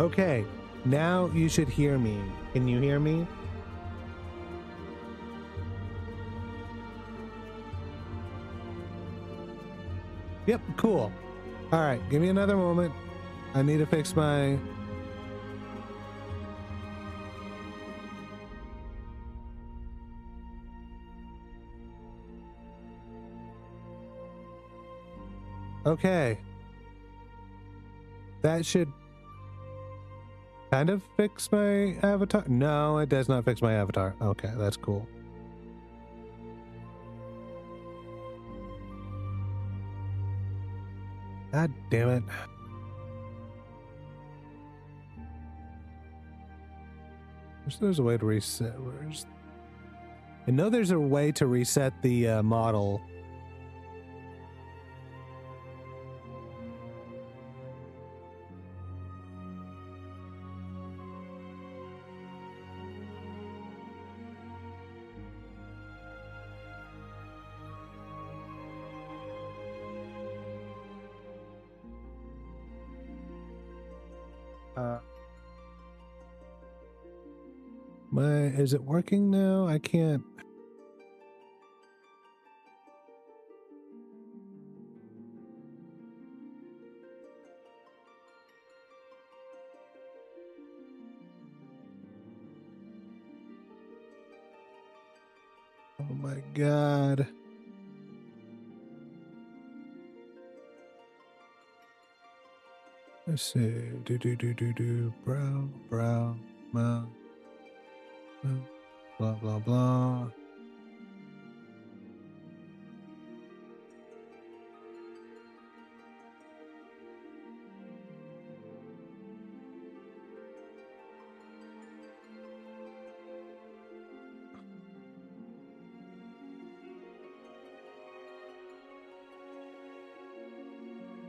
Okay, Now you should hear me. Can you hear me? Yep, cool. All right, give me another moment. I need to fix my... Okay. That should kind of fix my avatar. No, it does not fix my avatar. Okay, that's cool. God damn it. There's a way to reset. I know there's a way to reset the model. Is it working now? I can't. Oh my God. Let's see. Brow, mouth, blah, blah, blah.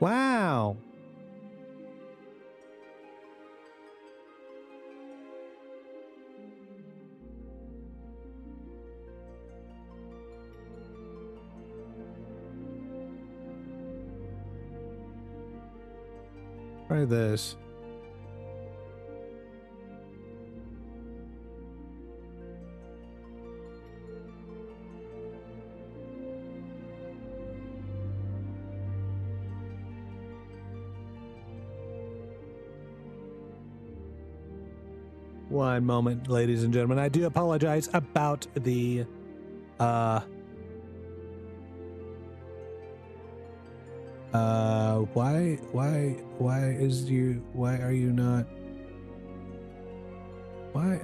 Wow. Try this. One moment, ladies and gentlemen. I do apologize about the why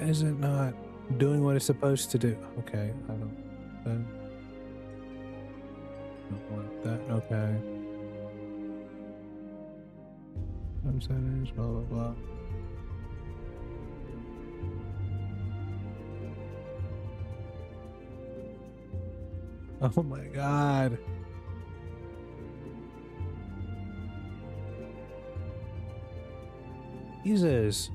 is it not doing what it's supposed to do? Okay, I don't want that. Okay. Some settings, blah blah blah. Oh my God. Jesus.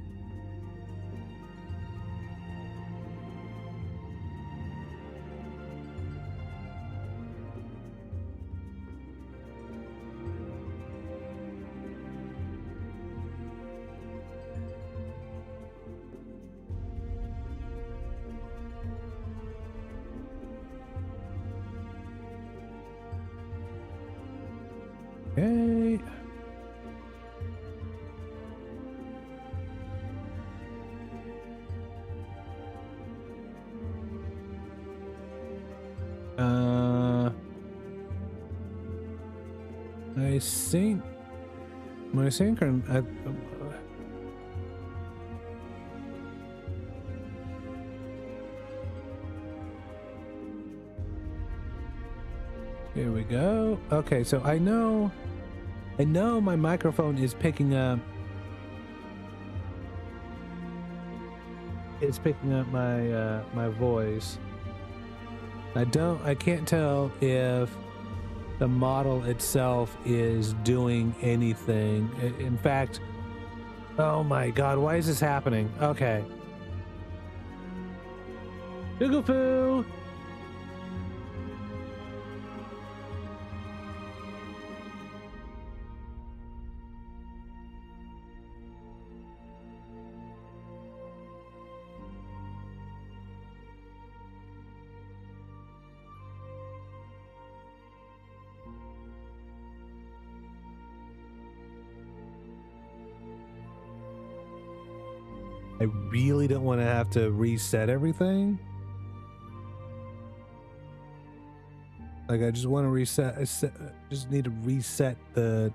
Okay. I think my synchron. Here we go. Okay, so I know my microphone is picking up. It's picking up my my voice. I can't tell if the model itself is doing anything. In fact, oh my God, why is this happening? Okay. Google Foo! I really don't want to have to reset everything. Like, I just want to reset. Just need to reset the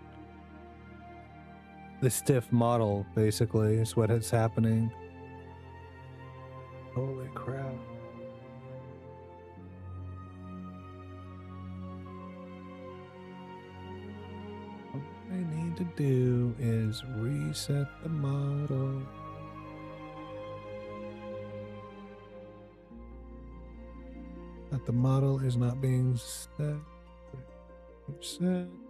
stiff model, basically, is what is happening. Holy crap. What I need to do is reset the model. But the model is not being set.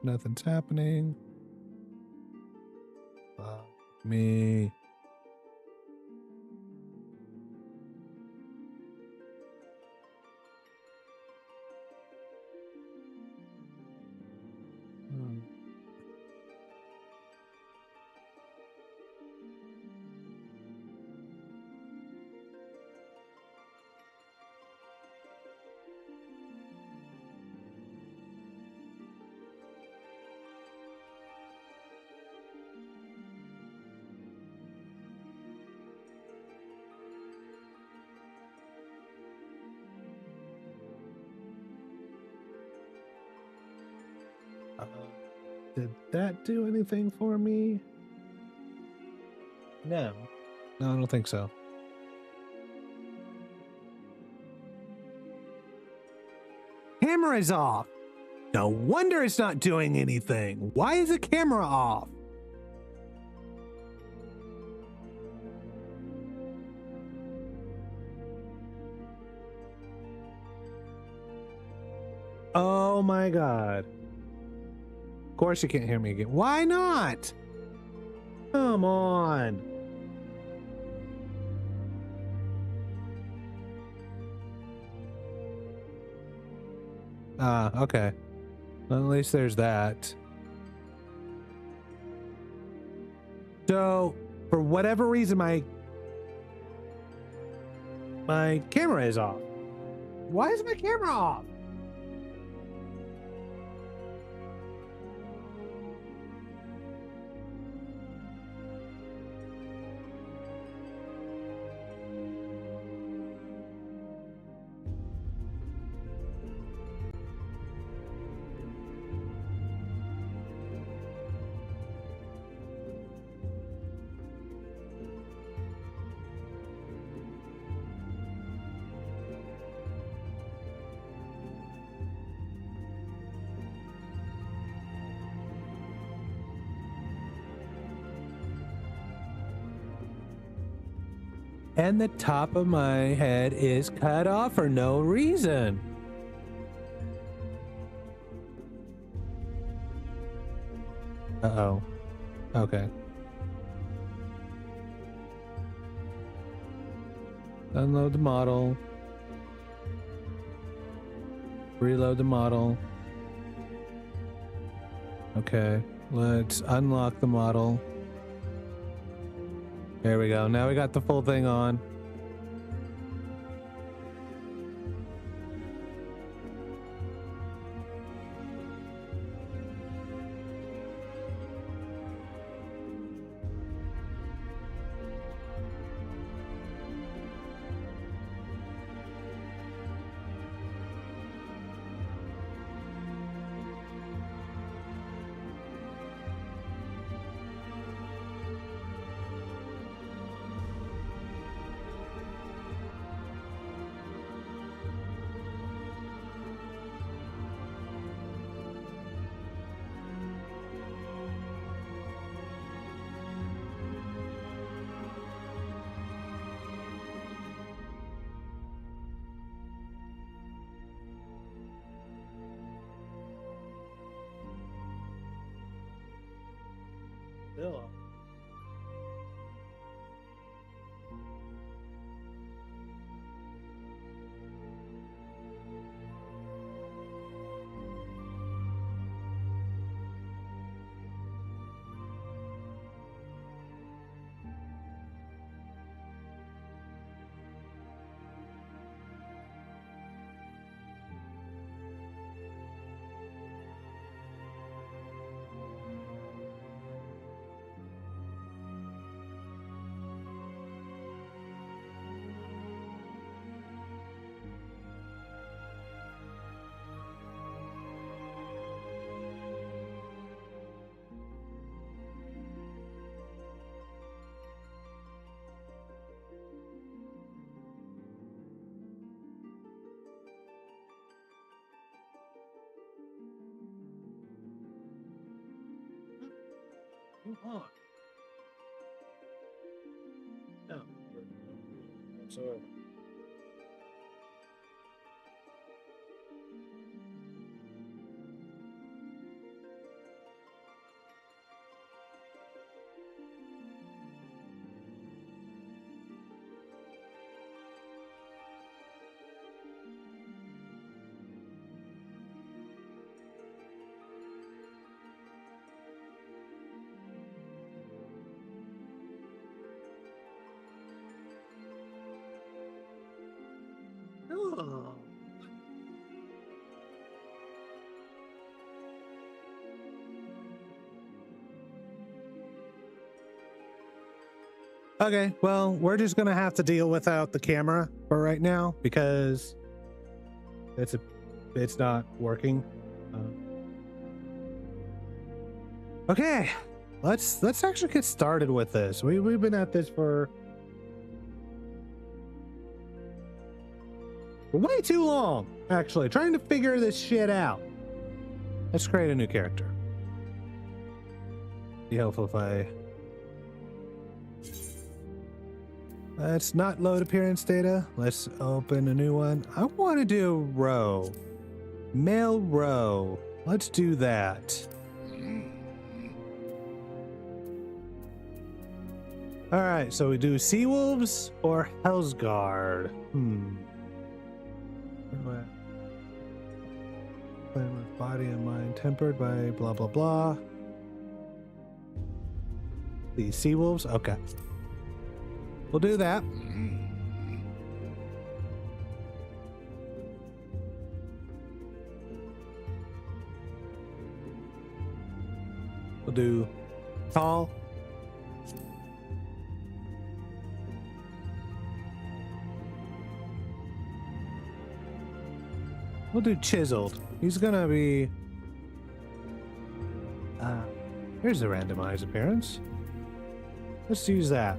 Nothing's happening. Fuck me. Did that do anything for me? No. No, I don't think so. Camera is off. No wonder it's not doing anything. Why is the camera off? Oh my God. Of course you can't hear me again. Why not? Come on. Okay. Well, at least there's that. So, for whatever reason, my camera is off. Why is my camera off? And the top of my head is cut off for no reason. Uh-oh. Okay. Unload the model. Reload the model. Okay. Let's unlock the model. There we go. Now we got the full thing on. Still. Come on. No. Whatsoever. Oh. Okay, well, we're just gonna have to deal without the camera for right now because it's not working. Okay, let's actually get started with this. We've been at this for way too long, actually, trying to figure this shit out. Let's create a new character. Be helpful if I... Let's not load appearance data. Let's open a new one. I want to do Roe. Male Roe. Let's do that. All right, so we do Sea Wolves or Hellsguard. Playing with body and mind tempered by blah blah blah. The Sea Wolves. Okay, we'll do that. We'll do tall. We'll do chiseled. He's gonna be... here's the randomized appearance. Let's use that.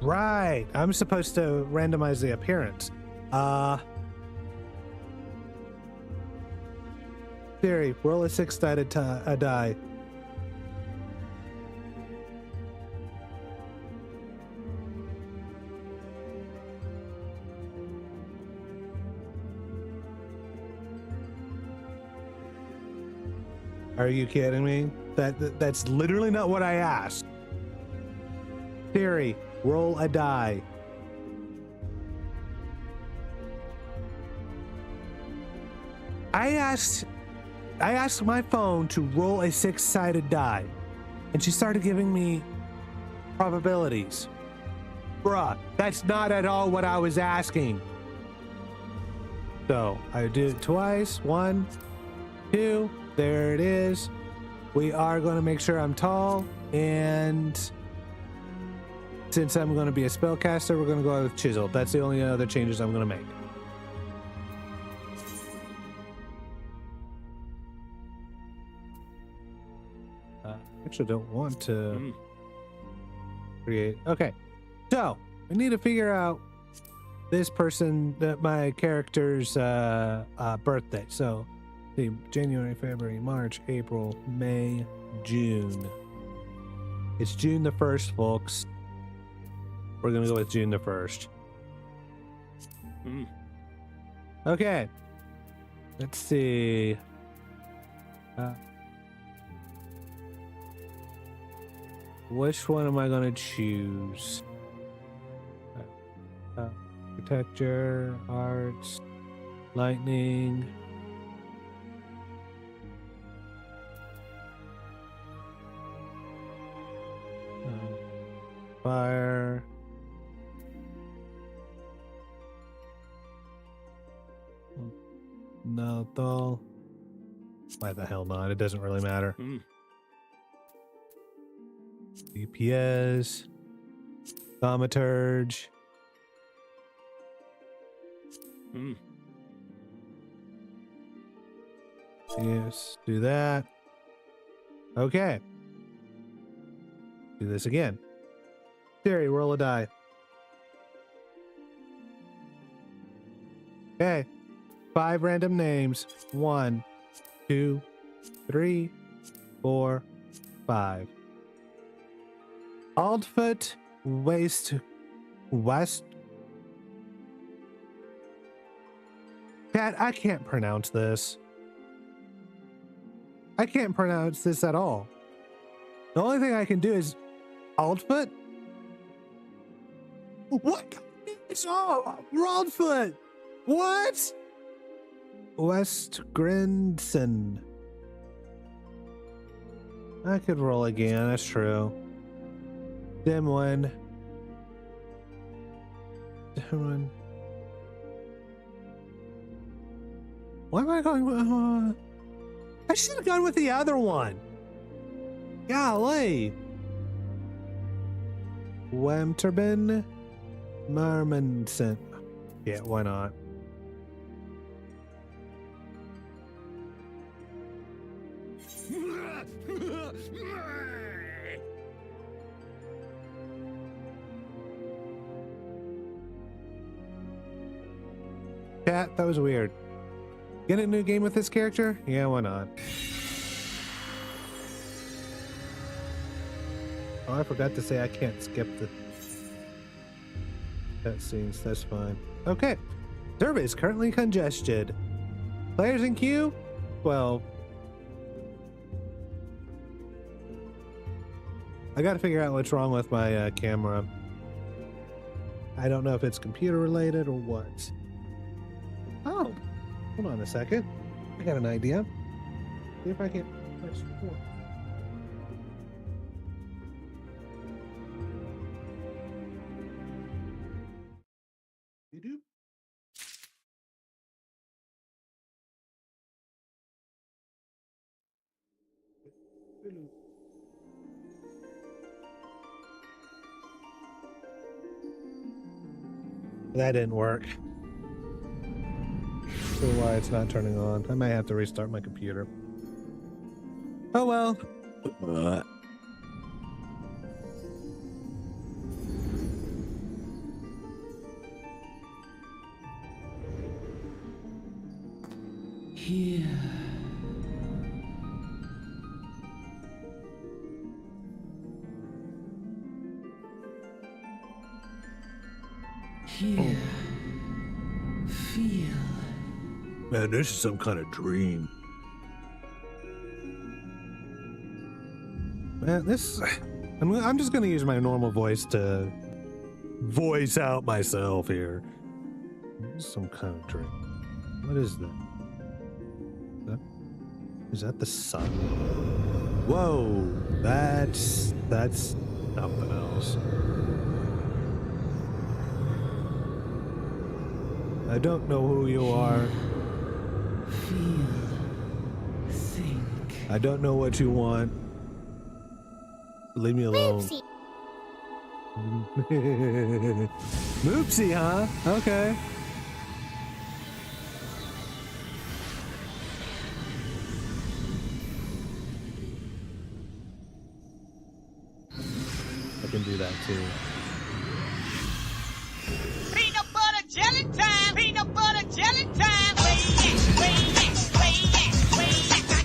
Right. I'm supposed to randomize the appearance. Theory. Roll a 6-sided die. Are you kidding me? That's literally not what I asked. Theory, roll a die. I asked my phone to roll a 6-sided die, and she started giving me probabilities. Bruh, that's not at all what I was asking. So I did it twice. 1, 2. There it is. We are going to make sure I'm tall, and since I'm going to be a spellcaster, we're going to go with chiseled. That's the only other changes I'm going to make. Actually don't want to create. Okay, so we need to figure out this person, that my character's birthday. So January, February, March, April, May, June. It's June the 1st, folks. We're gonna go with June the 1st. Okay. Let's see. Which one am I gonna choose? Architecture, arts, lightning. Fire. No, though. Why the hell not? It doesn't really matter. DPS. Thaumaturge. Yes, do that. Okay. Do this again. Theory, roll a die. Okay. 5 random names. 1, 2, 3, 4, 5. Aldfoot West. Cat, I can't pronounce this. I can't pronounce this at all. The only thing I can do is Aldfoot. What? It's all Aldfoot. What? West Grinson. I could roll again. That's true. Dimwin. Dimwin. Why am I going with... I should have gone with the other one. Golly. Wemterbin Marmonson. Yeah, why not? Cat, that was weird. Get a new game with this character? Yeah, why not? Oh, I forgot to say I can't skip the cutscenes. That's fine. Okay. Server is currently congested. Players in queue? 12. I gotta figure out what's wrong with my camera. I don't know if it's computer related or what. Oh, hold on a second. I got an idea. See if I can press support. You do? That didn't work. So why it's not turning on. I might have to restart my computer. Oh well. Here. Here. Feel. Man, this is some kind of dream. Man, this... I'm just gonna use my normal voice to voice out myself here. Some kind of dream. What is that? Is that the sun? Whoa, that's something else. I don't know who you are. Feel. Think. I don't know what you want. Leave me alone. Moopsie. Moopsie, huh? Okay. I can do that too. Peanut butter jelly time! Peanut butter jelly time! Way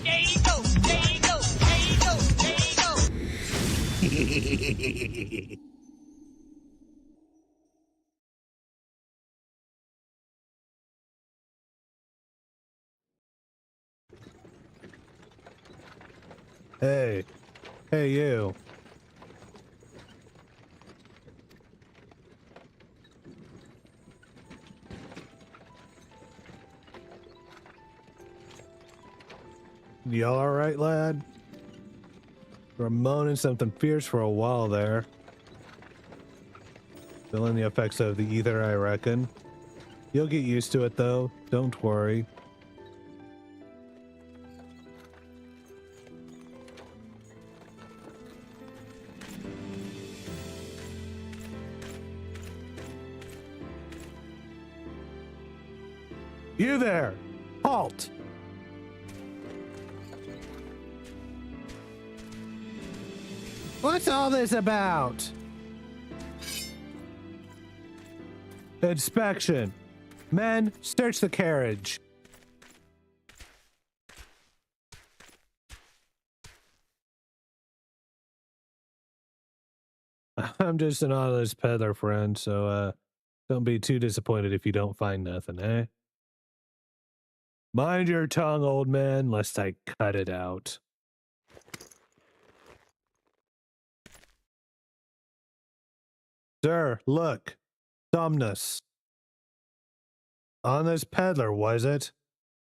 there you go, there you go, there you go, there you go. Hey. Hey, you. You all right, lad? We're moaning something fierce for a while there. Feeling the effects of the ether, I reckon. You'll get used to it, though. Don't worry. You there! Halt! What's all this about? Inspection. Men, search the carriage. I'm just an honest peddler, friend, so don't be too disappointed if you don't find nothing, eh? Mind your tongue, old man, lest I cut it out. Sir, look. Somnus. Honest peddler, was it?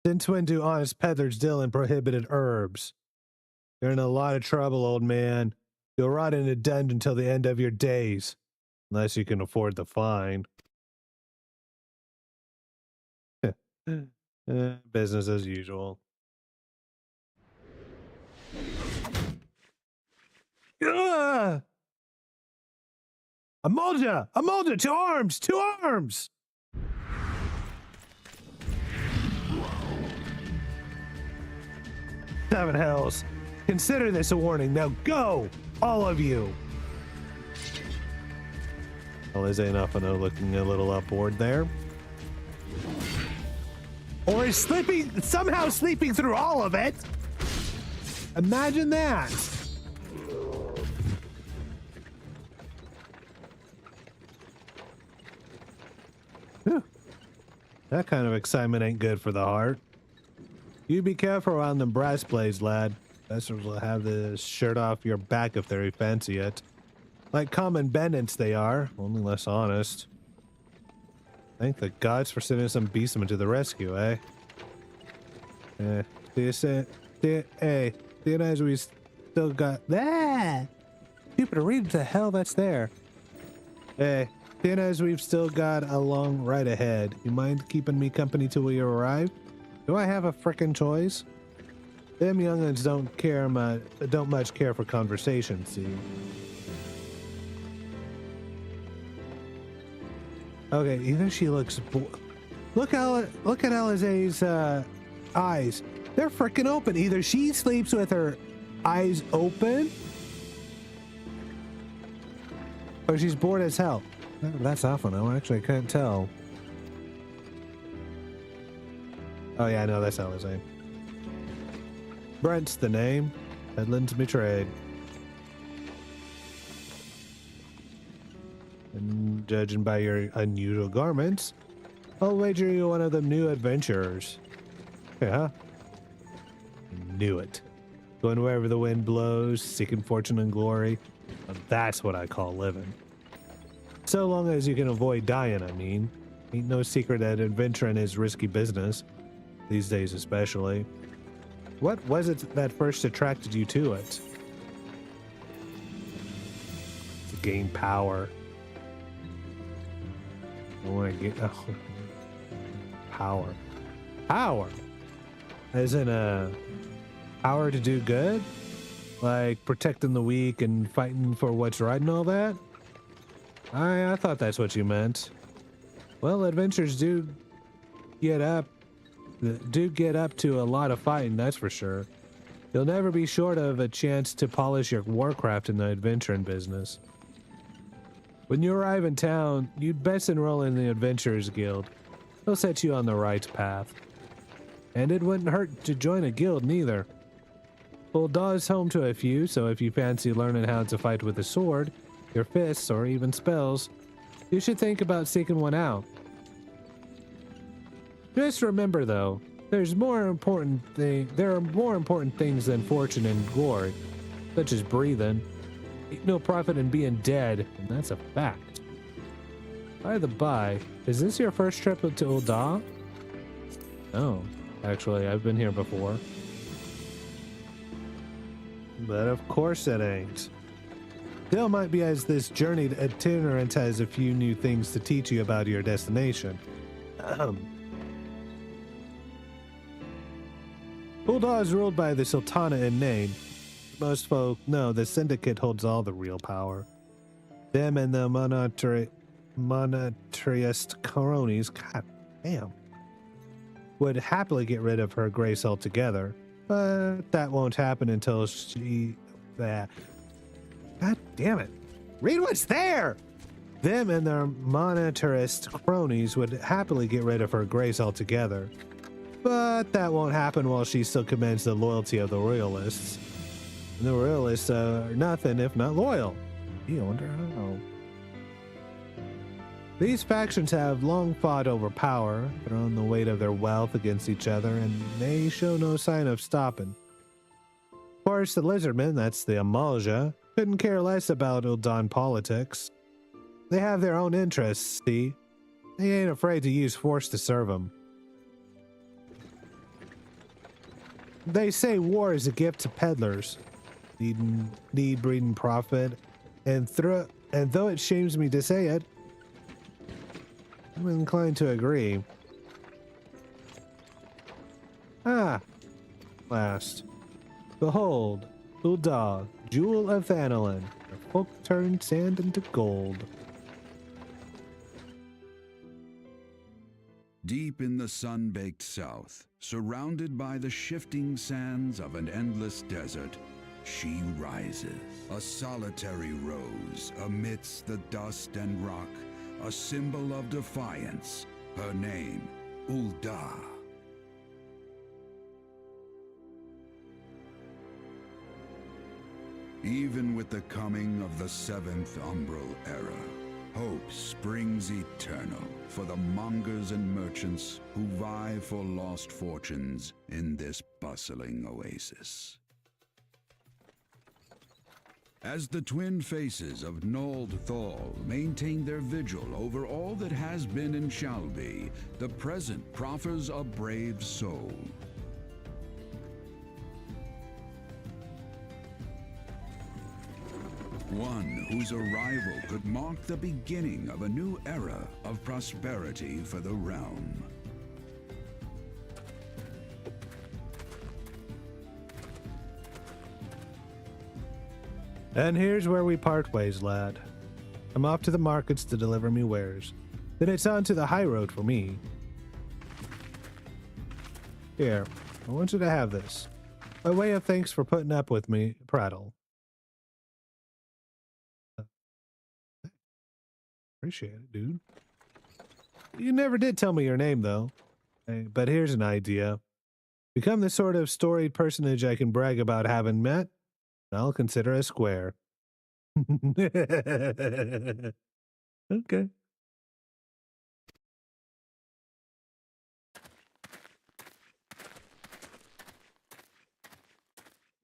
Since when do honest peddlers deal in prohibited herbs? You're in a lot of trouble, old man. You'll rot in a dungeon until the end of your days. Unless you can afford the fine. Business as usual. Ugh! Amolja! Amolja! To arms! To arms! Seven hells. Consider this a warning. Now go! All of you! Well, is Anafano looking a little upward there? Or is somehow sleeping through all of it? Imagine that! Whew. That kind of excitement ain't good for the heart. You be careful around them brass blades, lad. Messers will have the shirt off your back if they fancy it. Like common bandits they are, only less honest. Thank the gods for sending some beastmen to the rescue, eh? Seeing as we still got Jupiter, read what the hell that's there. Seeing as we've still got a long ride ahead, you mind keeping me company till we arrive? Do I have a frickin' choice? Them young'uns don't much care for conversation, see? Okay, either she looks look at Alizé's eyes. They're freaking open. Either she sleeps with her eyes open, or she's bored as hell. That's awful. No, actually, I can't tell. Oh yeah, I know that's Alizé. Brent's the name. Headlands betrayed. And judging by your unusual garments, I'll wager you're one of the new adventurers. Yeah. Knew it. Going wherever the wind blows, seeking fortune and glory. Well, that's what I call living. So long as you can avoid dying, I mean. Ain't no secret that adventuring is risky business. These days especially. What was it that first attracted you to it? To gain power. I want to get power. Power, as in a power to do good, like protecting the weak and fighting for what's right and all that. I thought that's what you meant. Well, adventures do get up to a lot of fighting, that's for sure. You'll never be short of a chance to polish your warcraft in the adventuring business. When you arrive in town, you'd best enroll in the Adventurers Guild. They'll set you on the right path. And it wouldn't hurt to join a guild, neither. Bulldog is home to a few, so if you fancy learning how to fight with a sword, your fists, or even spells, you should think about seeking one out. Just remember, though, there are more important things than fortune and glory, such as breathing. Ain't no profit in being dead, and that's a fact. By the by, is this your first trip to Ul'dah? No, actually, I've been here before. But of course it ain't. Still might be, as this journey itinerant has a few new things to teach you about your destination. Ul'dah is ruled by the Sultana in name. Most folk know the Syndicate holds all the real power. Them and the monetarist cronies, god damn, would happily get rid of her grace altogether. But that won't happen until god damn it. Read what's there! Them and their monetarist cronies would happily get rid of her grace altogether. But that won't happen while she still commands the loyalty of the royalists. And the royalists are nothing if not loyal. I wonder how. These factions have long fought over power, thrown the weight of their wealth against each other, and they show no sign of stopping. Of course, the Lizardmen, that's the Amalja, couldn't care less about Uldan politics. They have their own interests, see? They ain't afraid to use force to serve them. They say war is a gift to peddlers, need breeding profit, and though it shames me to say it, I'm inclined to agree. Ah, last. Behold, Ulda, jewel of Thanalin, where folk turn sand into gold. Deep in the sun-baked south, surrounded by the shifting sands of an endless desert, she rises, a solitary rose amidst the dust and rock, a symbol of defiance, her name, Ulda. Even with the coming of the seventh umbral era, hope springs eternal for the mongers and merchants who vie for lost fortunes in this bustling oasis. As the twin faces of Nold Thal maintain their vigil over all that has been and shall be, the present proffers a brave soul. One whose arrival could mark the beginning of a new era of prosperity for the realm. And here's where we part ways, lad. I'm off to the markets to deliver me wares. Then it's on to the high road for me. Here, I want you to have this. By way of thanks for putting up with me, prattle. Appreciate it, dude. You never did tell me your name, though. Hey, but here's an idea. Become the sort of storied personage I can brag about having met, and I'll consider a square. Okay.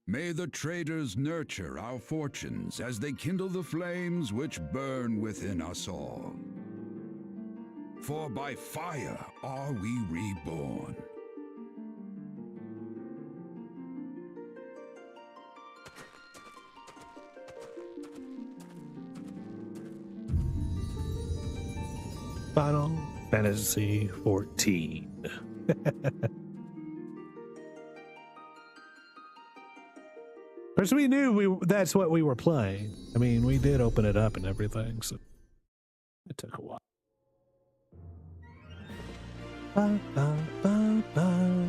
May the traders nurture our fortunes as they kindle the flames which burn within us all. For by fire are we reborn. Final Fantasy XIV. Because we knew that's what we were playing. I mean, we did open it up and everything, so it took a while. Ba, ba, ba, ba.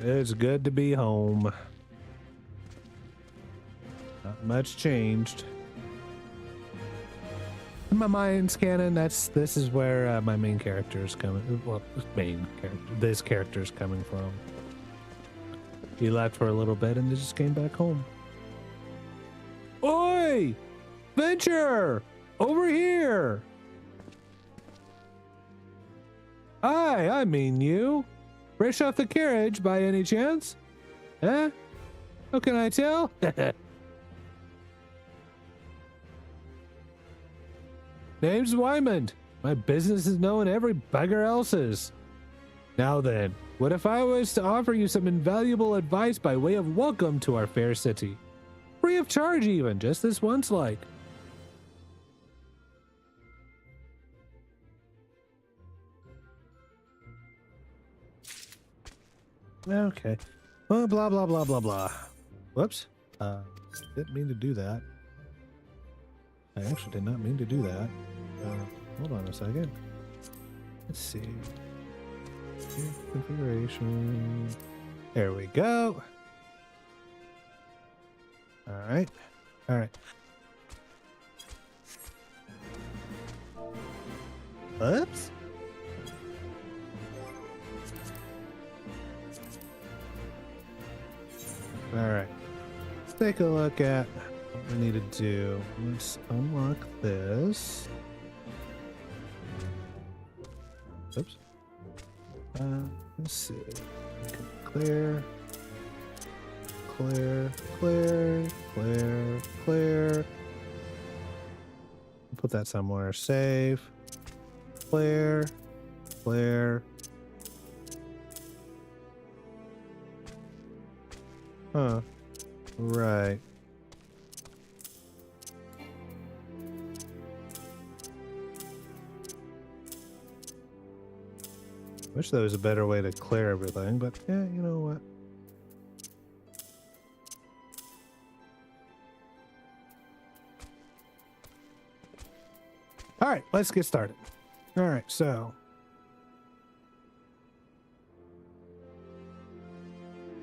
It's good to be home. Not much changed. In my mind's canon, this is where my main character is coming. Well, this character is coming from. He left for a little bit and just came back home. Oi! Venture! Over here! Hi, I mean you. Fresh off the carriage by any chance? Huh? How can I tell? Name's Wymond. My business is knowing every bugger else's. Now then, what if I was to offer you some invaluable advice by way of welcome to our fair city? Free of charge even, just this once like. Okay. Well, blah, blah, blah, blah, blah. Whoops. Didn't mean to do that. I actually did not mean to do that. Hold on a second. Let's see. Configuration. There we go. All right. All right. Oops. Alright. Let's take a look at what we need to do. Let's unlock this. Oops. Let's see. Clear. Clear. Clear. Clear. Clear. Put that somewhere. Save. Clear. Clear. Huh. Right. Wish there was a better way to clear everything, but yeah, you know what? All right, let's get started. All right, so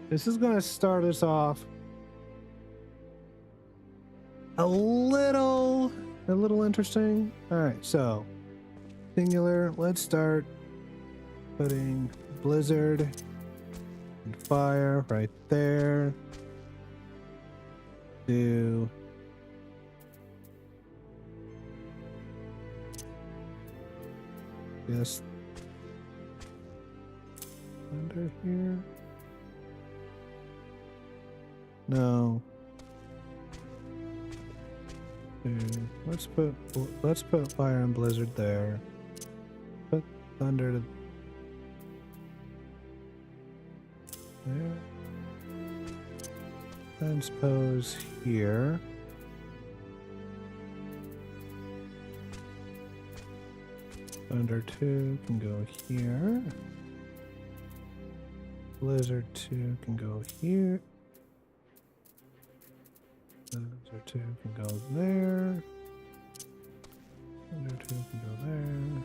this is going to start us off a little interesting. All right, so singular. Let's start putting blizzard and fire right there. Do this under here. No. Let's put fire and blizzard there. Put thunder to there. Transpose here. Thunder 2 can go here. Blizzard 2 can go here. Blizzard 2 can go there. Thunder 2 can go there.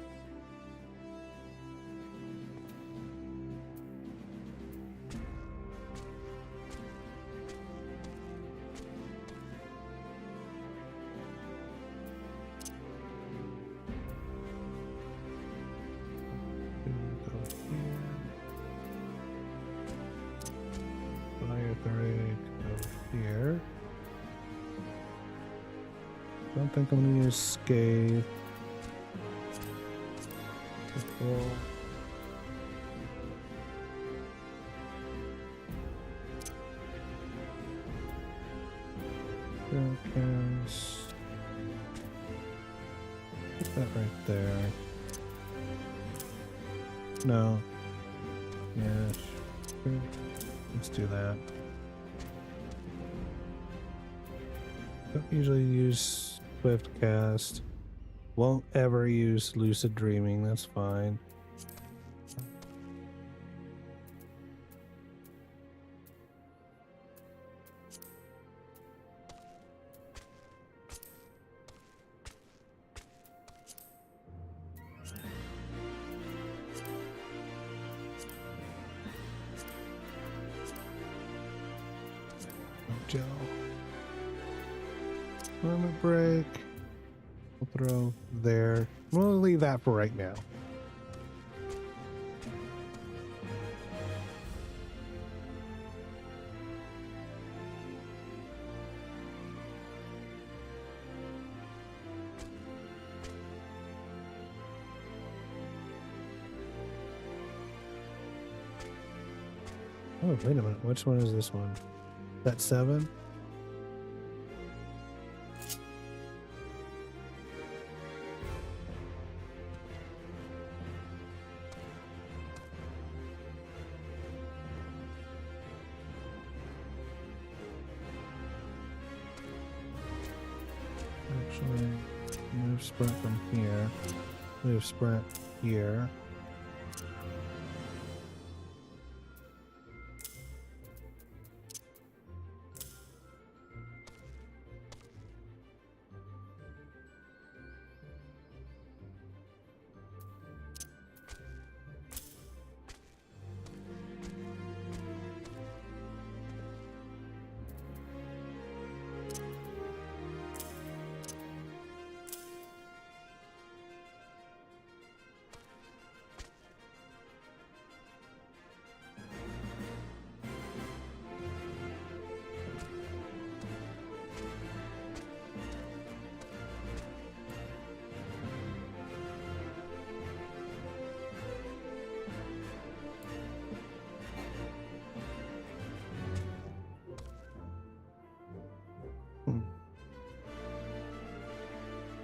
Here. Don't think I'm gonna use scathe. Control. Broadcast. Put that right there. No. Yeah. Sure. Let's do that. Don't usually use Swift Cast. Won't ever use Lucid Dreaming, that's fine. Gel. Limit break. We'll throw there. We'll leave that for right now. Oh, wait a minute. Which one is this one? That 7? Actually, move sprint from here. Move sprint here.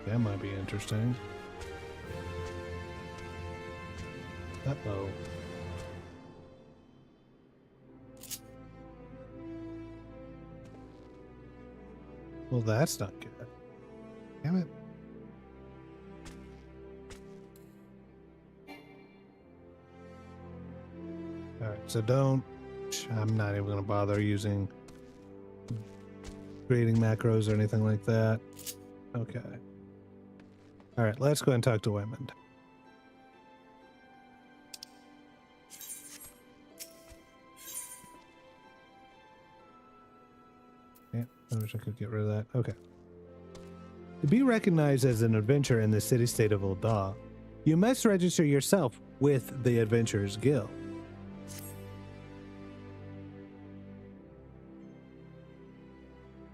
That might be interesting. Uh-oh. Well, that's not good. Damn it. Alright, so I'm not even going to bother using creating macros or anything like that. Okay. Alright, let's go and talk to Wayman. Yeah, I wish I could get rid of that. Okay. To be recognized as an adventurer in the city-state of Ul'dah, you must register yourself with the Adventurers Guild.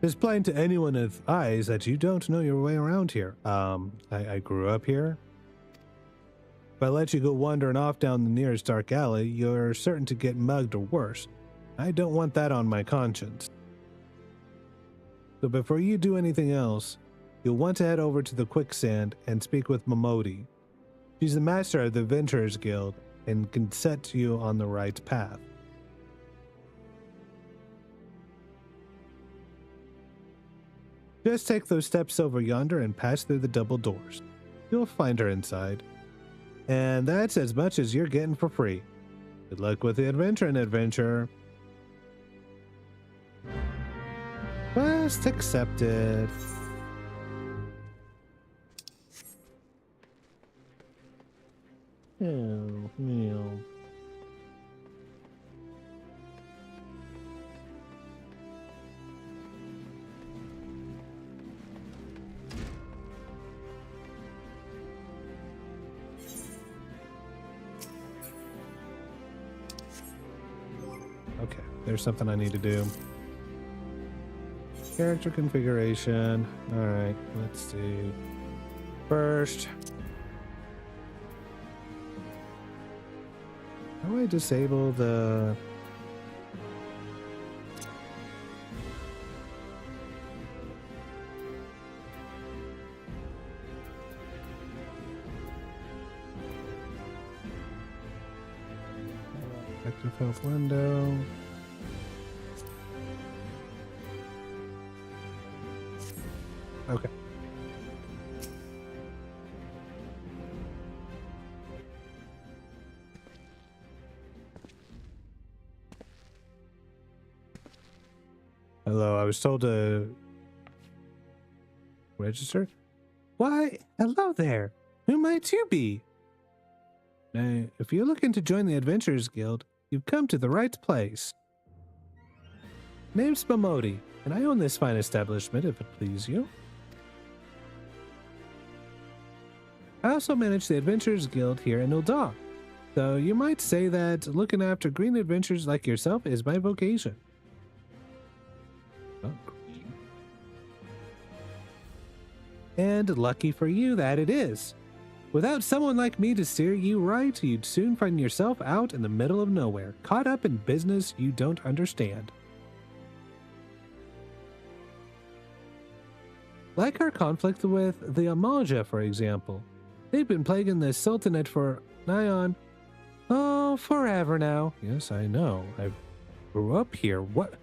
It's plain to anyone with eyes that you don't know your way around here. I grew up here. If I let you go wandering off down the nearest dark alley, you're certain to get mugged or worse. I don't want that on my conscience. So before you do anything else, you'll want to head over to the quicksand and speak with Momodi. She's the master of the Adventurers Guild and can set you on the right path. Just take those steps over yonder and pass through the double doors. You'll find her inside. And that's as much as you're getting for free. Good luck with the adventure and adventurer. Quest accepted. Oh, meal. Okay, there's something I need to do. Character configuration. All right, let's see. First, how do I disable the... Active help window. Okay. Hello, I was told to register. Why, hello there. Who might you be? Now, if you're looking to join the Adventurers Guild, you've come to the right place. Name's Momodi, and I own this fine establishment, if it please you. I also manage the Adventurers Guild here in Ul'dah, so you might say that looking after green adventurers like yourself is my vocation. Oh, green. And lucky for you that it is. Without someone like me to steer you right, you'd soon find yourself out in the middle of nowhere, caught up in business you don't understand. Like our conflict with the Amaja, for example. They've been plaguing the Sultanate for nigh on, forever now. Yes, I know. I grew up here. What?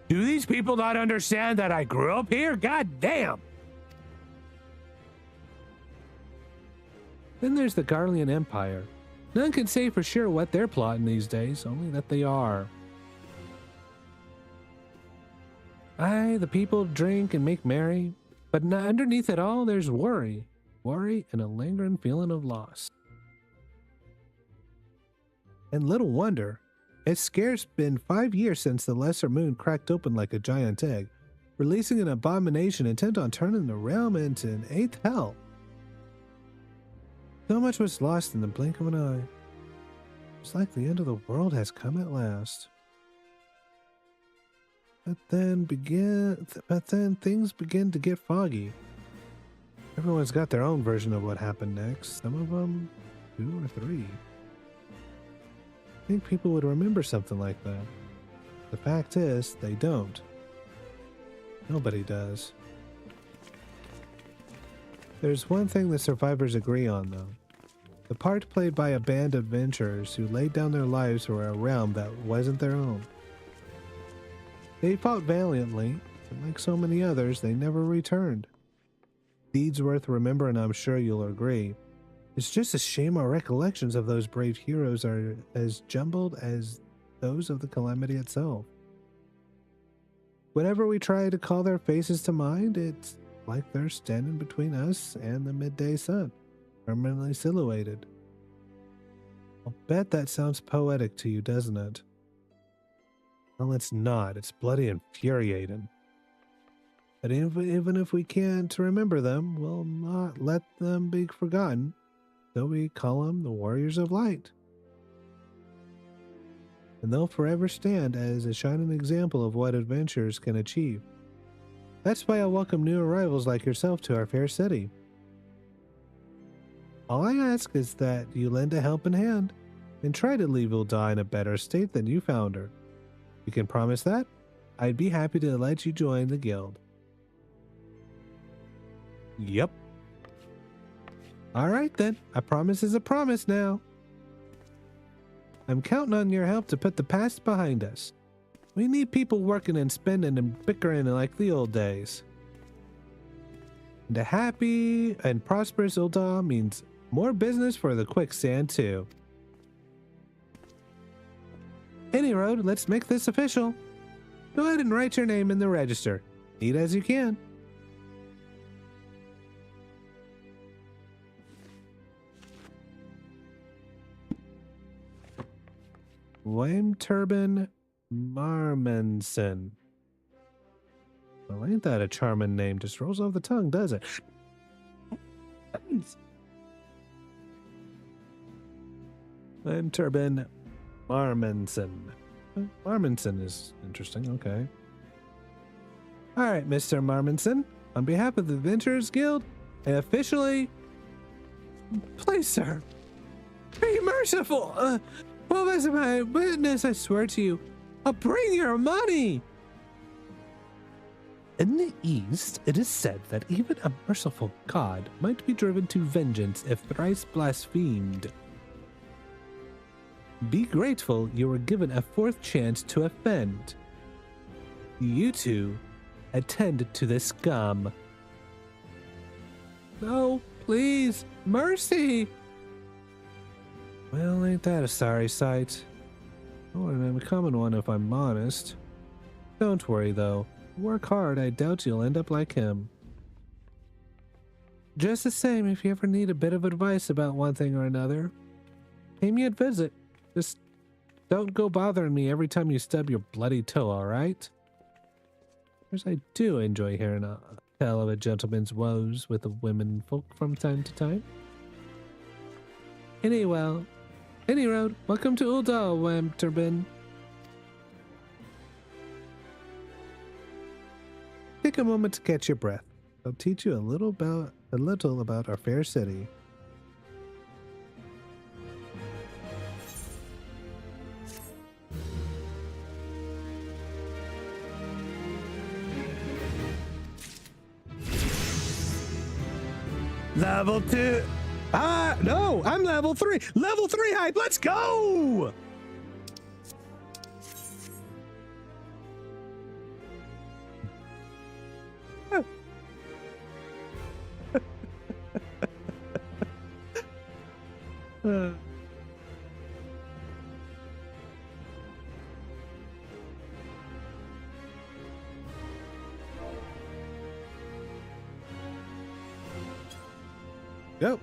Do these people not understand that I grew up here? God damn! Then there's the Garlean Empire. None can say for sure what they're plotting these days, only that they are. Aye, the people drink and make merry, but underneath it all there's worry. Worry and a lingering feeling of loss. And little wonder, it's scarce been 5 years since the lesser moon cracked open like a giant egg, releasing an abomination intent on turning the realm into an eighth hell. So much was lost in the blink of an eye. It's like the end of the world has come at last. But then things begin to get foggy. Everyone's got their own version of what happened next. Some of them 2 or 3. I think people would remember something like that. The fact is, they don't. Nobody does. There's one thing the survivors agree on, though. The part played by a band of adventurers who laid down their lives for a realm that wasn't their own. They fought valiantly, and like so many others, they never returned. Deeds worth remembering, I'm sure you'll agree. It's just a shame our recollections of those brave heroes are as jumbled as those of the calamity itself. Whenever we try to call their faces to mind, it's like they're standing between us and the midday sun, permanently silhouetted. I'll bet that sounds poetic to you, doesn't it? Well, it's not. It's bloody infuriating. But even if we can't remember them, we'll not let them be forgotten. So we call them the Warriors of Light. And they'll forever stand as a shining example of what adventurers can achieve. That's why I welcome new arrivals like yourself to our fair city. All I ask is that you lend a helping hand and try to leave Ul'dah in a better state than you found her. You can promise that? I'd be happy to let you join the guild. Yep. All right then, a promise is a promise now. I'm counting on your help to put the past behind us. We need people working and spending and bickering like the old days. And a happy and prosperous Ul'dah means more business for the quicksand too. Any road, let's make this official. Go ahead and write your name in the register. Neat as you can. Wimturban Marmenson. Well, ain't that a charming name? Just rolls off the tongue, does it? Wimturban Marmenson. Marmenson is interesting, okay. Alright, Mr. Marmenson, on behalf of the Adventurers Guild, I officially... Please, sir, be merciful! Well, as my witness, I swear to you, I'll bring your money! In the East, it is said that even a merciful god might be driven to vengeance if thrice blasphemed. Be grateful you were given a fourth chance to offend. You two, attend to this scum. No, please, mercy! Well, ain't that a sorry sight? Oh, and a common one if I'm honest. Don't worry, though. Work hard, I doubt you'll end up like him. Just the same, if you ever need a bit of advice about one thing or another, pay me a visit. Just don't go bothering me every time you stub your bloody toe, alright? Of course, I do enjoy hearing a tale of a gentleman's woes with the women folk from time to time. Any road, welcome to Ul'dah, Wimturban. Take a moment to catch your breath. I'll teach you a little about our fair city. Level 2. No, I'm level 3. Level 3 hype. Let's go. Go.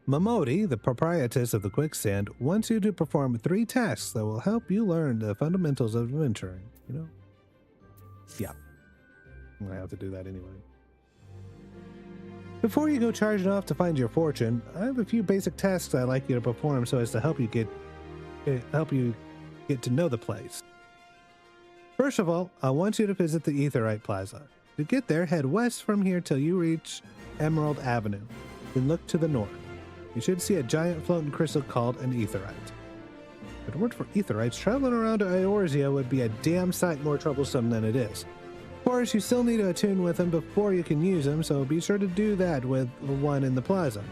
Momodi, the proprietress of the Quicksand, wants you to perform 3 tasks that will help you learn the fundamentals of adventuring. You know? Yeah. I'm gonna have to do that anyway. Before you go charging off to find your fortune, I have a few basic tasks I'd like you to perform so as to help you get to know the place. First of all, I want you to visit the Aetheryte Plaza. To get there, head west from here till you reach Emerald Avenue. Then look to the north. You should see a giant floating crystal called an Aetheryte. If it weren't for Aetherites, traveling around to Eorzea would be a damn sight more troublesome than it is. Of course, you still need to attune with them before you can use them, so be sure to do that with one in the plaza.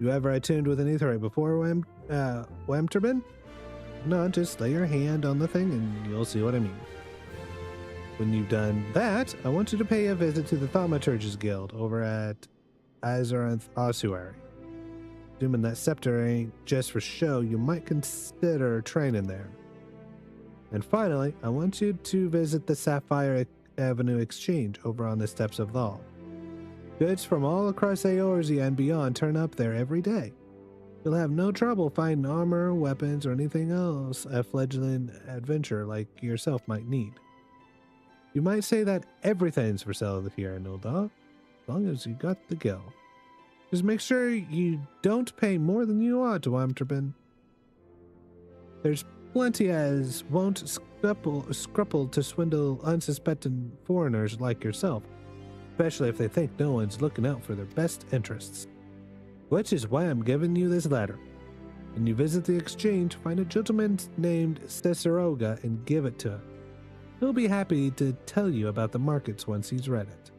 You ever attuned with an Aetherite before, Wamturbin? No, just lay your hand on the thing and you'll see what I mean. When you've done that, I want you to pay a visit to the Thaumaturge's Guild over at Azeroth Ossuary. Assuming that scepter ain't just for show, you might consider training there. And finally, I want you to visit the Sapphire Avenue Exchange over on the steps of Thal. Goods from all across Eorzea and beyond turn up there every day. You'll have no trouble finding armor, weapons, or anything else a fledgling adventurer like yourself might need. You might say that everything's for sale here, no doubt, as long as you got the gil. Just make sure you don't pay more than you ought to Amturbin. There's plenty as won't scruple to swindle unsuspecting foreigners like yourself, especially if they think no one's looking out for their best interests. Which is why I'm giving you this letter. When you visit the exchange, find a gentleman named Cesaroga and give it to him. He'll be happy to tell you about the markets once he's read it.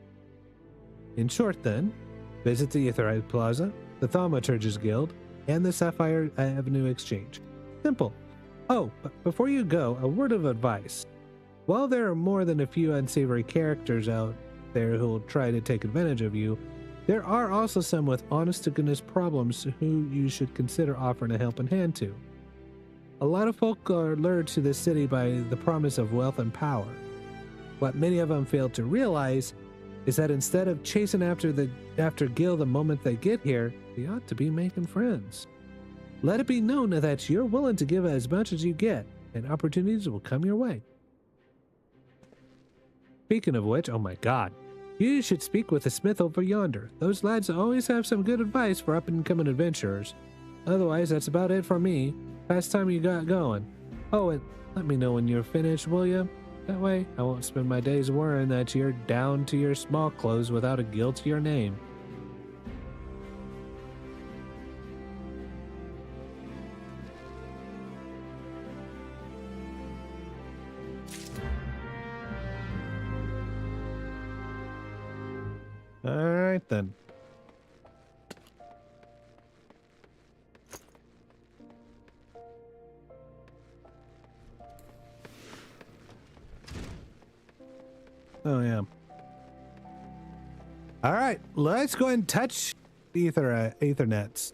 In short then, visit the Aetherite Plaza, the Thaumaturge's Guild, and the Sapphire Avenue Exchange. Simple. Oh, but before you go, a word of advice. While there are more than a few unsavory characters out there who'll try to take advantage of you, there are also some with honest-to-goodness problems who you should consider offering a helping hand to. A lot of folk are lured to this city by the promise of wealth and power. What many of them fail to realize is that instead of chasing after Gil the moment they get here, they ought to be making friends. Let it be known that you're willing to give as much as you get, and opportunities will come your way. Speaking of which, oh my god, you should speak with the smith over yonder. Those lads always have some good advice for up-and-coming adventurers. Otherwise, that's about it for me. Last time you got going. Oh, and let me know when you're finished, will you? That way, I won't spend my days worrying that you're down to your small clothes without a guild to your name. Alright then. Oh, yeah. All right, let's go and touch Ethernets.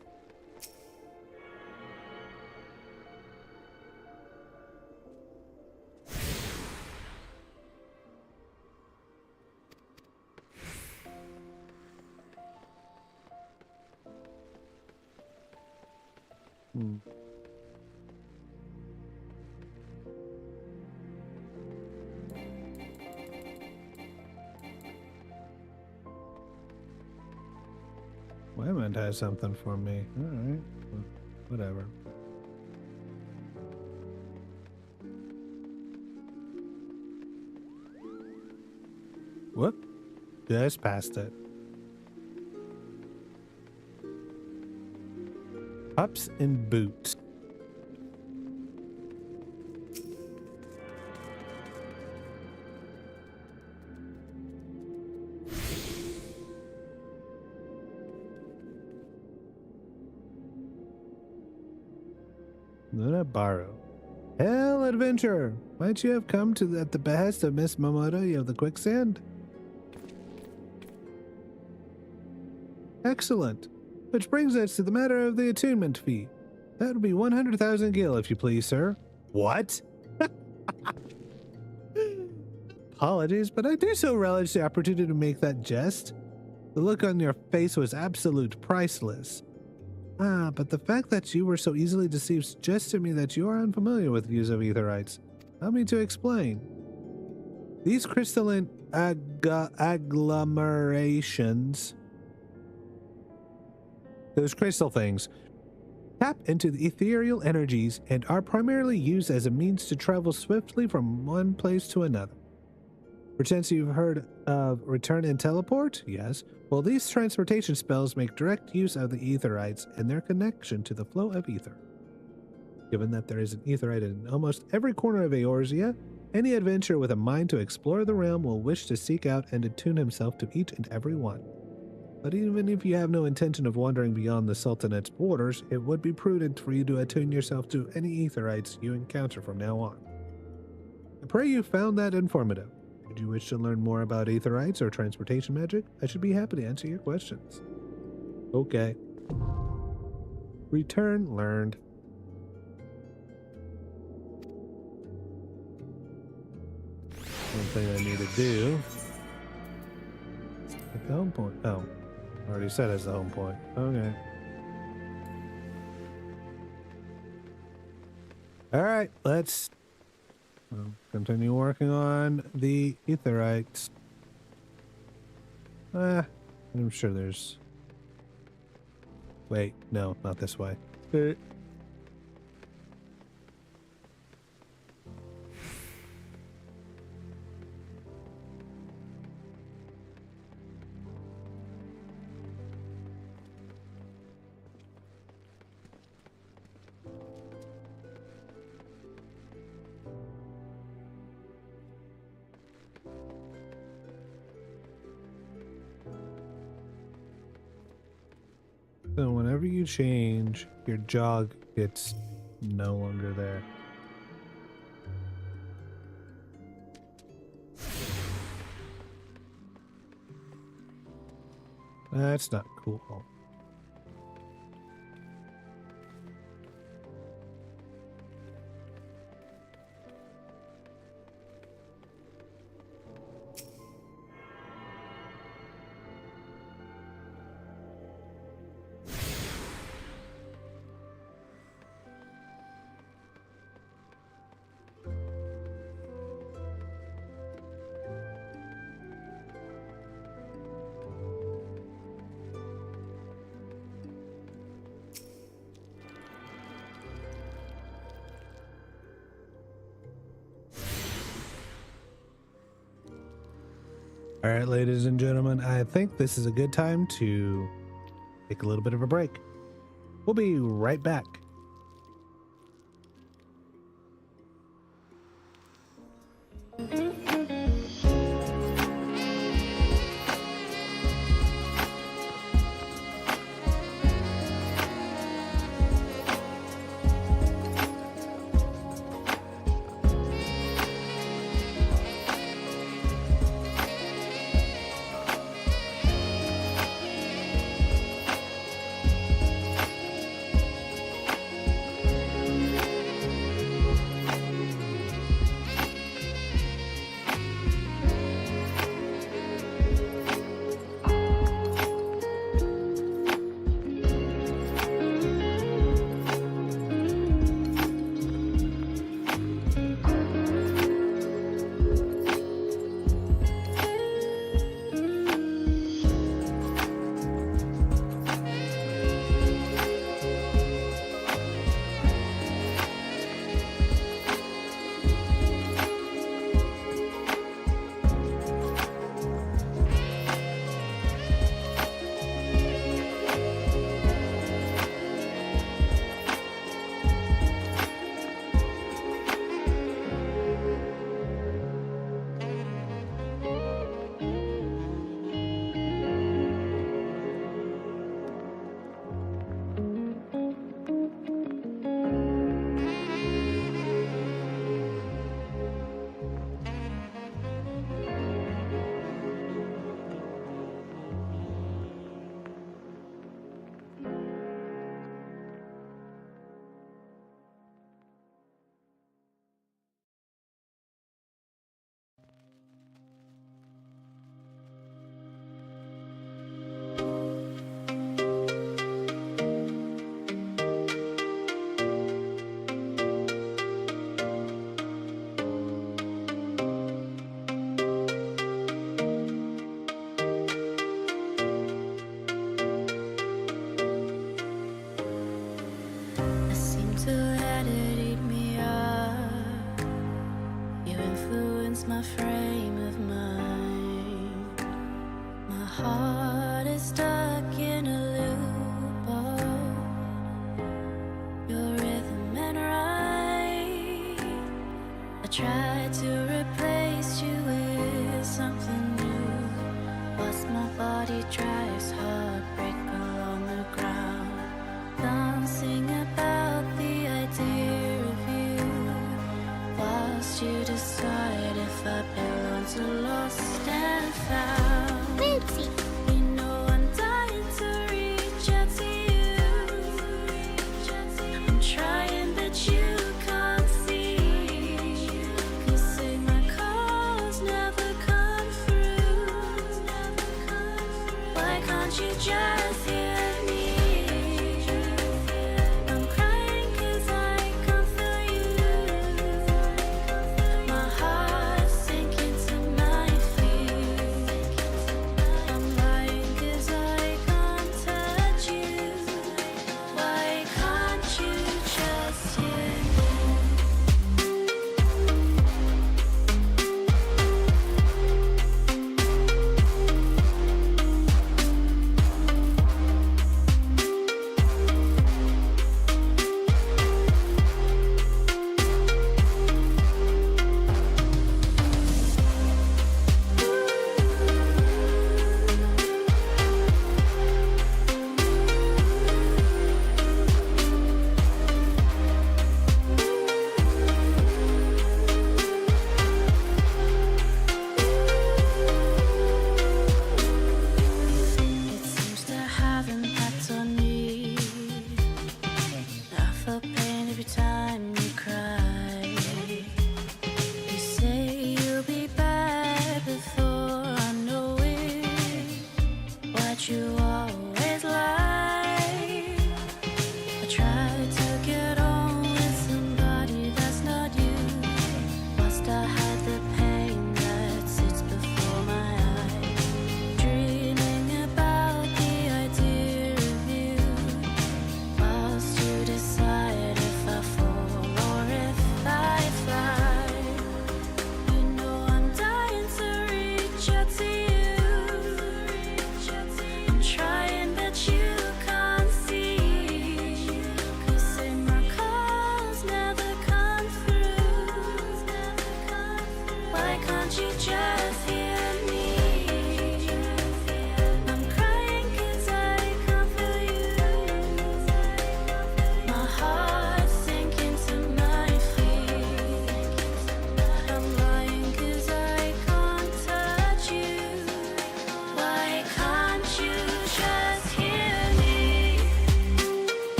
Wyman has something for me. All right, whatever. Whoop! Just passed it. Pups in boots. Luna Baru. Hail, adventurer! Might you have come at the behest of Miss Momota of the Quicksand? Excellent. Which brings us to the matter of the attunement fee. That would be 100,000 gil, if you please, sir. What? Apologies, but I do so relish the opportunity to make that jest. The look on your face was absolute priceless. Ah, but the fact that you were so easily deceived suggests to me that you are unfamiliar with views of Etherites. Allow me to explain. These crystalline agglomerations, those crystal things, tap into the ethereal energies and are primarily used as a means to travel swiftly from one place to another. Perchance you've heard of return and teleport? Yes. Well, these transportation spells make direct use of the Etherites and their connection to the flow of ether. Given that there is an aetheryte in almost every corner of Eorzea, any adventurer with a mind to explore the realm will wish to seek out and attune himself to each and every one. But even if you have no intention of wandering beyond the Sultanate's borders, it would be prudent for you to attune yourself to any aetherytes you encounter from now on. I pray you found that informative. Should you wish to learn more about aetherytes or transportation magic, I should be happy to answer your questions. Okay. Return learned. One thing I need to do. At the home point. Oh, I already said it's the home point. Okay. All right, let's continue working on the aetherytes. I'm sure there's. Wait, no, not this way. So whenever you change, your jog gets no longer there. That's not cool. All right, ladies and gentlemen, I think this is a good time to take a little bit of a break. We'll be right back. My frame of mind, my heart is stuck in a loop of your rhythm and rhyme. tried to replace you with something new. Whilst my body drives heartbreak along the ground, dancing about the idea of you. Whilst you decide if I belong to lost and found. Boopsie. You know I'm dying to reach out to you. I'm trying but you can't see. 'Cause say my calls never come through. Why can't you just hear me? I'm crying 'cause I can't feel you. My heart's sinking to my feet. I'm lying 'cause I can't touch you. Why can't you just hear me? It seems to have impact on me. I feel pain every time you cry. You say you'll be back before I know it. Why'd you always lie? I tried to get on with somebody that's not you. Whilst I hide the pain that sits before my eyes, dreaming about the idea of you. Whilst you decide if I fall or if I fly. You know I'm dying to reach out to you. I'm trying but you can't see. 'Cause say my calls never come through. Why can't you just hear me? I'm crying 'cause I can't feel you. My heart's sinking to my feet. I'm lying 'cause I can't touch you. Why can't you just hear me?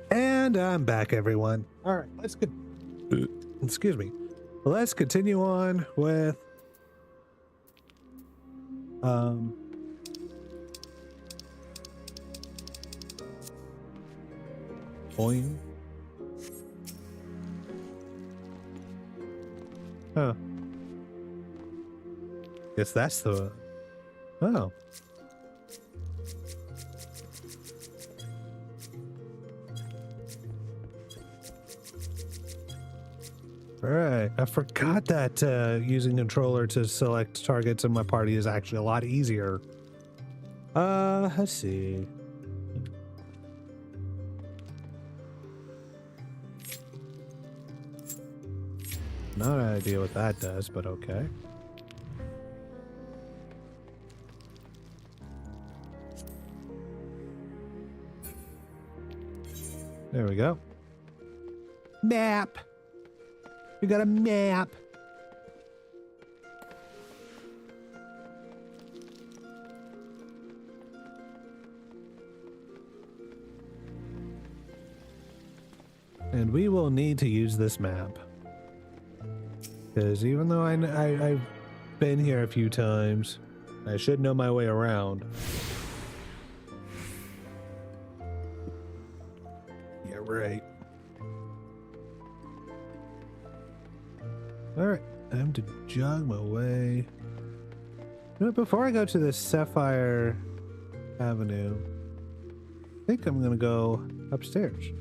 And I'm back, everyone. All right, excuse me. Let's continue on with Boing. Huh. Guess that's the oh. All right, I forgot that using controller to select targets in my party is actually a lot easier. Let's see. Not an idea what that does, but okay. There we go. Map. We got a map. And we will need to use this map. Because even though I've been here a few times, I should know my way around. Yeah, right. Alright, time to jog my way. You know, before I go to this Sapphire Avenue, I think I'm gonna go upstairs.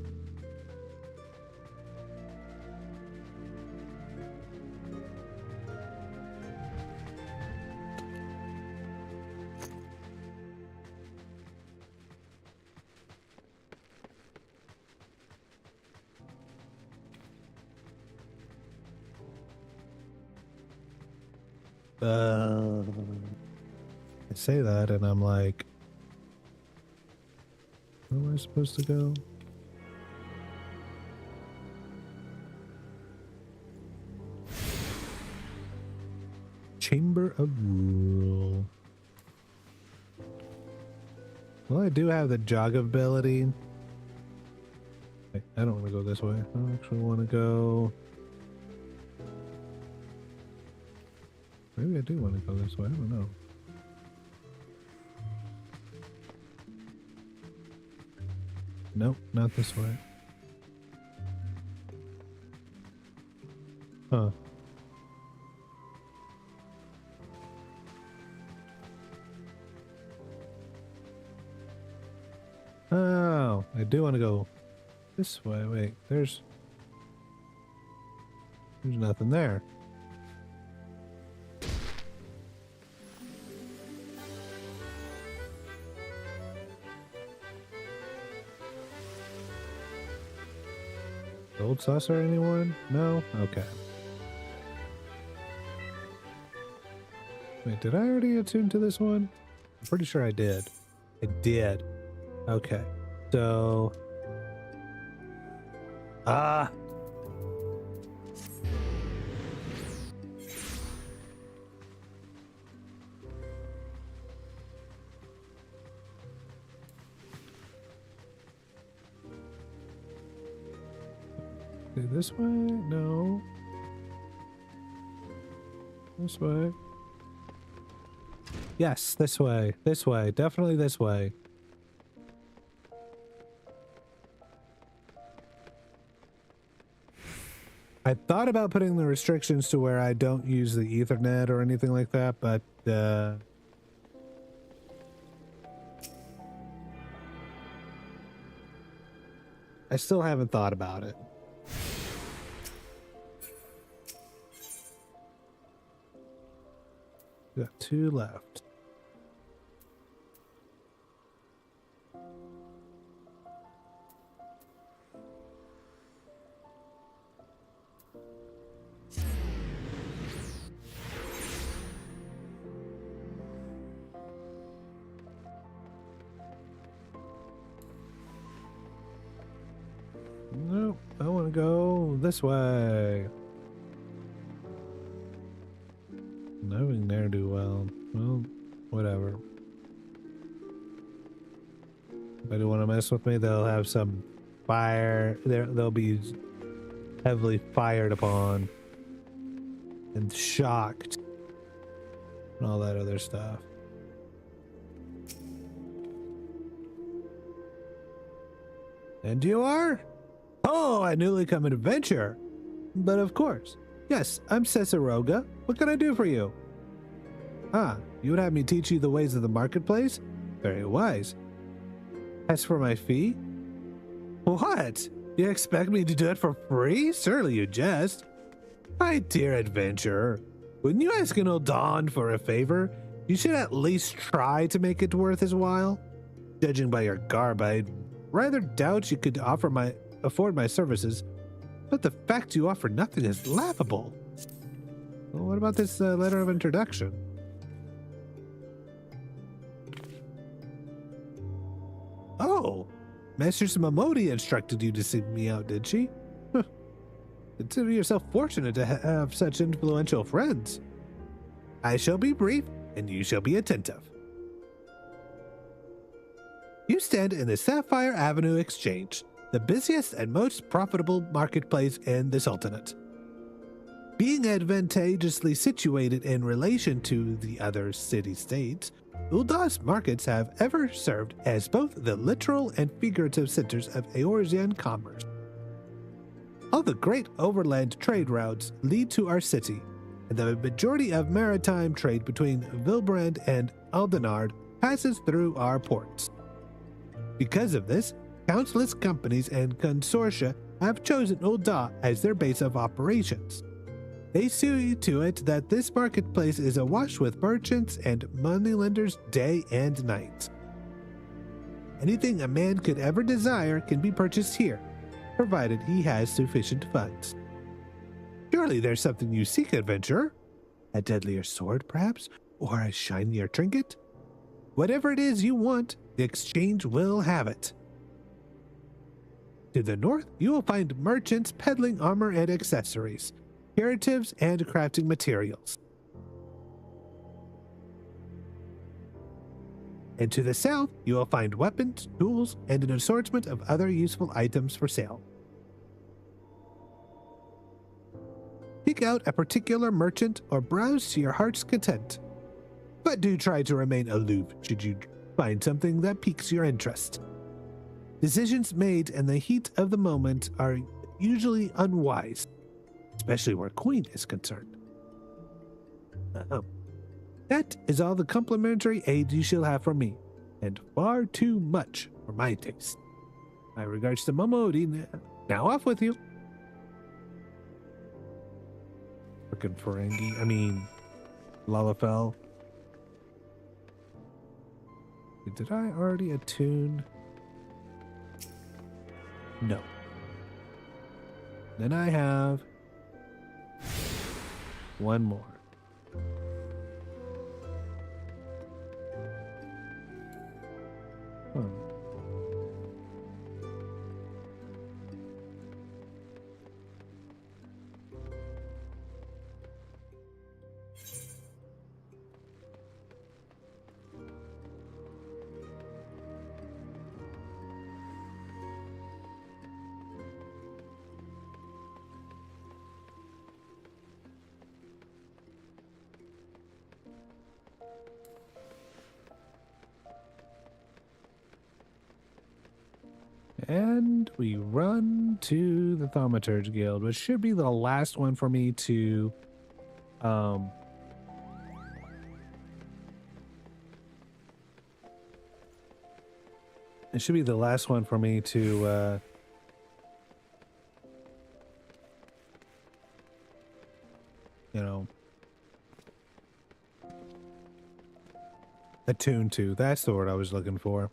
I say that and I'm like, where am I supposed to go? Chamber of Rule. Well, I do have the jog ability. I don't want to go this way. I actually want to go... Maybe I do want to go this way. I don't know. Nope, not this way. Huh. Oh, I do want to go this way. Wait, there's nothing there. Gold saucer, anyone? No? Okay. Wait, did I already attune to this one? I'm pretty sure I did. I did. Okay. So... Ah! This way? No. This way. Yes, this way. This way. Definitely this way. I thought about putting the restrictions to where I don't use the Ethernet or anything like that, but I still haven't thought about it. We got 2 left. Nope, I want to go this way. Knowing ne'er do well. Well, whatever. If they want to mess with me, they'll have some fire. They'll be heavily fired upon and shocked and all that other stuff. And you are? Oh, a newly come adventure. But of course. Yes, I'm Cesaroga. What can I do for you? Ah, you would have me teach you the ways of the marketplace? Very wise. As for my fee? What? You expect me to do it for free? Surely you jest. My dear adventurer, when you ask an old Don for a favor, you should at least try to make it worth his while. Judging by your garb, I rather doubt you could afford my services, but the fact you offer nothing is laughable. Well, what about this letter of introduction? Oh, Master Mamodi instructed you to seek me out, did she? Consider yourself fortunate to have such influential friends. I shall be brief, and you shall be attentive. You stand in the Sapphire Avenue Exchange, the busiest and most profitable marketplace in the Sultanate. Being advantageously situated in relation to the other city-states, Ul'dah's markets have ever served as both the literal and figurative centers of Eorzean commerce. All the great overland trade routes lead to our city, and the majority of maritime trade between Vilbrand and Aldenard passes through our ports. Because of this, countless companies and consortia have chosen Ul'dah as their base of operations. They see to it that this marketplace is awash with merchants and moneylenders day and night. Anything a man could ever desire can be purchased here, provided he has sufficient funds. Surely there's something you seek, adventurer? A deadlier sword, perhaps? Or a shinier trinket? Whatever it is you want, the exchange will have it. To the north, you will find merchants peddling armor and accessories, curatives and crafting materials. And to the south, you will find weapons, tools, and an assortment of other useful items for sale. Pick out a particular merchant or browse to your heart's content. But do try to remain aloof should you find something that piques your interest. Decisions made in the heat of the moment are usually unwise, especially where Queen is concerned. That is all the complimentary aid you shall have from me, and far too much for my taste. My regards to Momodi. Now off with you. Frickin' Ferengi. Lalafell. Did I already attune? No. Then I have one more. And we run to the Thaumaturge Guild, which should be the last one for me to it should be the last one for me to attune to. That's the word I was looking for.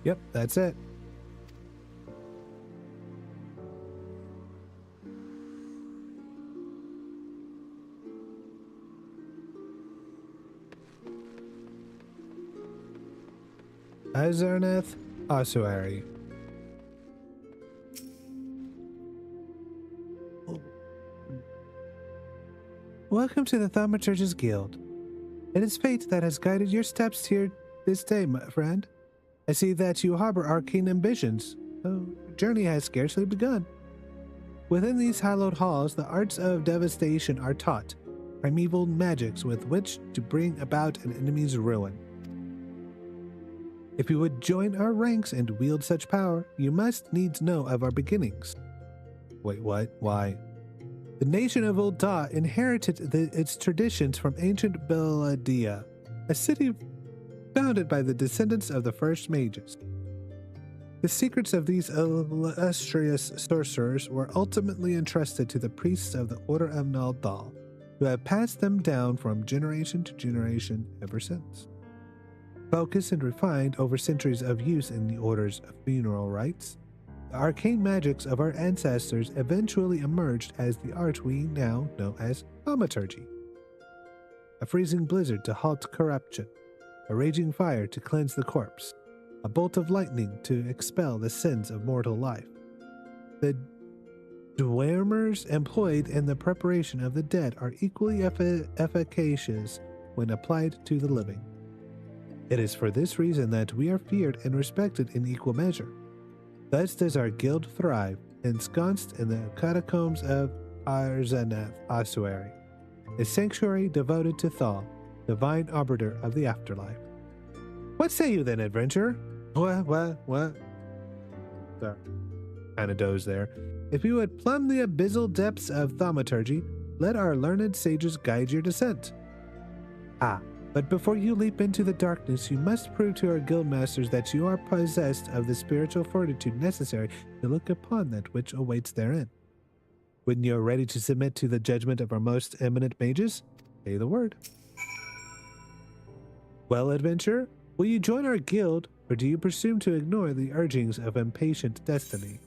Yep, that's it. Azarnath Ossuary. Welcome to the Thaumaturge's Guild. It is fate that has guided your steps here this day, my friend. I see that you harbor arcane ambitions, though your journey has scarcely begun. Within these hallowed halls, the arts of devastation are taught, primeval magics with which to bring about an enemy's ruin. If you would join our ranks and wield such power, you must needs know of our beginnings. Wait, what? Why? The nation of Ul'dah inherited its traditions from ancient Belladia, a city founded by the descendants of the first mages. The secrets of these illustrious sorcerers were ultimately entrusted to the priests of the Order of Naldal, who have passed them down from generation to generation ever since. Focused and refined over centuries of use in the Order's funeral rites, the arcane magics of our ancestors eventually emerged as the art we now know as Thaumaturgy. A freezing blizzard to halt corruption, a raging fire to cleanse the corpse, a bolt of lightning to expel the sins of mortal life. The Dwarmers employed in the preparation of the dead are equally efficacious when applied to the living. It is for this reason that we are feared and respected in equal measure. Thus does our guild thrive, ensconced in the catacombs of Arzanath ossuary, a sanctuary devoted to Thal, divine arbiter of the afterlife. What say you then, adventurer? What? Sorry, kind of dozed there. If you would plumb the abyssal depths of thaumaturgy, let our learned sages guide your descent. But before you leap into the darkness, you must prove to our guildmasters that you are possessed of the spiritual fortitude necessary to look upon that which awaits therein. When you are ready to submit to the judgment of our most eminent mages, say the word. Well, adventurer, will you join our guild, or do you presume to ignore the urgings of impatient destiny?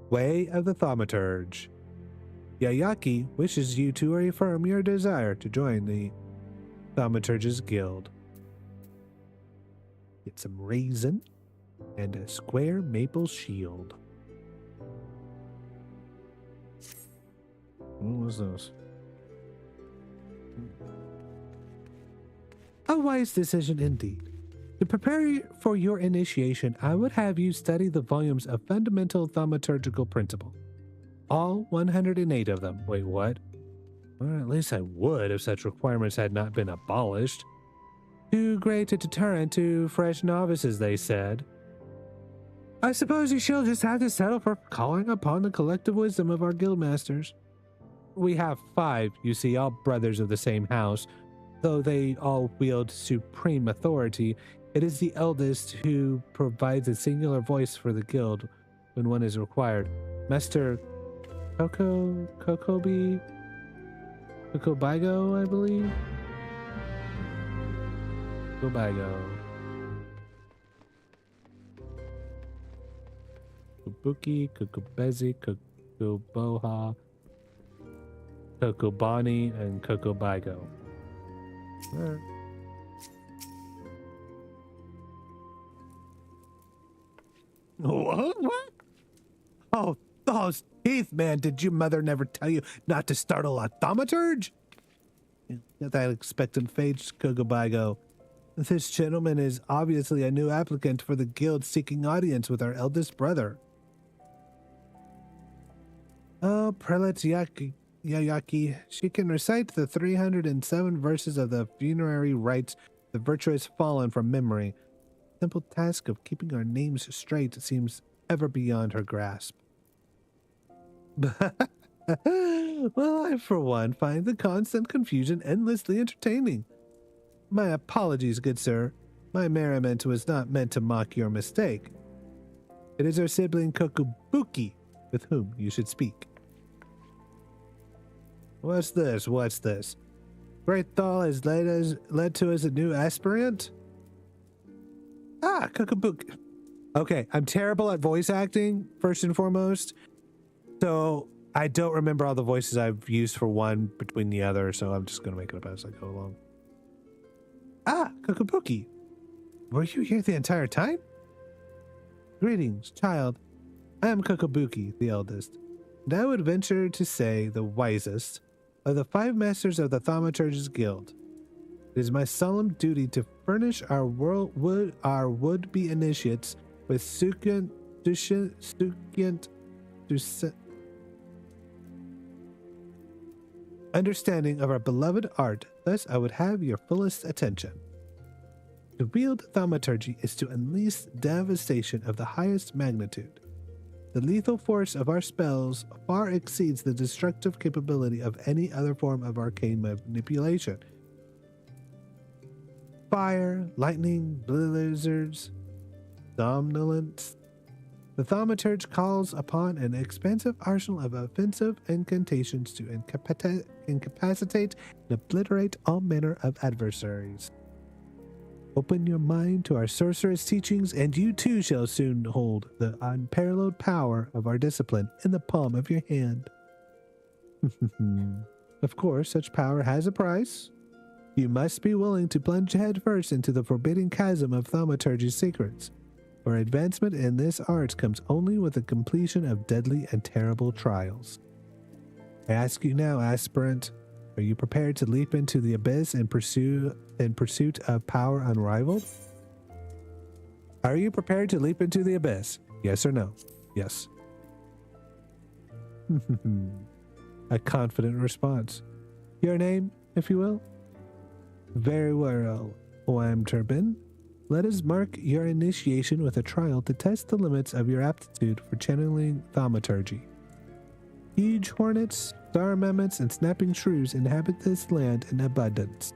Way of the Thaumaturge. Yayaki wishes you to reaffirm your desire to join the Thaumaturge's guild. Get some raisin and a square maple shield. What was those? A wise decision indeed. To prepare for your initiation, I would have you study the volumes of Fundamental Thaumaturgical Principle. All 108 of them. Wait, what? Well, at least I would if such requirements had not been abolished. Too great a deterrent to fresh novices, they said. I suppose you shall just have to settle for calling upon the collective wisdom of our guildmasters. We have 5, you see, all brothers of the same house. Though they all wield supreme authority, it is the eldest who provides a singular voice for the guild when one is required. Master Kokobigo, I believe? Kokobigo. Kobuki, Kokobezi, Kokoboha, Kokobani, and Kokobigo. What? Oh, those teeth, man. Did your mother never tell you not to startle a thaumaturge? Got that expectant face, Kokobigo. This gentleman is obviously a new applicant for the guild seeking audience with our eldest brother. Oh, Prelate Yayaki. She can recite the 307 verses of the funerary rites the virtuous fallen from memory. The simple task of keeping our names straight seems ever beyond her grasp. Well, I, for one, find the constant confusion endlessly entertaining. My apologies, good sir. My merriment was not meant to mock your mistake. It is our sibling Kokobuki with whom you should speak. What's this? Great Thal has led to us a new aspirant? Kokobuki. Okay, I'm terrible at voice acting, first and foremost. So I don't remember all the voices I've used for one between the other, so I'm just going to make it up as I go along. Kokobuki. Were you here the entire time? Greetings, child. I am Kokobuki, the eldest, and I would venture to say the wisest of the 5 masters of the Thaumaturge's Guild. It is my solemn duty to furnish our would-be initiates with understanding of our beloved art. Thus, I would have your fullest attention. To wield thaumaturgy is to unleash devastation of the highest magnitude. The lethal force of our spells far exceeds the destructive capability of any other form of arcane manipulation. Fire, lightning, blizzards, somnolence. The thaumaturge calls upon an expansive arsenal of offensive incantations to incapacitate and obliterate all manner of adversaries. Open your mind to our sorceress teachings, and you too shall soon hold the unparalleled power of our discipline in the palm of your hand. Of course, such power has a price. You must be willing to plunge headfirst into the forbidding chasm of thaumaturgy's secrets. For advancement in this art comes only with the completion of deadly and terrible trials. I ask you now, aspirant, are you prepared to leap into the abyss in pursuit of power unrivaled? Are you prepared to leap into the abyss? Yes or no? Yes. A confident response. Your name, if you will? Very well, Turbin. Let us mark your initiation with a trial to test the limits of your aptitude for channeling Thaumaturge. Huge hornets, star mammoths, and snapping shrews inhabit this land in abundance.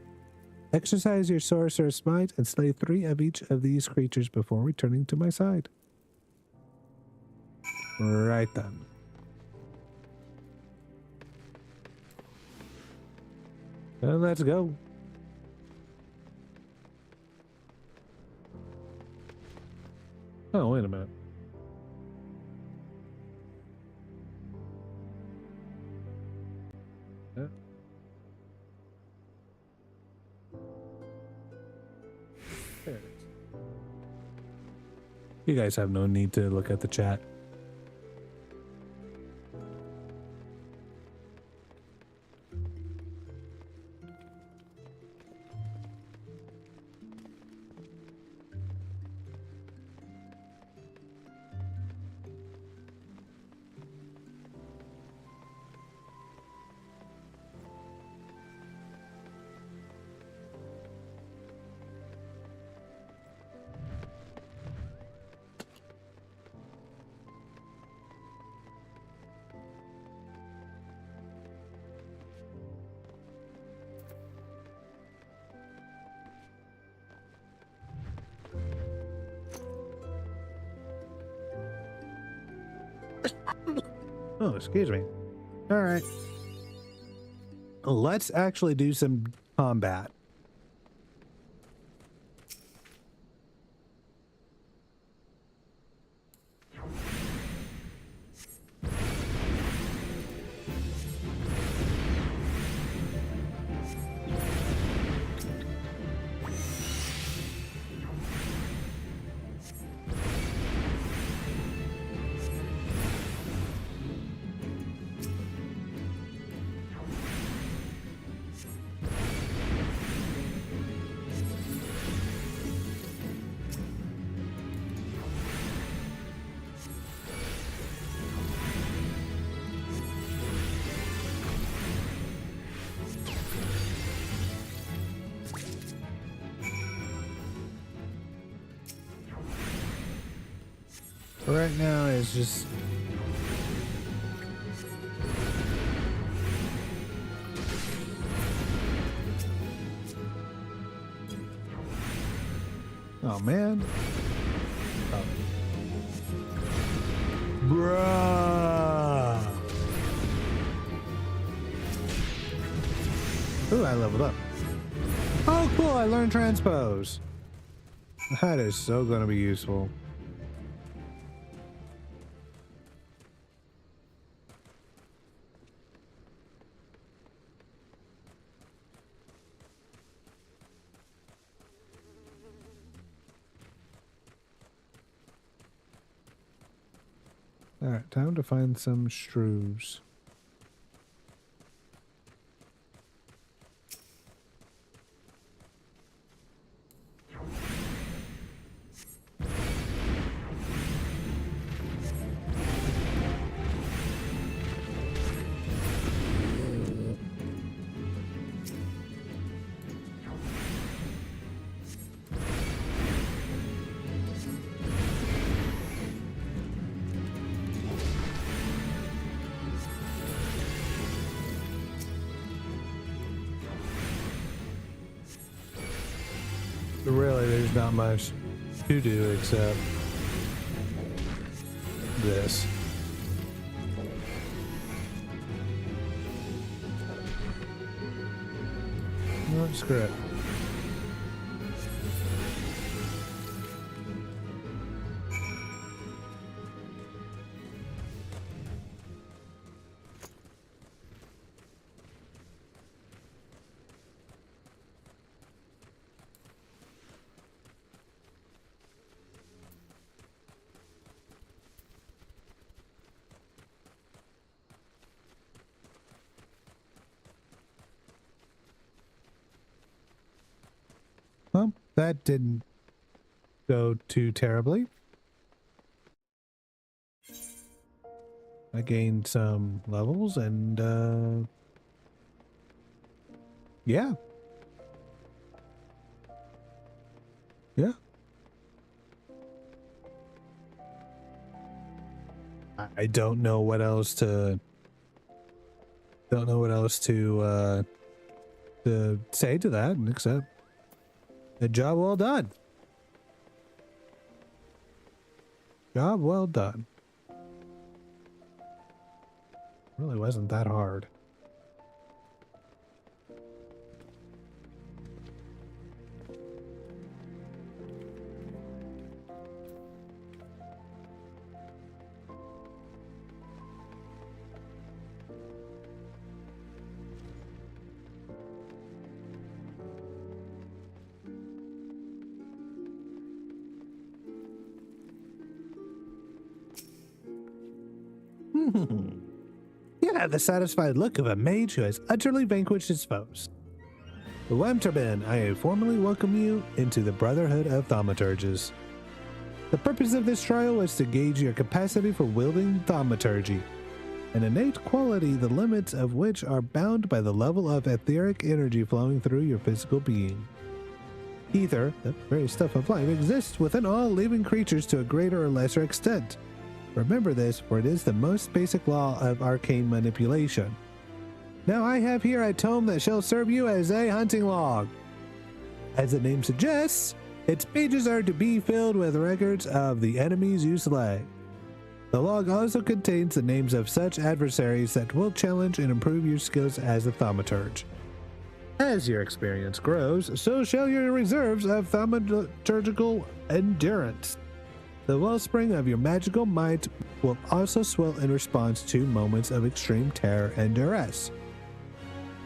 Exercise your sorcerer's might and slay 3 of each of these creatures before returning to my side. Right then. Well, let's go. Oh, wait a minute. Yeah. There it is. You guys have no need to look at the chat. Oh, excuse me. All right. Let's actually do some combat. Right now is just oh man. Oh. Bruh. Ooh, I leveled up. Oh cool, I learned transpose. That is so gonna be useful. Alright, time to find some shrews. Really, there's not much to do except this. No, screw it. that didn't go too terribly. I gained some levels and yeah. Yeah. I don't know what else to say to that except a job well done. Job well done. Really wasn't that hard. You have the satisfied look of a mage who has utterly vanquished his foes. Wemterbin, I formally welcome you into the Brotherhood of Thaumaturges. The purpose of this trial was to gauge your capacity for wielding Thaumaturgy, an innate quality the limits of which are bound by the level of etheric energy flowing through your physical being. Ether, the very stuff of life, exists within all living creatures to a greater or lesser extent. Remember this, for it is the most basic law of arcane manipulation. Now I have here a tome that shall serve you as a hunting log. As the name suggests, its pages are to be filled with records of the enemies you slay. The log also contains the names of such adversaries that will challenge and improve your skills as a thaumaturge. As your experience grows, so shall your reserves of thaumaturgical endurance. The wellspring of your magical might will also swell in response to moments of extreme terror and duress.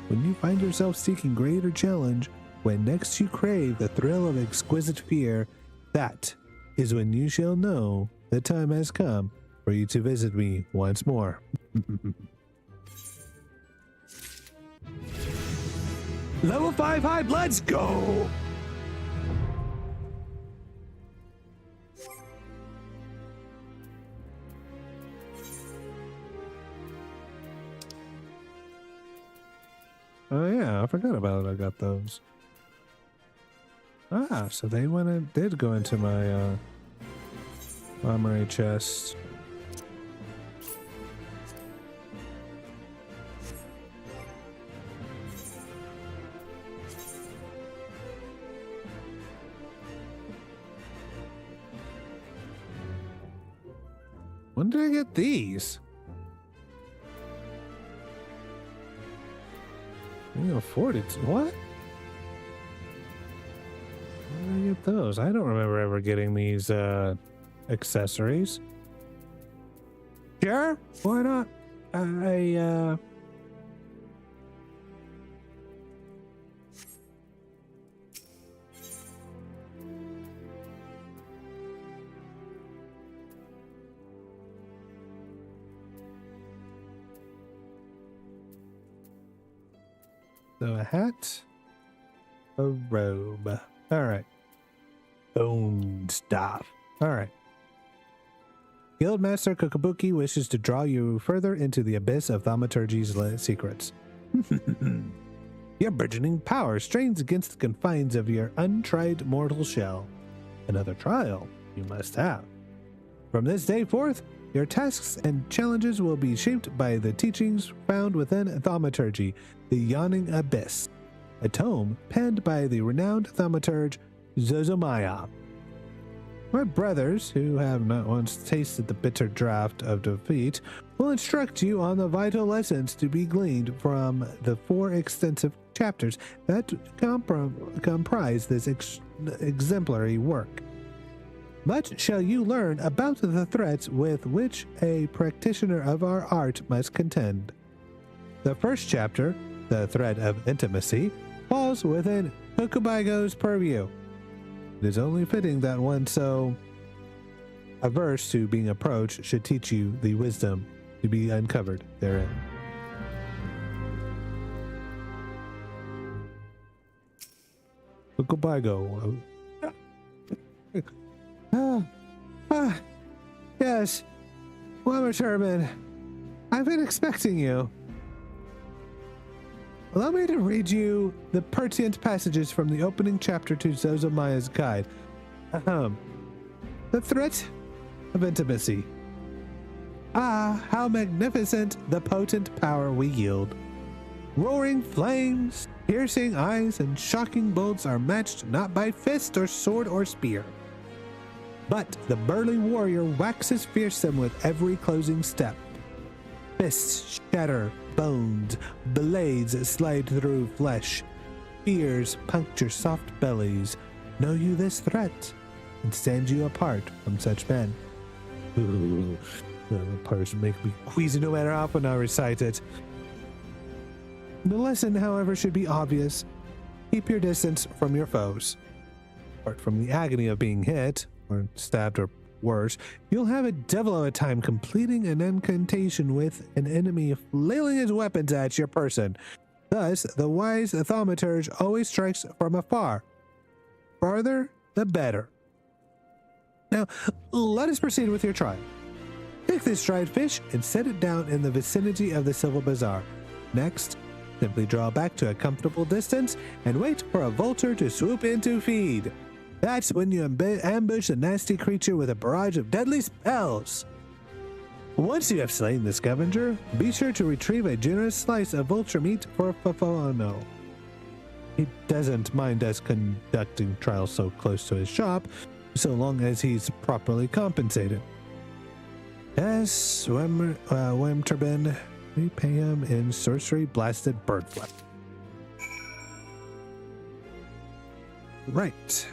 When you find yourself seeking greater challenge, when next you crave the thrill of exquisite fear, that is when you shall know the time has come for you to visit me once more. Level 5 hype, let's go! Oh yeah, I forgot about it. I got those. Ah, so they did go into my armory chest. When did I get these? I can afford it. What? Where did I get those? I don't remember ever getting these accessories. Sure, why not? So a hat, a robe. All right. Own stuff. All right. Guildmaster Kokabuki wishes to draw you further into the abyss of thaumaturgy's secrets. Your burgeoning power strains against the confines of your untried mortal shell. Another trial you must have. From this day forth, your tasks and challenges will be shaped by the teachings found within Thaumaturgy, the Yawning Abyss, a tome penned by the renowned thaumaturge Zozomaya. My brothers, who have not once tasted the bitter draught of defeat, will instruct you on the vital lessons to be gleaned from the 4 extensive chapters that comprise this exemplary work. Much shall you learn about the threats with which a practitioner of our art must contend. The first chapter, The Threat of Intimacy, falls within Hokubigo's purview. It is only fitting that one so averse to being approached should teach you the wisdom to be uncovered therein. Hokubigo, Yes, Thaumaturge, I've been expecting you. Allow me to read you the pertinent passages from the opening chapter to Zozomaya's guide. The threat of intimacy. Ah, how magnificent the potent power we yield. Roaring flames, piercing eyes, and shocking bolts are matched not by fist or sword or spear. But the burly warrior waxes fearsome with every closing step. Fists shatter bones, blades slide through flesh, spears puncture soft bellies. Know you this threat, and stand you apart from such men. Ooh, the parts make me queasy no matter how often I recite it. The lesson, however, should be obvious. Keep your distance from your foes. Apart from the agony of being hit, or stabbed, or worse, you'll have a devil of a time completing an incantation with an enemy flailing his weapons at your person. Thus, the wise Thaumaturge always strikes from afar. Farther, the better. Now, let us proceed with your trial. Take this dried fish and set it down in the vicinity of the Civil Bazaar. Next, simply draw back to a comfortable distance and wait for a vulture to swoop in to feed. That's when you ambush the nasty creature with a barrage of deadly spells. Once you have slain the scavenger, be sure to retrieve a generous slice of vulture meat for Fafano. He doesn't mind us conducting trials so close to his shop, so long as he's properly compensated. Yes, Wemturbin, we pay him in sorcery-blasted bird flesh. Right.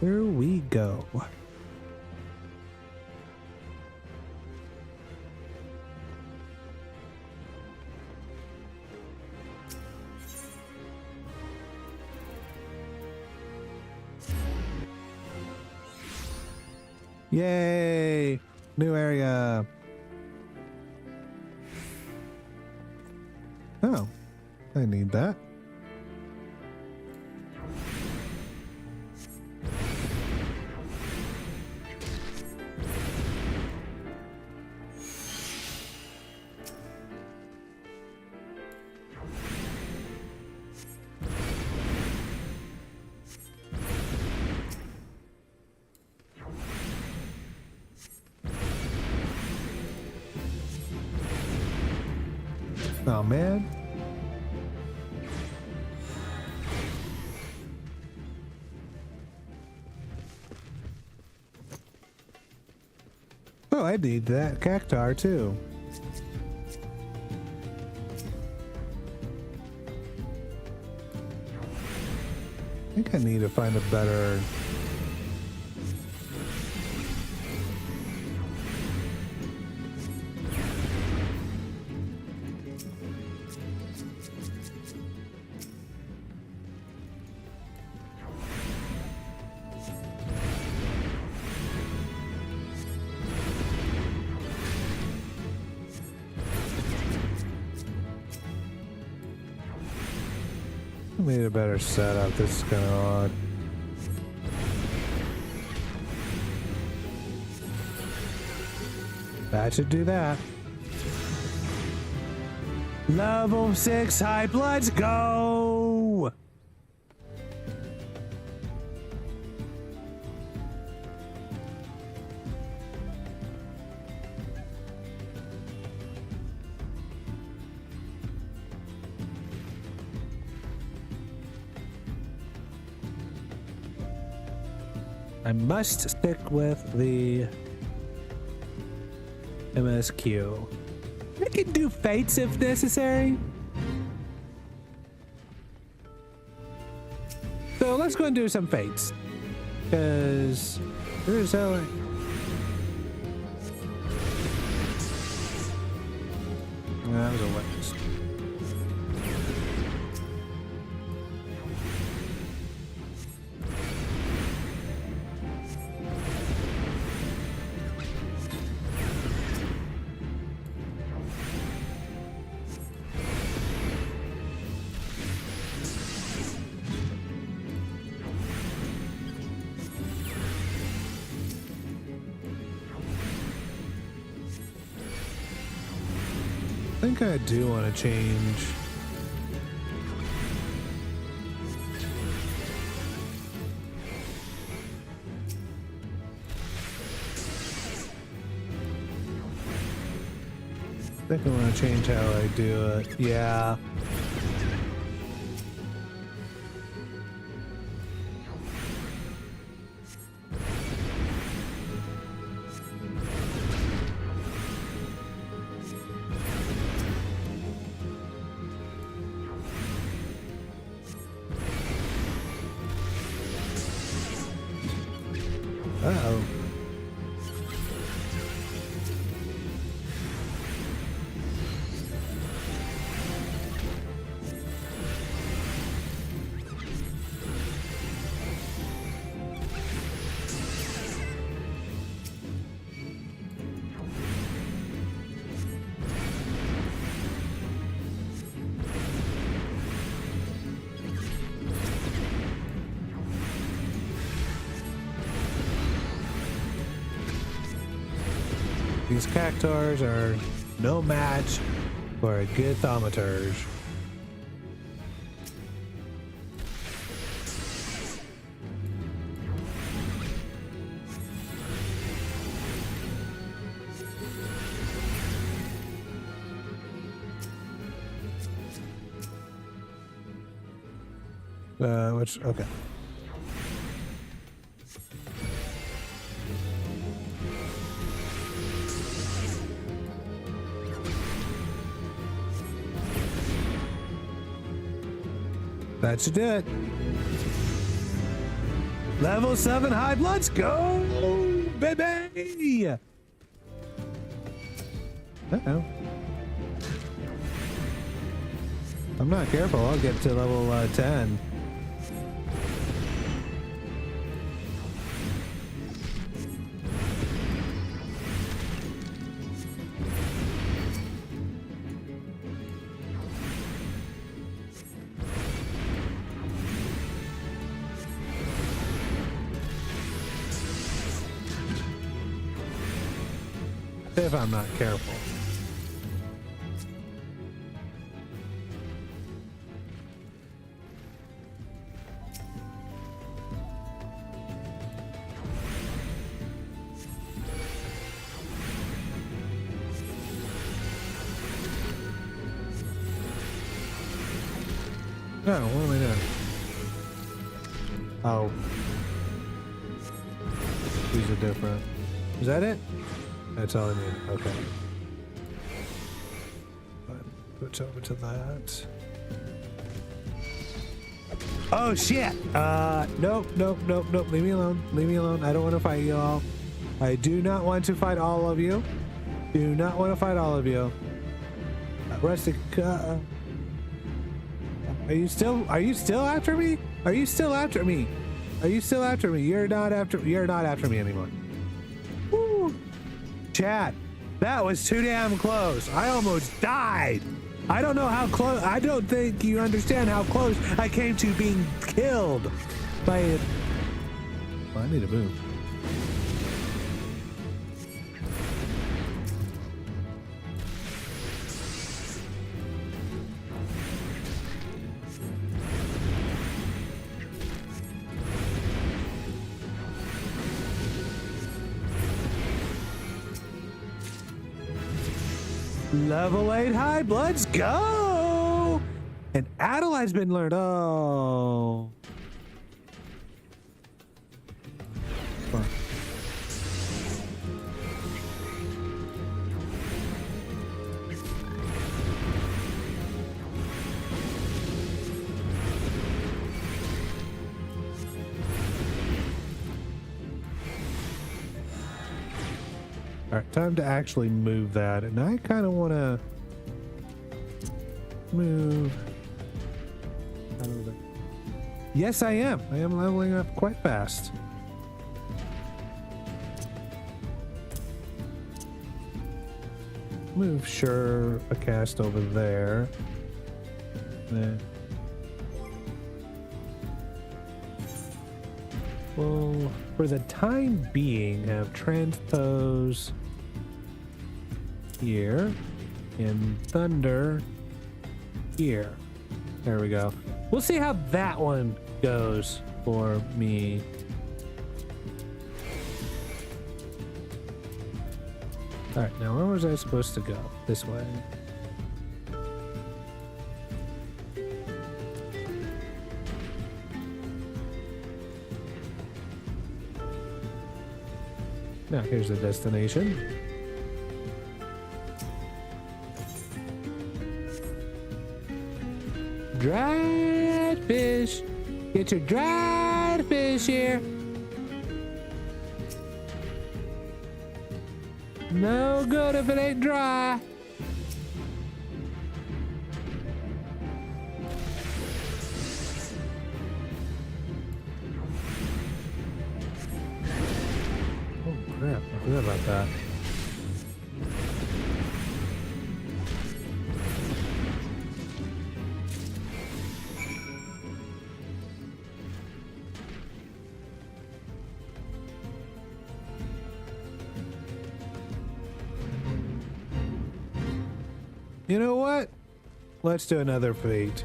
Here we go. Yay! New area. Oh, I need that. Oh man. Oh, I need that cactar too. I think I need to find a better... Need a better setup. This is kind of odd. That should do that. Level 6 hype. Let's go! I must stick with the MSQ. I can do fates if necessary. So let's go and do some fates. Because there's how that was a waste. think I do want to change. I think I want to change how I do it. Yeah. Uh-oh. These cactars are no match for a good Thaumaturge. Okay. That should do it. Level 7 Hive, let's go, baby! Uh-oh. I'm not careful, I'll get to level 10. If I'm not careful. No, what am I doing? Oh. These are different. Is that it? That's all I need. Okay. Switch over to that. Oh shit! Nope. Leave me alone. Leave me alone. I don't want to fight you all. I do not want to fight all of you. Do not want to fight all of you. Rustic. Are you still after me? Are you still after me? Are you still after me? You're not after me anymore. Woo. Chat, that was too damn close. I almost died. I don't know how close. I don't think you understand how close I came to being killed by it. Well, I need to move. Level 8 Hive, let's go! And Adelaide's been learned. Oh. Fun. All right, time to actually move that. And I kind of want to move. Yes, I am. I am leveling up quite fast. Move sure a cast over there. Then we'll, for the time being, have transpose here. and thunder here. There we go. We'll see how that one goes for me. All right, now where was I supposed to go? This way. Now here's the destination. Dried fish. Get your dried fish here. No good if it ain't dry. Oh crap, I forgot about that. You know what? Let's do another feat.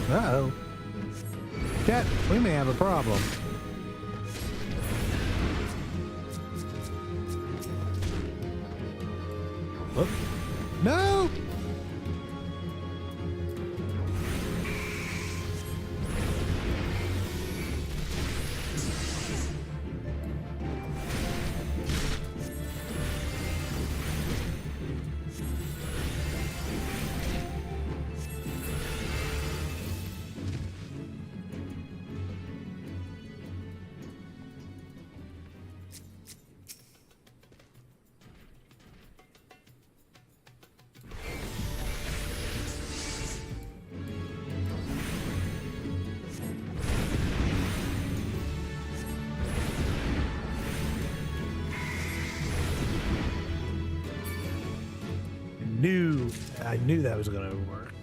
Uh-oh. Chat, we may have a problem. Whoop. No! I knew that was gonna work.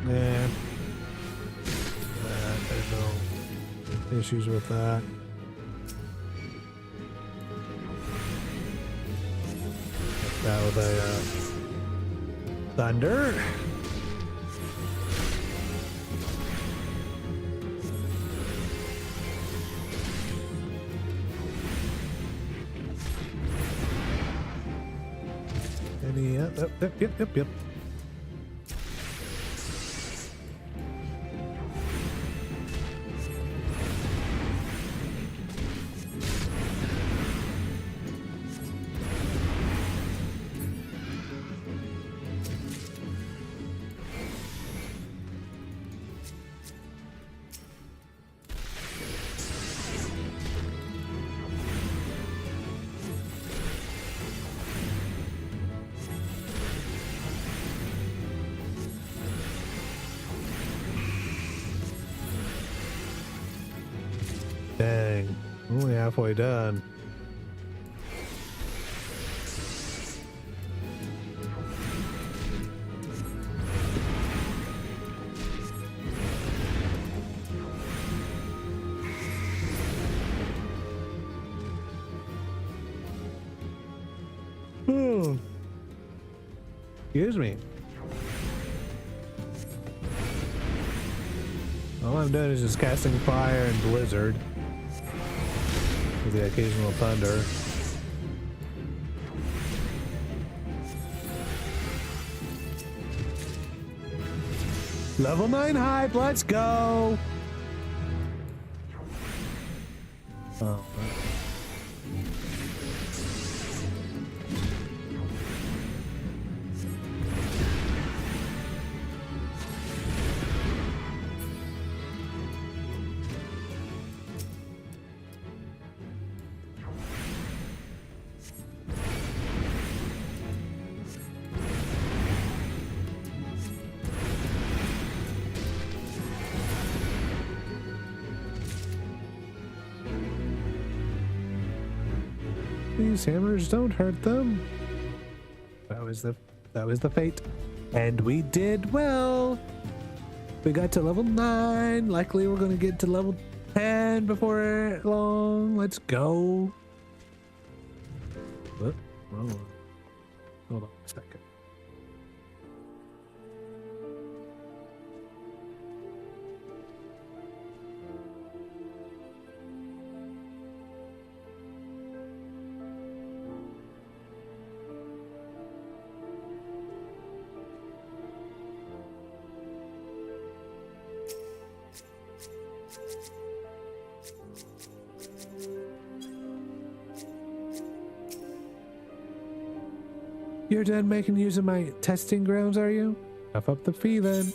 Yeah. There's no issues with that. That with a thunder. Yep. Dang, only halfway done. Excuse me. All I'm doing is just casting fire and blizzard with the occasional thunder. Level 9 hype, let's go! Oh. these hammers don't hurt them. That was the fate. And we did well. We got to level 9. Likely we're gonna get to level 10 before long. Let's go. Whoop, wrong one. Hold on a second. You're done making use of my testing grounds, are you? Puff up the fee then.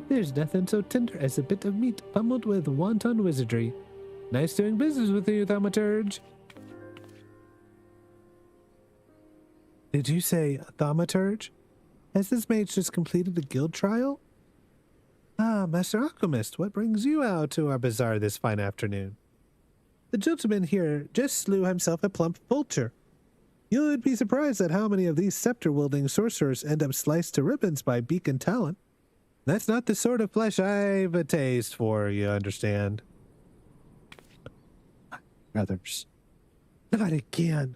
There's nothing so tender as a bit of meat pummeled with wanton wizardry. Nice doing business with you, Thaumaturge. Did you say Thaumaturge? Has this mage just completed the guild trial? Ah, Master Alchemist, what brings you out to our bazaar this fine afternoon? The gentleman here just slew himself a plump vulture. You'd be surprised at how many of these scepter-wielding sorcerers end up sliced to ribbons by beak and talon. That's not the sort of flesh I've a taste for, you understand. Brothers, not again.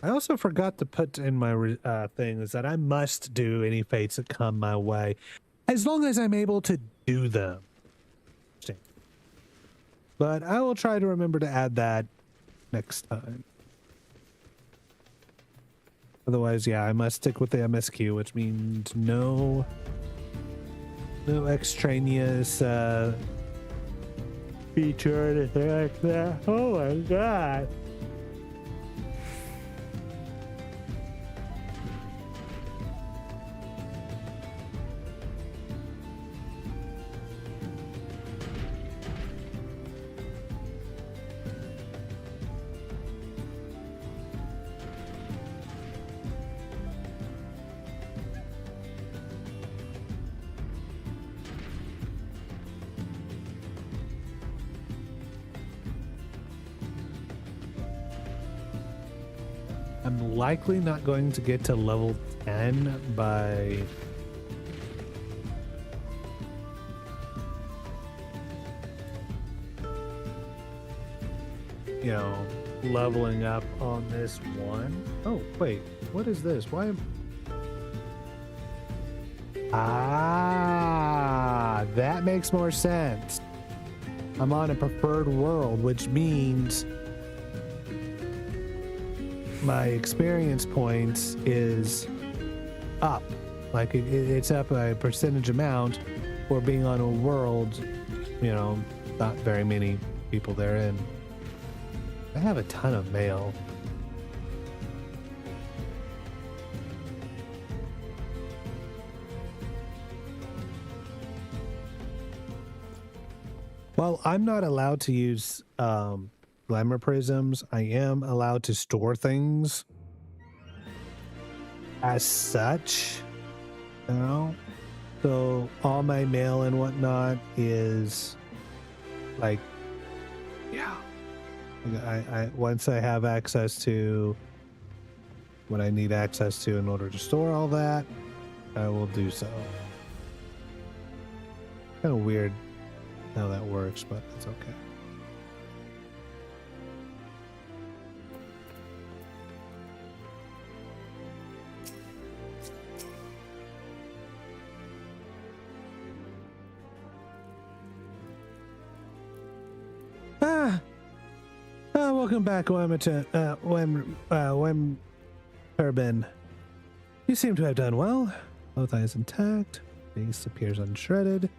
I also forgot to put in my thing is that I must do any fates that come my way, as long as I'm able to do them. But I will try to remember to add that next time. Otherwise, yeah, I must stick with the MSQ, which means no extraneous feature or anything like that. Oh my god. I'm likely not going to get to level 10 by leveling up on this one. Oh, wait, what is this? Why am... Ah, that makes more sense. I'm on a preferred world, which means my experience points is up. Like it's up a percentage amount for being on a world, not very many people therein. I have a ton of mail. While I'm not allowed to use glamour prisms, I am allowed to store things as such, so all my mail and whatnot is like, yeah, I once I have access to what I need access to in order to store all that, I will do so. Kind of weird how that works, but it's okay. Welcome back, Wem Turbin. You seem to have done well. Both eyes intact. Face appears unshredded.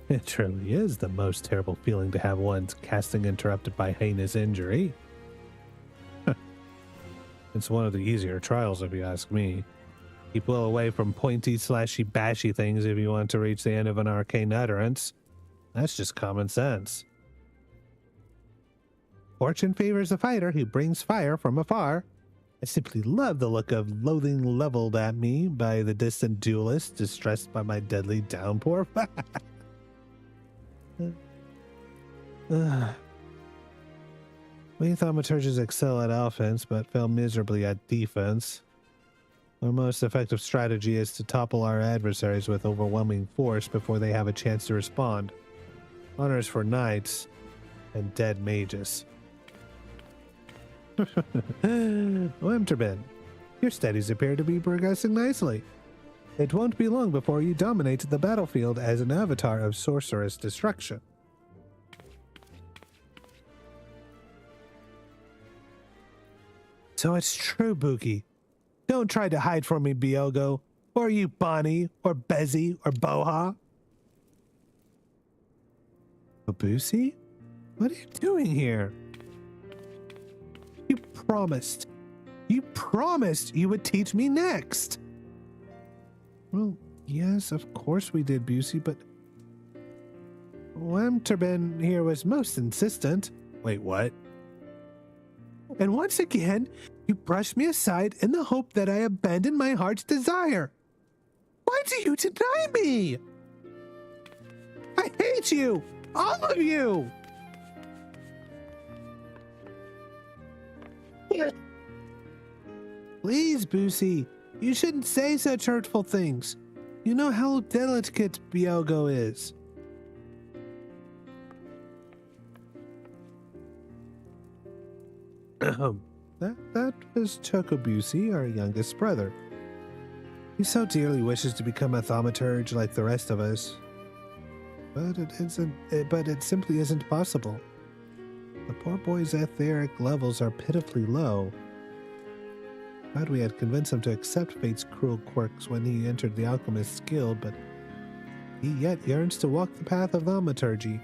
It truly is the most terrible feeling to have one's casting interrupted by heinous injury. It's one of the easier trials, if you ask me. Keep well away from pointy, slashy, bashy things if you want to reach the end of an arcane utterance. That's just common sense. Fortune favors the fighter who brings fire from afar. I simply love the look of loathing leveled at me by the distant duelist, distressed by my deadly downpour. We thaumaturges excel at offense, but fail miserably at defense. Our most effective strategy is to topple our adversaries with overwhelming force before they have a chance to respond. Honors for knights and dead mages. Wimterbin, your studies appear to be progressing nicely. It won't be long before you dominate the battlefield as an avatar of sorceress destruction. So it's true, Buki. Don't try to hide from me, Biogo, or you, Bonnie, or Bezzy, or Boha. Babusi? What are you doing here? You promised you would teach me next. Well, yes, of course we did, Busey, but Wimterbin here was most insistent. Wait, what? And once again, you brushed me aside in the hope that I abandoned my heart's desire. Why do you deny me? I hate you, all of you. Please, Boosie, you shouldn't say such hurtful things. You know how delicate Biogo is. That was Chocobusi, our youngest brother. He so dearly wishes to become a thaumaturge like the rest of us. But it simply isn't possible. The poor boy's etheric levels are pitifully low. Thought we had convinced him to accept fate's cruel quirks when he entered the Alchemist's Guild, but he yet yearns to walk the path of thaumaturgy.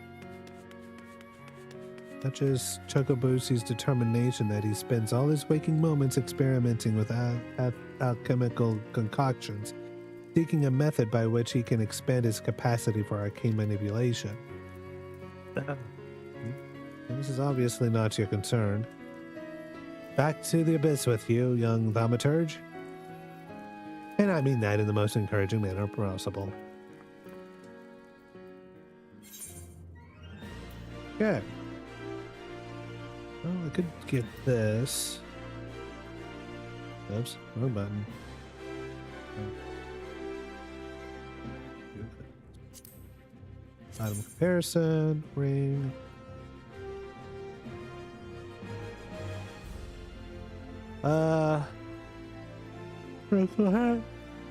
Such is Chocobusi's determination that he spends all his waking moments experimenting with alchemical concoctions, seeking a method by which he can expand his capacity for arcane manipulation. This is obviously not your concern. Back to the abyss with you, young thaumaturge. And I mean that in the most encouraging manner possible. Okay. Well, I could get this. Oops, wrong button. Item comparison, ring.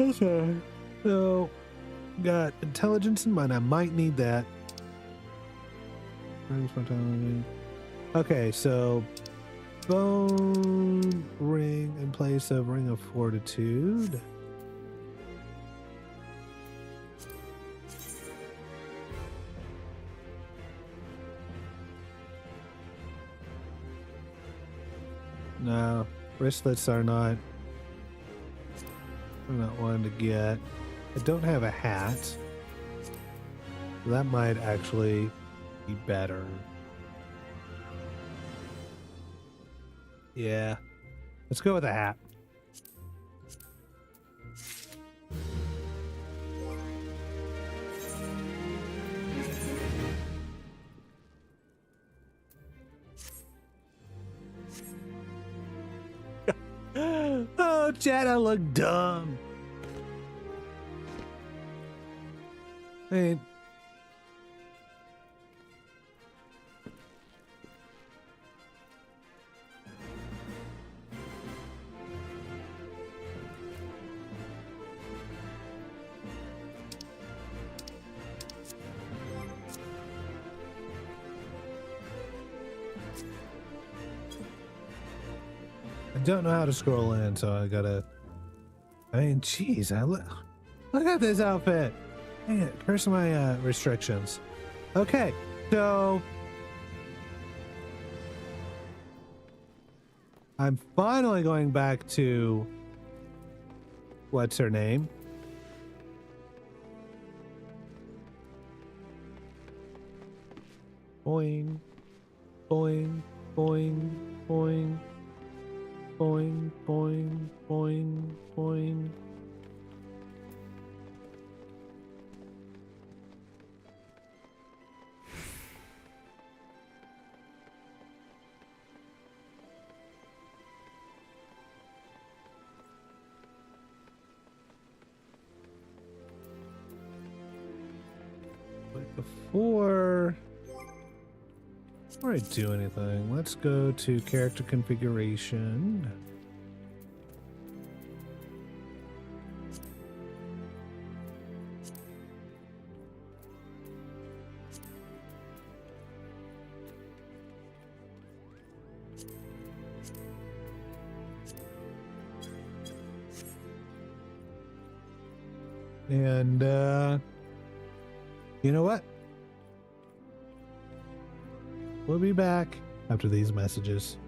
Okay. So, got intelligence in mind. I might need that. Okay, so bone ring in place of ring of fortitude. No, wristlets are not. I'm not one to get. I don't have a hat. That might actually be better. Yeah. Let's go with a hat. Oh, Chad, I look dumb. Hey. I don't know how to scroll in, so I gotta. I mean, jeez, look at this outfit. Dang it, curse my restrictions. Okay, so I'm finally going back to what's her name? Boing, boing, boing, boing, boing, boing, boing, boing. But before I do anything, let's go to character configuration. And you know what? We'll be back after these messages.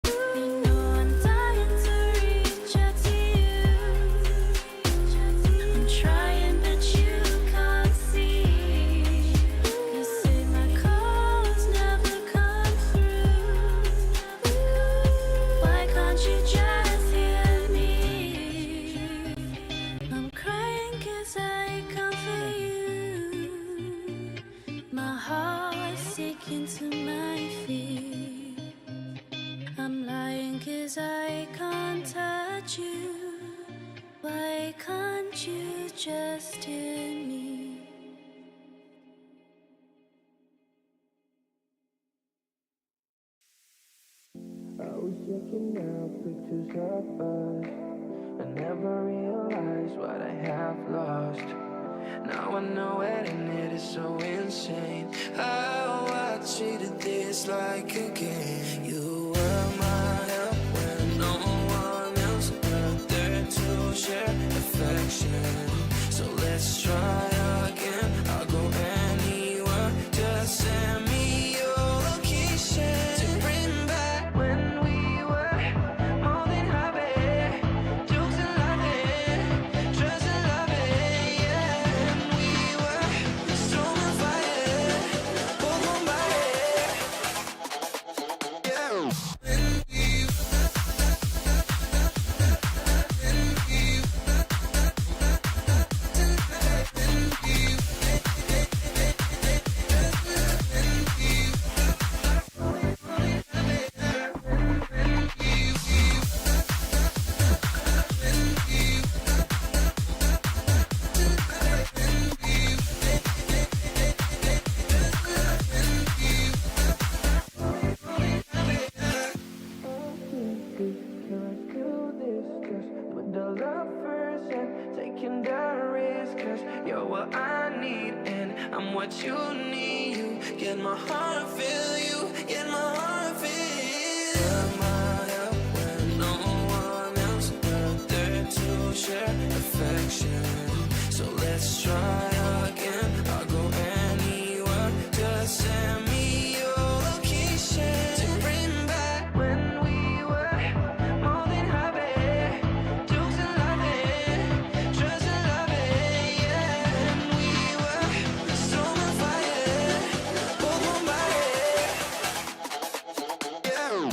You know I'm dying to reach out to you. I'm trying but you can't see. You say my calls never come through. Why can't you just hear me? I'm crying 'cause I come for you. My heart's sinking to my feet. I'm lying 'cause I can't touch you. Why can't you just hear me? I was checking out pictures of us. I never realized what I have lost. Now I know it and it is so insane how I treated this like a game. You were my help when no one else was there to share affection. So let's try again. I'll go anywhere. Just send me your location to bring back when we were more than happy. Jokes and laughing, trust and loving, yeah. And we were strong and fire, both on fire, yeah. What you need, you get my heart feel you, get my heart feel. You're my help when no one else was there to share affection. So let's try again. I'll go anywhere. Just send me your location to bring back when we were more than happy. Jokes and laughing, trust and loving, yeah. And we were storm and fire, both on fire, yeah.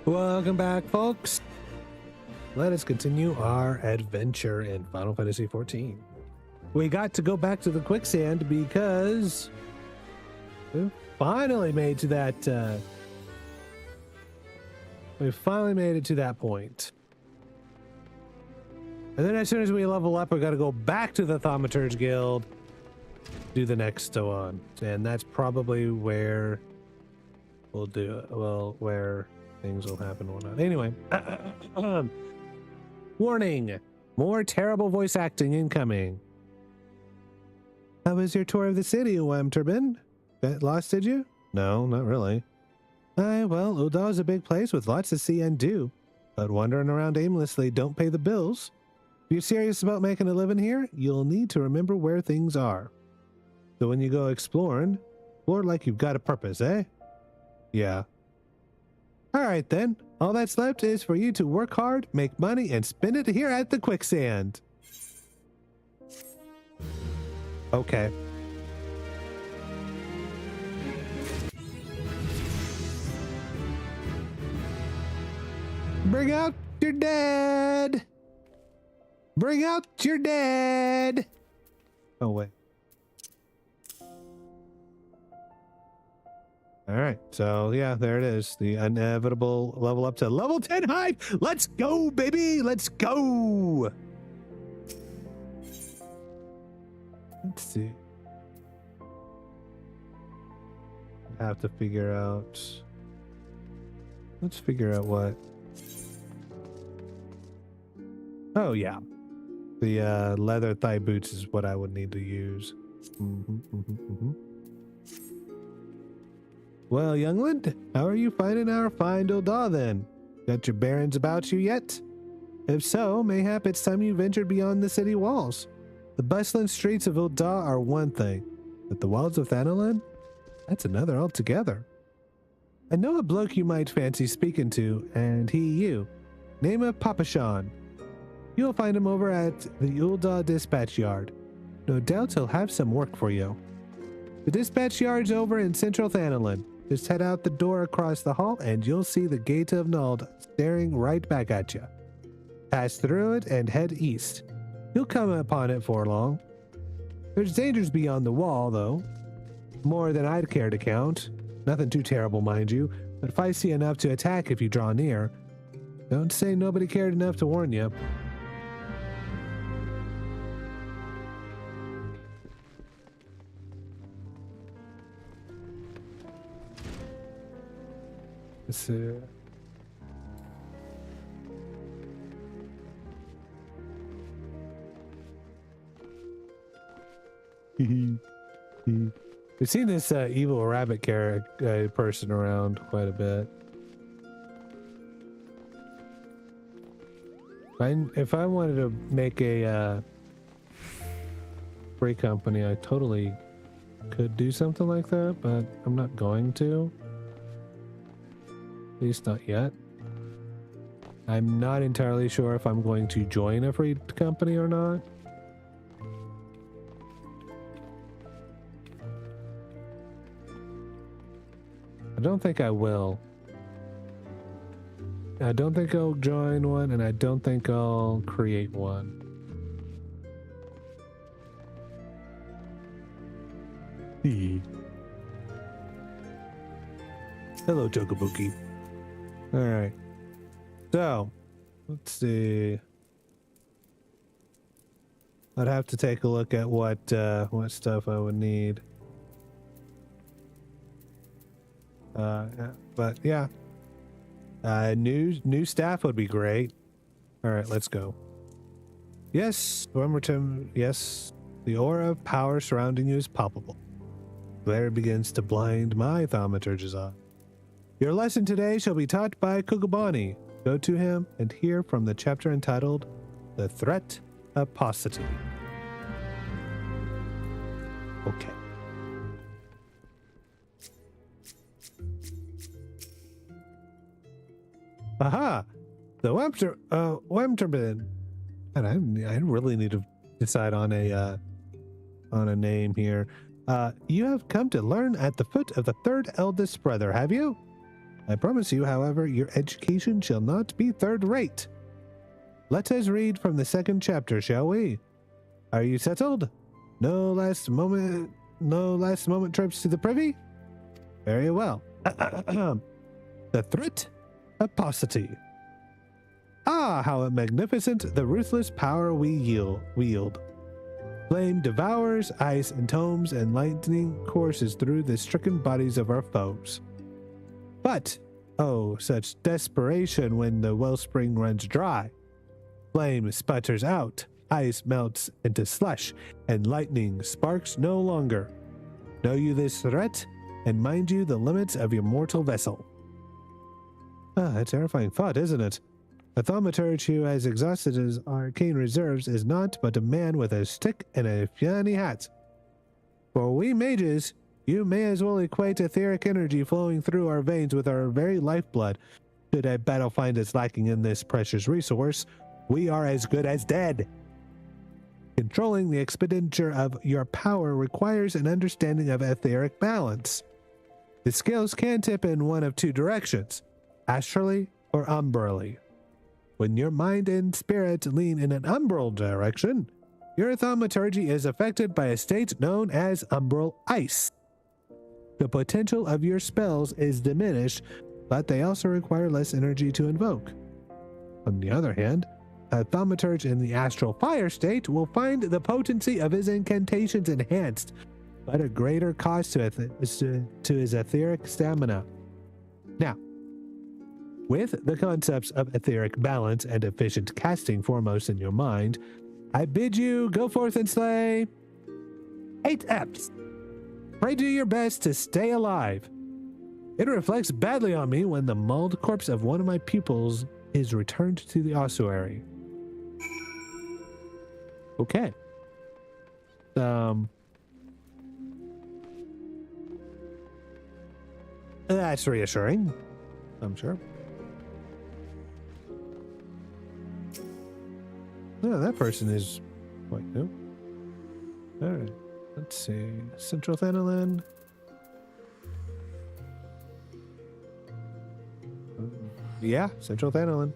Welcome back, folks. Let us continue our adventure in Final Fantasy XIV. We got to go back to the quicksand because We finally made to that. We finally made it to that point. And then as soon as we level up, we got to go back to the Thaumaturge Guild, do the next one, and that's probably where we'll do it. Well, where things will happen and whatnot. Anyway, warning: more terrible voice acting incoming. How was your tour of the city, Wemturbin? Got lost, did you? No, not really. Well, Ul'dah is a big place with lots to see and do, but wandering around aimlessly don't pay the bills. If you're serious about making a living here, you'll need to remember where things are. So when you go exploring, explore like you've got a purpose, eh? Yeah. All right then. All that's left is for you to work hard, make money, and spend it here at the quicksand. Okay. Bring out your dead. Bring out your dead. Oh, wait. All right. So, yeah, there it is. The inevitable level up to level 10 hype. Let's go, baby. Let's go. Let's see. I have to figure out. Let's figure out what. Oh, yeah. The leather thigh boots is what I would need to use. Well, youngling, how are you finding our fine Ul'dah then? Got your bearings about you yet? If so, mayhap it's time you ventured beyond the city walls. The bustling streets of Ul'dah are one thing, but the walls of Thanalan? That's another altogether. I know a bloke you might fancy speaking to, and he you. Name of Papashan. You'll find him over at the Ul'dah Dispatch Yard. No doubt he'll have some work for you. The dispatch yard's over in central Thanalan. Just head out the door across the hall and you'll see the Gate of Nald staring right back at you. Pass through it and head east. You'll come upon it for long. There's dangers beyond the wall, though. More than I'd care to count. Nothing too terrible, mind you, but feisty enough to attack if you draw near. Don't say nobody cared enough to warn you. Let's see. We've seen this evil rabbit person around quite a bit. If I wanted to make a free company, I totally could do something like that, but I'm not going to. At least not yet. I'm not entirely sure if I'm going to join a free company or not. I don't think I will. I don't think I'll join one, and I don't think I'll create one. Hello, Chocobuki. All right. So, let's see. I'd have to take a look at what stuff I would need. But yeah, new staff would be great. All right, let's go. Yes, Wormerton. Yes, the aura of power surrounding you is palpable. Glare begins to blind my Thaumaturge's eye. Your lesson today shall be taught by Kugabani. Go to him and hear from the chapter entitled "The Threat of Paucity." Okay. Aha! The Wemturbin. And I really need to decide on a name here. You have come to learn at the foot of the third eldest brother, have you? I promise you, however, your education shall not be third-rate. Let us read from the second chapter, shall we? Are you settled? No last moment trips to the privy? Very well. The threat? Apostasy. Ah, how magnificent the ruthless power we wield. Flame devours, ice entombs, and lightning courses through the stricken bodies of our foes. But, oh, such desperation when the wellspring runs dry. Flame sputters out, ice melts into slush, and lightning sparks no longer. Know you this threat, and mind you the limits of your mortal vessel. Ah, a terrifying thought, isn't it? A thaumaturge who has exhausted his arcane reserves is naught but a man with a stick and a fanny hat. For we mages, you may as well equate etheric energy flowing through our veins with our very lifeblood. Should a battle find us lacking in this precious resource, we are as good as dead. Controlling the expenditure of your power requires an understanding of etheric balance. The scales can tip in one of two directions, astrally or umbrally. When your mind and spirit lean in an umbral direction, your thaumaturgy is affected by a state known as umbral ice. The potential of your spells is diminished, but they also require less energy to invoke. On the other hand, a thaumaturge in the astral fire state will find the potency of his incantations enhanced, but a greater cost to his etheric stamina. Now, with the concepts of etheric balance and efficient casting foremost in your mind, I bid you go forth and slay 8 Eps. Pray do your best to stay alive. It reflects badly on me when the mauled corpse of one of my pupils is returned to the ossuary. Okay. That's reassuring, I'm sure. No, that person is quite new. Alright, let's see. Central Thanalan. Yeah, Central Thanalan.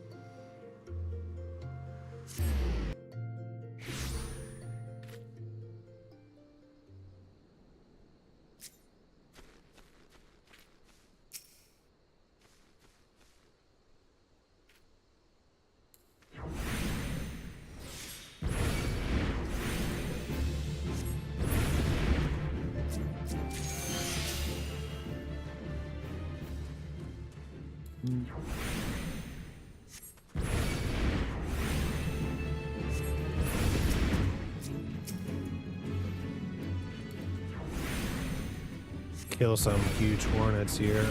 Kill some huge hornets here.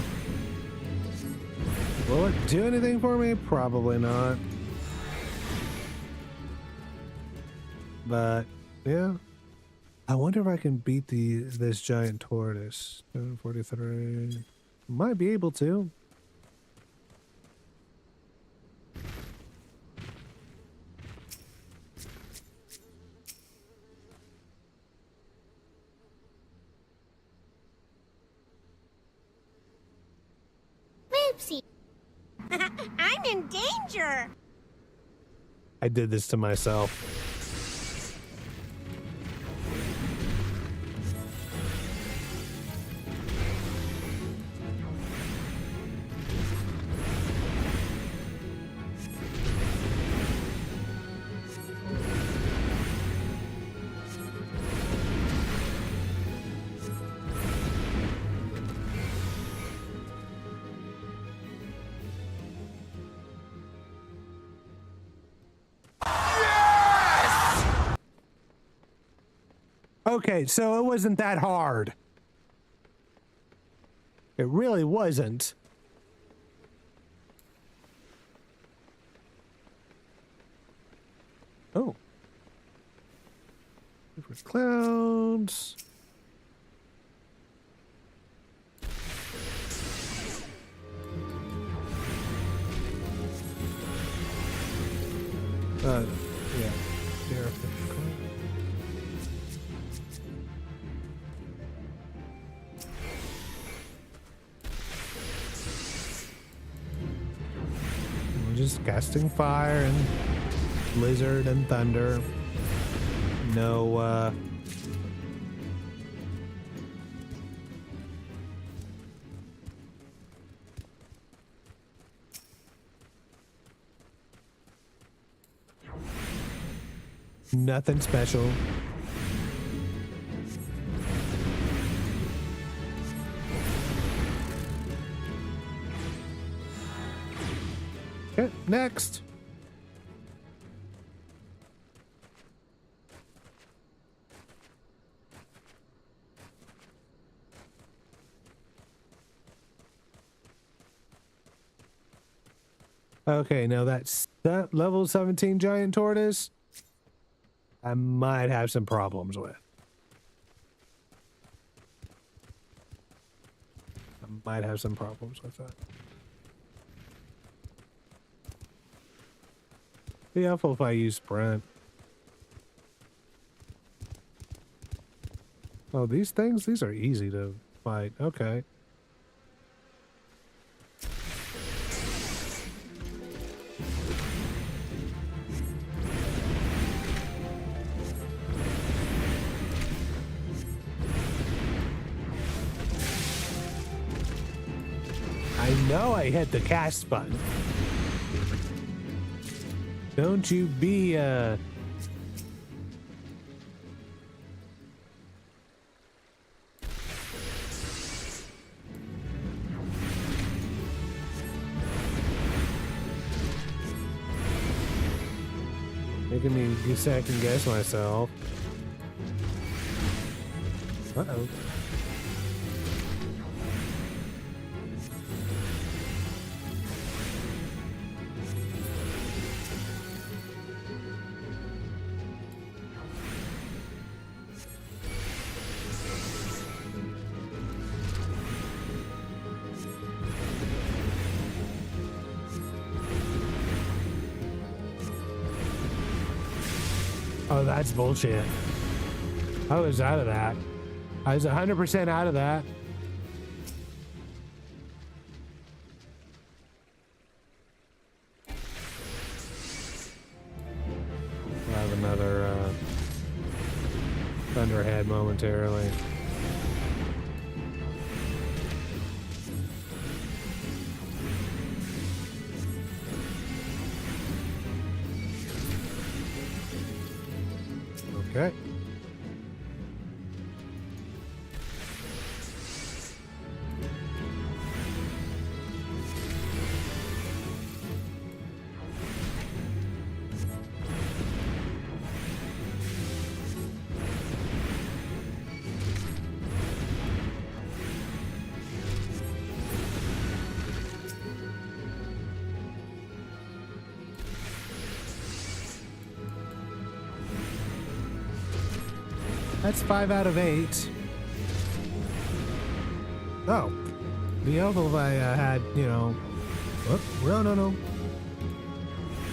Will it do anything for me? Probably not. But yeah, I wonder if I can beat this giant tortoise. 743. Might be able to. I'm in danger. I did this to myself. Okay, so it wasn't that hard. It really wasn't. Oh. Different clouds. Yeah. Just casting fire and blizzard and thunder. Nothing special. Okay, next. Okay, now that's that level 17 giant tortoise. I might have some problems with. I might have some problems with that. Be helpful if I use sprint. Oh, these things? These are easy to fight. Okay. I know I hit the cast button. Don't you be, making me second guess myself. Uh-oh. Oh, that's bullshit. I was out of that. I was 100% out of that. We'll have another thunderhead momentarily. Okay. That's 5 out of 8. Oh, the helpful if I had, you know. Oh, no.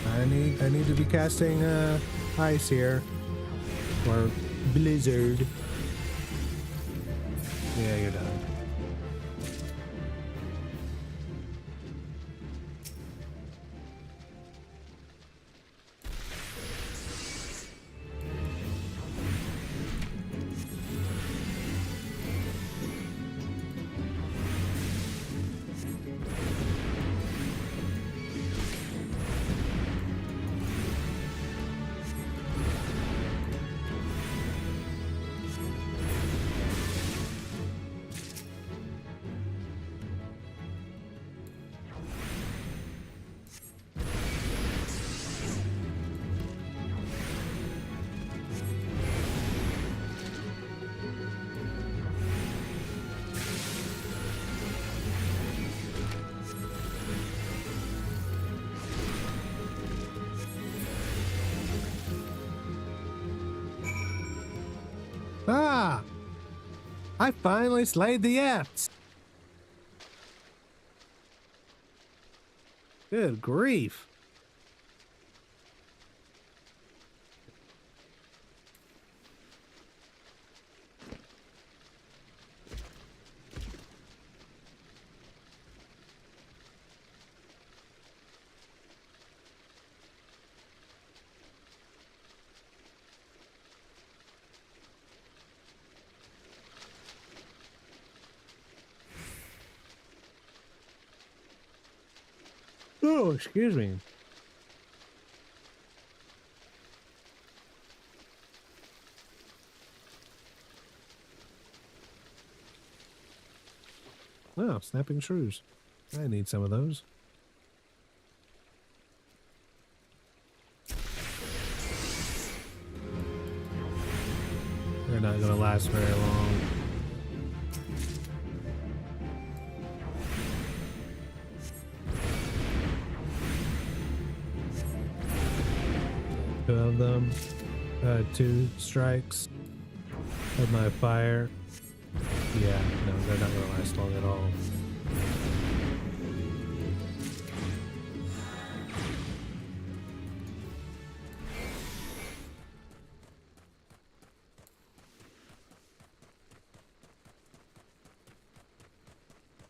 I need to be casting ice here, or blizzard. Yeah, you're done. Ah! I finally slayed the Fs. Good grief. Oh, excuse me. Oh, snapping shrews. I need some of those. They're not gonna last very long. Two of them. 2 strikes of my fire. Yeah, no, they're not gonna last long at all.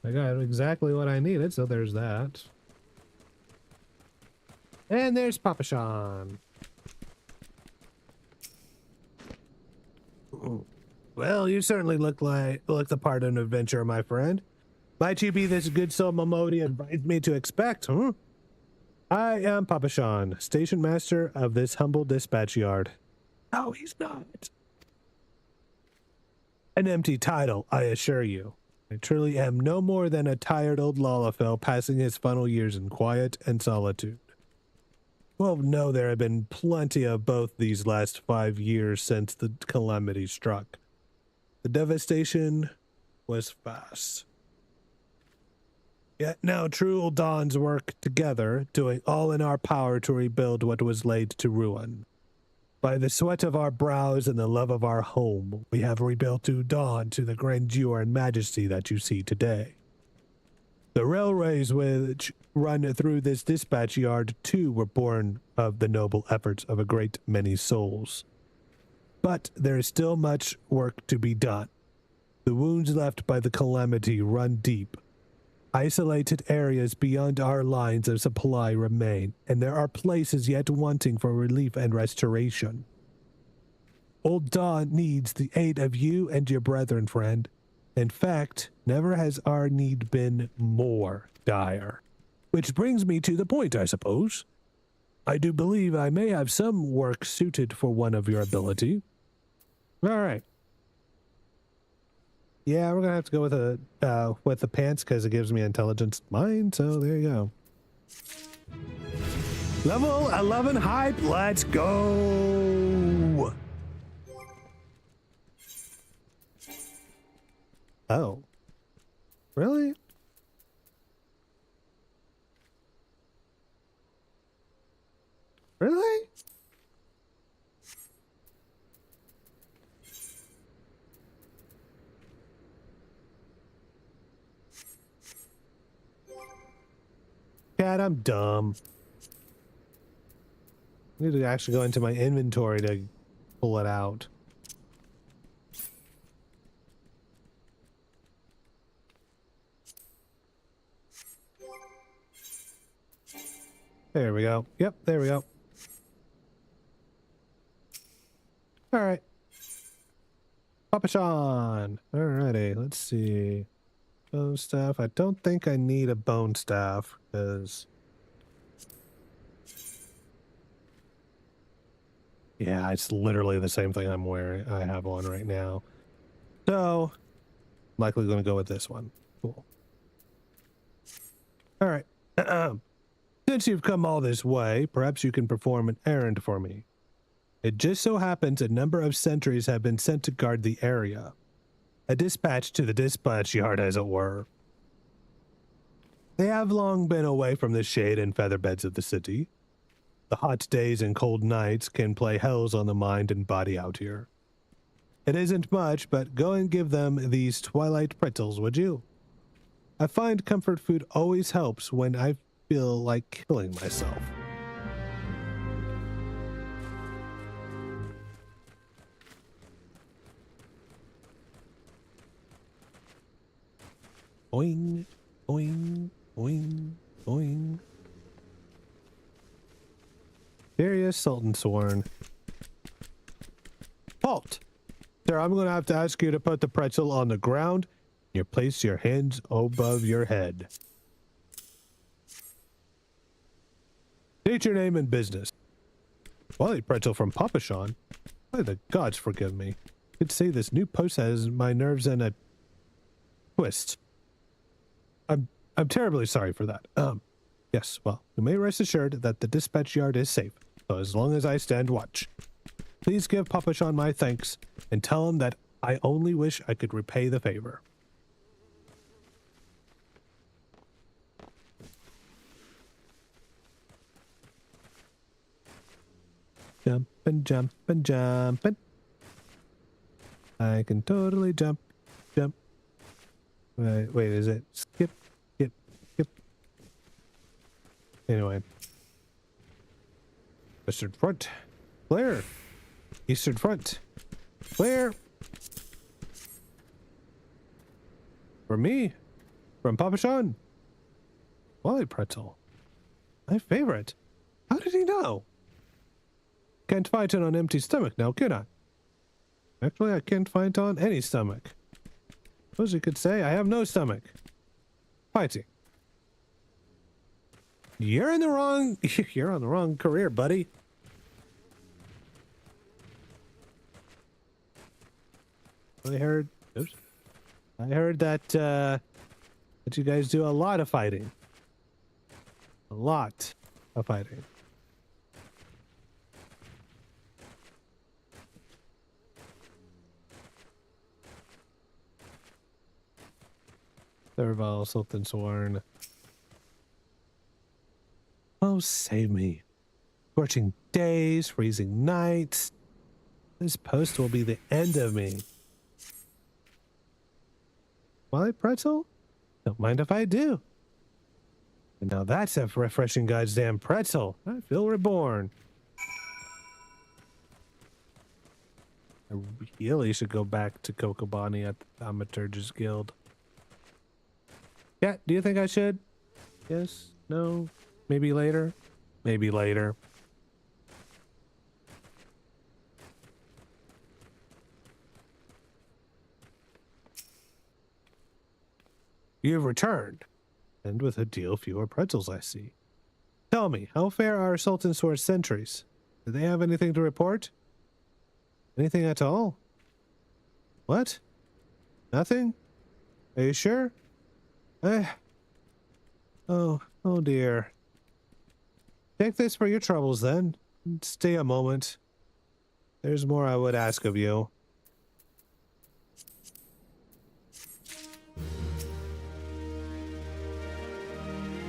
I got exactly what I needed, so there's that. And there's Papa Sean. Well, you certainly look the part of an adventurer, my friend. Might you be this good soul Momodi advised me to expect, huh? I am Papa Sean, station master of this humble dispatch yard. No, he's not. An empty title, I assure you. I truly am no more than a tired old Lalafell passing his final years in quiet and solitude. Well, no, there have been plenty of both these last 5 years since the calamity struck. The devastation was fast. Yet now true Uldans work together, doing all in our power to rebuild what was laid to ruin. By the sweat of our brows and the love of our home, we have rebuilt Udon to the grandeur and majesty that you see today. The railways which run through this dispatch yard too were born of the noble efforts of a great many souls. But there is still much work to be done. The wounds left by the calamity run deep. Isolated areas beyond our lines of supply remain, and there are places yet wanting for relief and restoration. Old Dawn needs the aid of you and your brethren, friend. In fact, never has our need been more dire. Which brings me to the point, I suppose. I do believe I may have some work suited for one of your ability. All right. Yeah, we're gonna have to go with the pants because it gives me intelligence mine. So there you go. Level 11 hype. Let's go. Oh, really? Really? Cat, I'm dumb. I need to actually go into my inventory to pull it out. There we go. Yep, there we go. All right. Papa Sean. Alrighty, let's see. Bone staff. I don't think I need a bone staff because... yeah, it's literally the same thing I'm wearing. I have on right now. So, I'm likely going to go with this one. Cool. All right. Since you've come all this way, perhaps you can perform an errand for me. It just so happens a number of sentries have been sent to guard the area. A dispatch to the dispatch yard, as it were. They have long been away from the shade and feather beds of the city. The hot days and cold nights can play hells on the mind and body out here. It isn't much, but go and give them these twilight pretzels, would you? I find comfort food always helps when I feel like killing myself. Boing, boing, boing, boing. Darius Sultan Sworn. Halt! Sir, I'm going to have to ask you to put the pretzel on the ground. You place your hands above your head. State your name and business. Wally Pretzel from Papa Sean. By the gods forgive me. Could say this new post has my nerves in a twist. I'm terribly sorry for that. Yes, well, you may rest assured that the dispatch yard is safe, so as long as I stand watch. Please give Papa Sean my thanks and tell him that I only wish I could repay the favor. Jumpin', jumpin', jumpin'. I can totally jump. Wait, is it skip? Anyway. Western front. Flare. Eastern front. Flare. From me. From Papa Sean. Wally pretzel. My favorite. How did he know? Can't fight it on empty stomach now, can I? Actually, I can't fight on any stomach. Suppose you could say I have no stomach. Fighting. You're on the wrong career, buddy. I heard that you guys do a lot of fighting. A lot of fighting. Serval, Sultan Sworn. Oh, save me. Scorching days, freezing nights. This post will be the end of me. Wally pretzel? Don't mind if I do. And now that's a refreshing goddamn pretzel. I feel reborn. I really should go back to Kokobani at the Thaumaturge's Guild. Yeah, do you think I should? Yes? No? Maybe later? Maybe later. You've returned, and with a deal fewer pretzels, I see. Tell me, how fair are Sultan Source sentries? Do they have anything to report? Anything at all? What? Nothing? Are you sure? Oh dear. Take this for your troubles then. Stay a moment. There's more I would ask of you.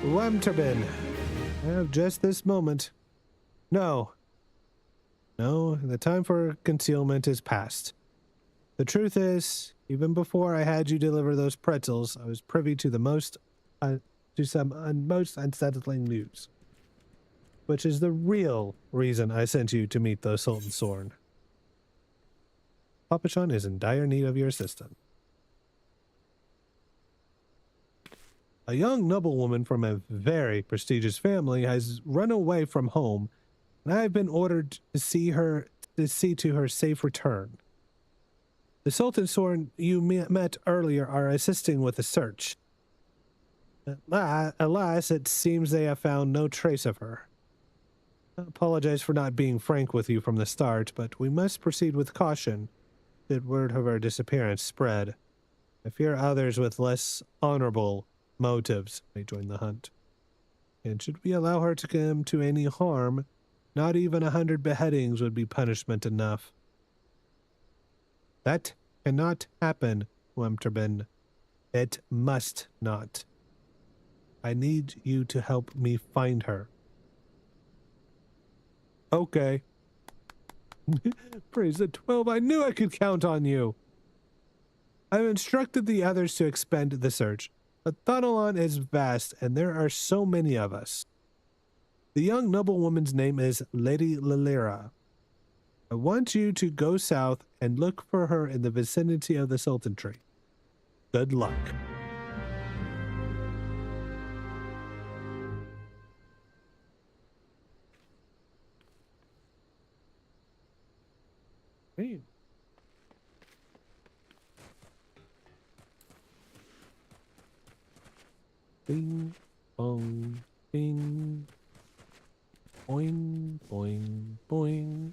Wemterbin, I have just this moment. No, the time for concealment is past. The truth is, even before I had you deliver those pretzels, I was privy to most unsettling news. Which is the real reason I sent you to meet the Sultan Sorn. Papa Sean is in dire need of your assistance. A young noblewoman from a very prestigious family has run away from home, and I have been ordered to see to her safe return. The Sultan Sorn you met earlier are assisting with the search. Alas, it seems they have found no trace of her. I apologize for not being frank with you from the start, but we must proceed with caution should word of her disappearance spread. I fear others with less honorable motives may join the hunt. And should we allow her to come to any harm, not even 100 beheadings would be punishment enough. That cannot happen, Wemterbin. It must not. I need you to help me find her. Okay. Praise the 12, I knew I could count on you. I've instructed the others to expend the search. But Thanalan is vast, and there are so many of us. The young noblewoman's name is Lady Lilira. I want you to go south and look for her in the vicinity of the Sultanry. Good luck. Hey. Bing, bong, bing. Boing, boing, boing.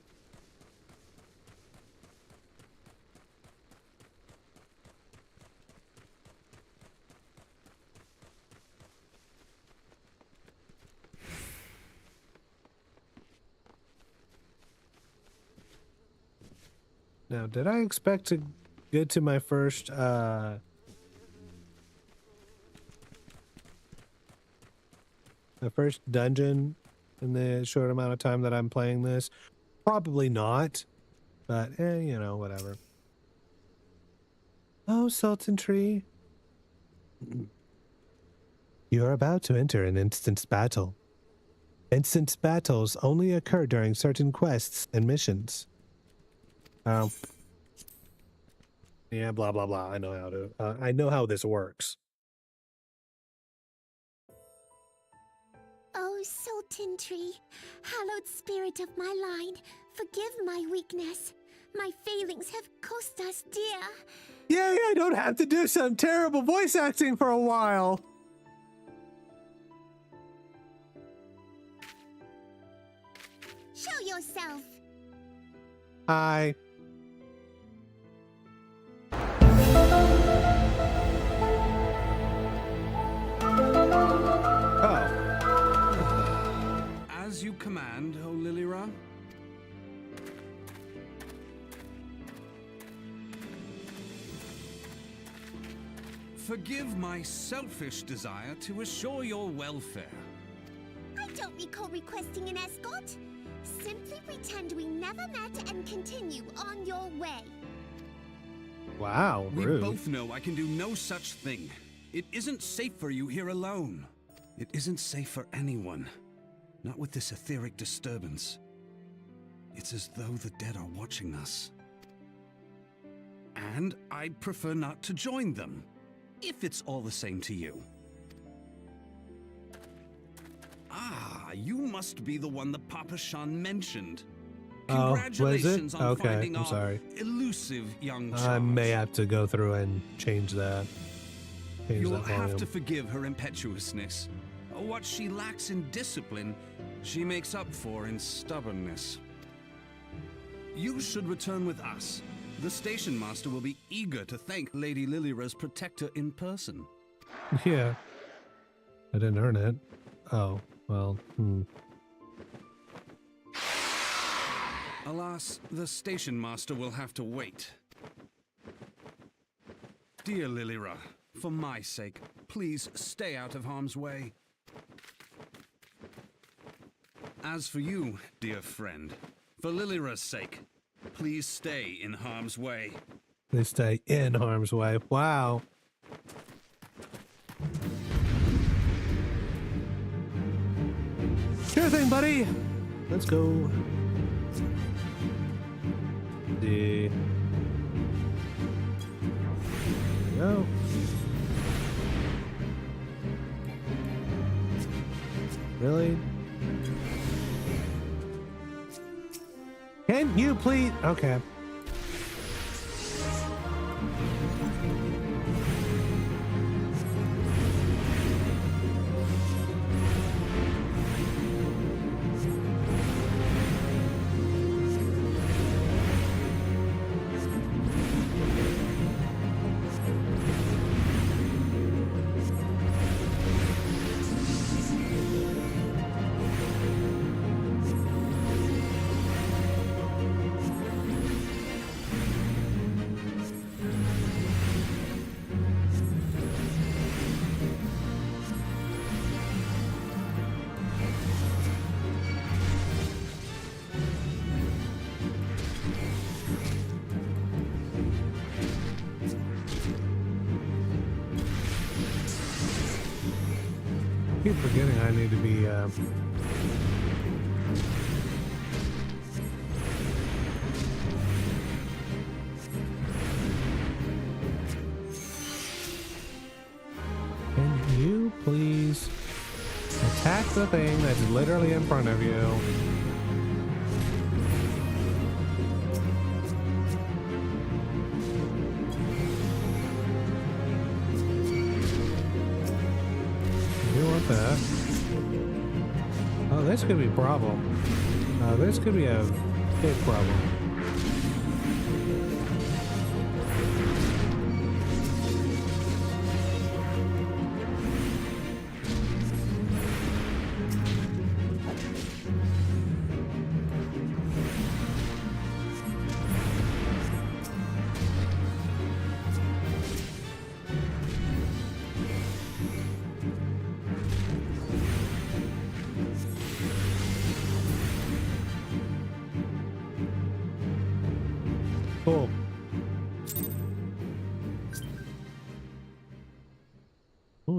Now, did I expect to get to my first dungeon in the short amount of time that I'm playing this? Probably not, but you know, whatever. Oh, Sultan Tree. You're about to enter an instance battle. Instance battles only occur during certain quests and missions. Yeah, blah blah blah. I know how this works. Oh, Sultan Tree, hallowed spirit of my line, forgive my weakness. My failings have cost us dear. Yay, I don't have to do some terrible voice acting for a while. Show yourself. Hi. Oh. As you command, O Lilira. Forgive my selfish desire to assure your welfare. I don't recall requesting an escort. Simply pretend we never met and continue on your way. Wow, rude. We both know I can do no such thing. It isn't safe for you here alone. It isn't safe for anyone. Not with this etheric disturbance. It's as though the dead are watching us. And I'd prefer not to join them, if it's all the same to you. Ah, you must be the one the Papa Shan mentioned. Oh, Congratulations was it? on Okay, finding I'm our sorry. elusive young charge. I may have to go through and change that. You'll have to forgive her impetuousness. What she lacks in discipline, she makes up for in stubbornness. You should return with us. The station master will be eager to thank Lady Lilira's protector in person. Yeah. I didn't earn it. Oh, well, Alas, the station master will have to wait. Dear Lilira, for my sake, please stay out of harm's way. As for you, dear friend, for Lilira's sake, please stay in harm's way. They stay in harm's way. Wow. Sure thing, buddy. Let's go. There we go. Really? Can you please? Okay. I keep forgetting I need to be Can you please attack the thing that's literally in front of you? That. Oh, this could be a problem. This could be a big problem.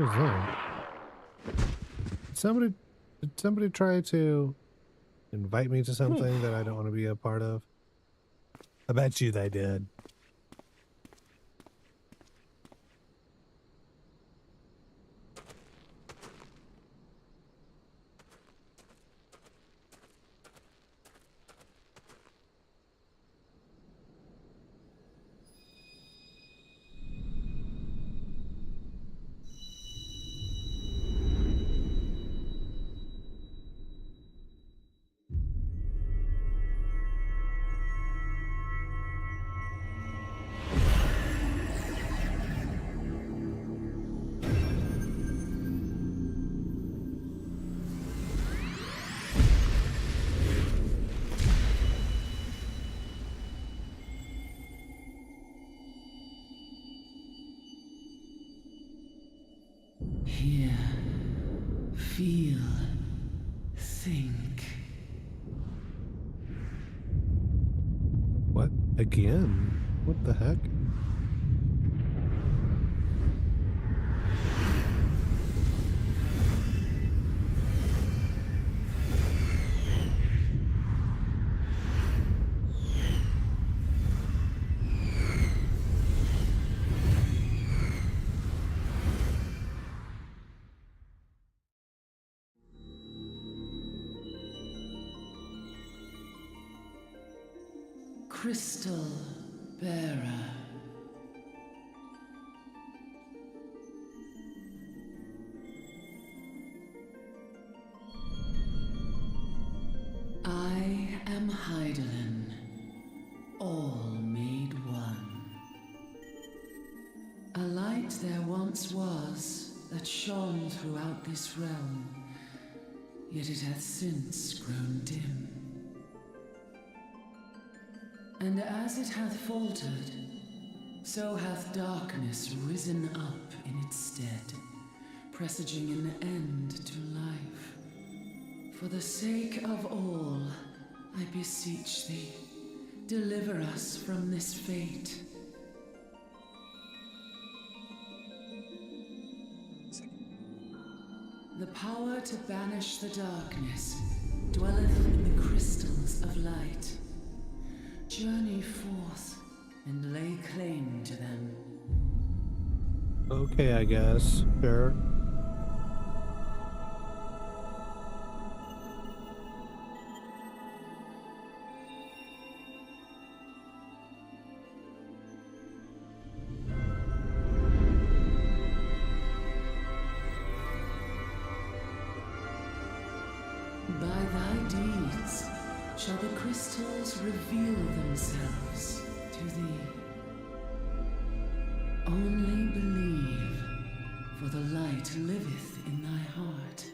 was that? Did somebody try to invite me to something that I don't want to be a part of? I bet you they did. Hear, feel, think. What? Again? What the heck? Crystal bearer. I am Heidelin, all made one. A light there once was that shone throughout this realm, yet it hath since grown dim. And as it hath faltered, so hath darkness risen up in its stead, presaging an end to life. For the sake of all, I beseech thee, deliver us from this fate. The power to banish the darkness dwelleth in the crystals of light. Journey forth and lay claim to them. Okay, I guess. Sure. By thy deeds shall the crystals reveal themselves to thee. Only believe, for the light liveth in thy heart.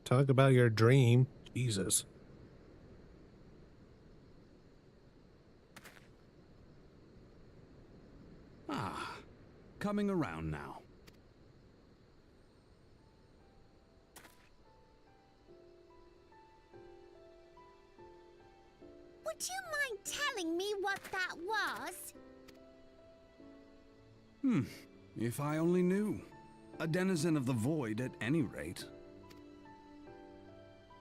Talk about your dream. Jesus. Ah, coming around now. Would you mind telling me what that was? If I only knew. A denizen of the void at any rate.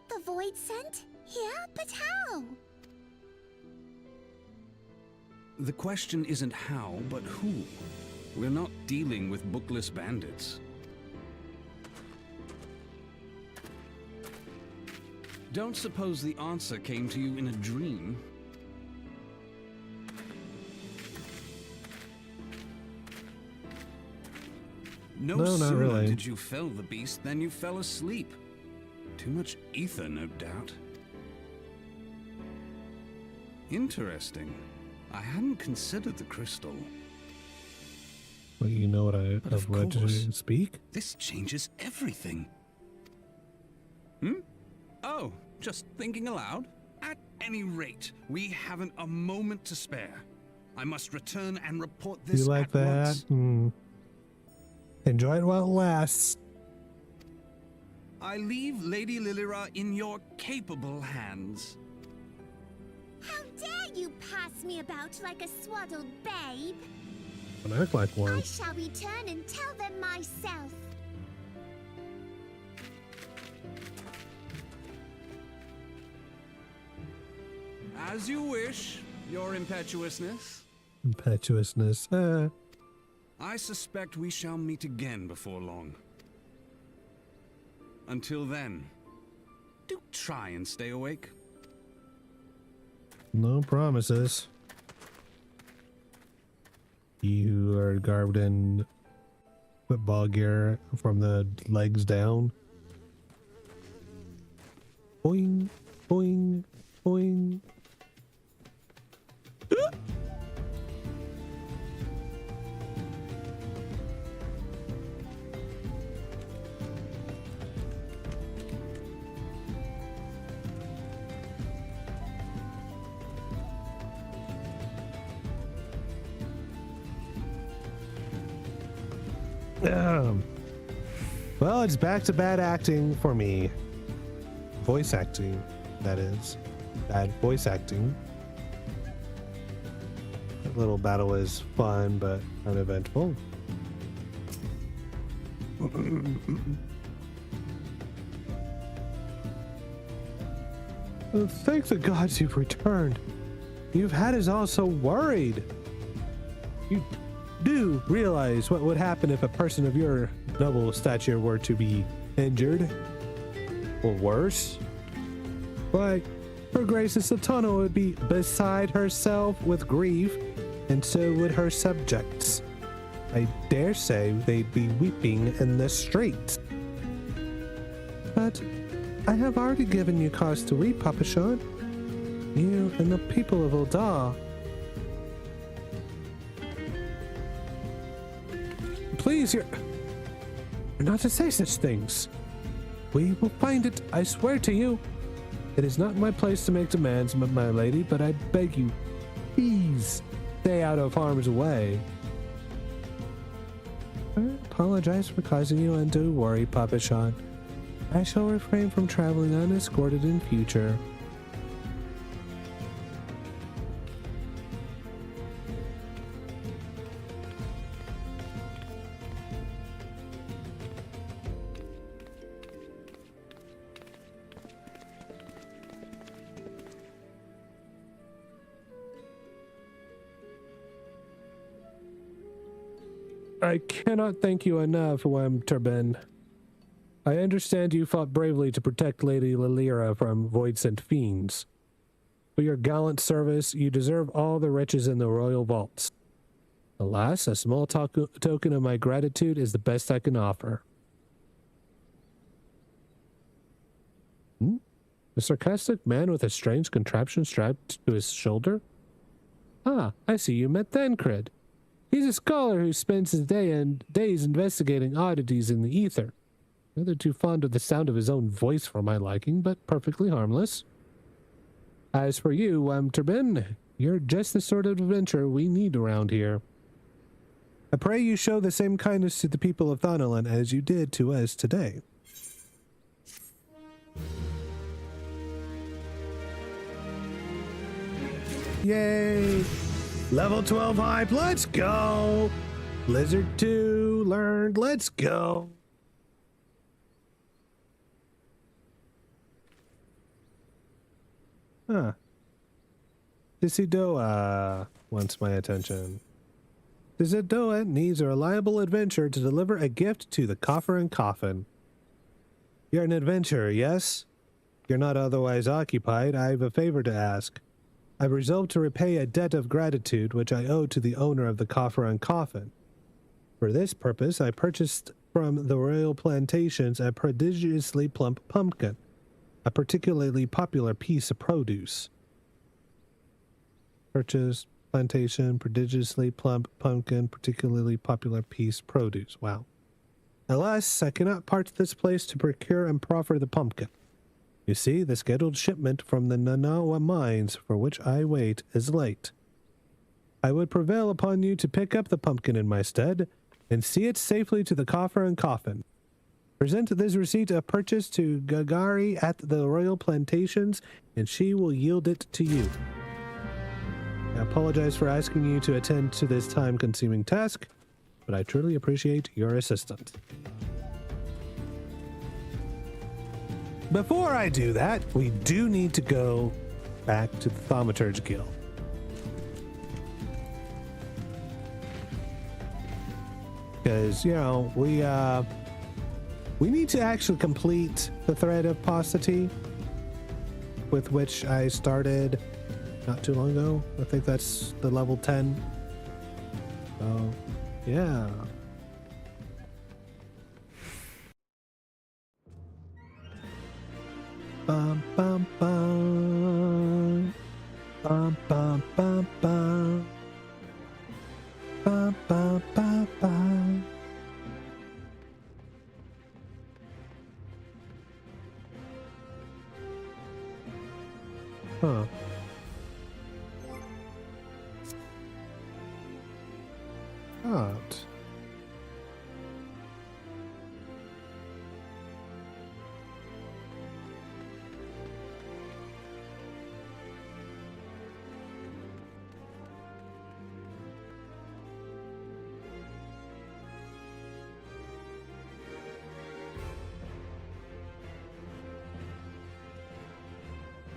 The void sent? Here? But how? The question isn't how, but who. We're not dealing with bookless bandits. Don't suppose the answer came to you in a dream. No, not sooner really. did you fell the beast than you fell asleep. Too much ether, no doubt. Interesting. I hadn't considered the crystal. Well, you know what But of I've read to course. speak? This changes everything. Oh, just thinking aloud? At any rate, we haven't a moment to spare. I must return and report this You like at that? once. Enjoy it while it lasts. I leave Lady Lilira in your capable hands. How dare you pass me about like a swaddled babe? Don't act like I one. shall return and tell them myself. As you wish, your impetuousness. Impetuousness. I suspect we shall meet again before long. Until then, do try and stay awake. No promises. You are garbed in football gear from the legs down. Boing, boing, boing. Well, it's back to bad acting for me. Voice acting, that is. Bad voice acting. That little battle is fun, but uneventful. Thank the gods you've returned. You've had us all so worried. You do realize what would happen if a person of your noble stature were to be injured, or worse? Why, her Grace's Sultana would be beside herself with grief, and so would her subjects. I dare say they'd be weeping in the streets. But I have already given you cause to weep, Papa Sean. You and the people of Uldar. Please, you're not to say such things. We will find it, I swear to you. It is not my place to make demands, my lady, but I beg you, please stay out of harm's way. I apologize for causing you undue worry, Papa Sean. I shall refrain from traveling unescorted in future. I cannot thank you enough, Wem Turban. I understand you fought bravely to protect Lady Lilira from void-sent fiends. For your gallant service, you deserve all the riches in the royal vaults. Alas, a small token of my gratitude is the best I can offer. A sarcastic man with a strange contraption strapped to his shoulder? Ah, I see you met Thancred. He's a scholar who spends his days investigating oddities in the ether. Rather too fond of the sound of his own voice for my liking, but perfectly harmless. As for you, Turbin, you're just the sort of adventurer we need around here. I pray you show the same kindness to the people of Thanalan as you did to us today. Yay! Level 12 hype, let's go! Blizzard 2 learned, let's go! Huh. Isidoa wants my attention. Isidoa needs a reliable adventurer to deliver a gift to the coffer and coffin. You're an adventurer, yes? You're not otherwise occupied. I have a favor to ask. I've resolved to repay a debt of gratitude which I owe to the owner of the coffer and coffin. For this purpose, I purchased from the royal plantations a prodigiously plump pumpkin, a particularly popular piece of produce. Purchase, plantation, prodigiously plump pumpkin, particularly popular piece produce. Wow. Alas, I cannot part this place to procure and proffer the pumpkin. You see, the scheduled shipment from the Nanawa mines, for which I wait, is late. I would prevail upon you to pick up the pumpkin in my stead, and see it safely to the coffer and coffin. Present this receipt of purchase to Gagari at the royal plantations, and she will yield it to you. I apologize for asking you to attend to this time-consuming task, but I truly appreciate your assistance. Before I do that, we do need to go back to the Thaumaturge Guild. Because, you know, we need to actually complete the thread of paucity with which I started not too long ago. I think that's the level 10. So, yeah. Bum, bum, bum. Bum, bum, bum, bum. Bum, bum, bum, bum. Huh. God.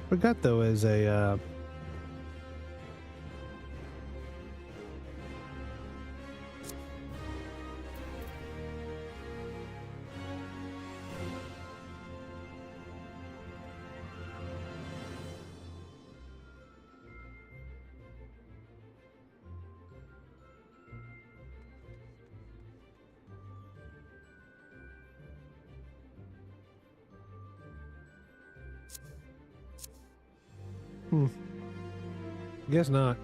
Forgot though is a guess not.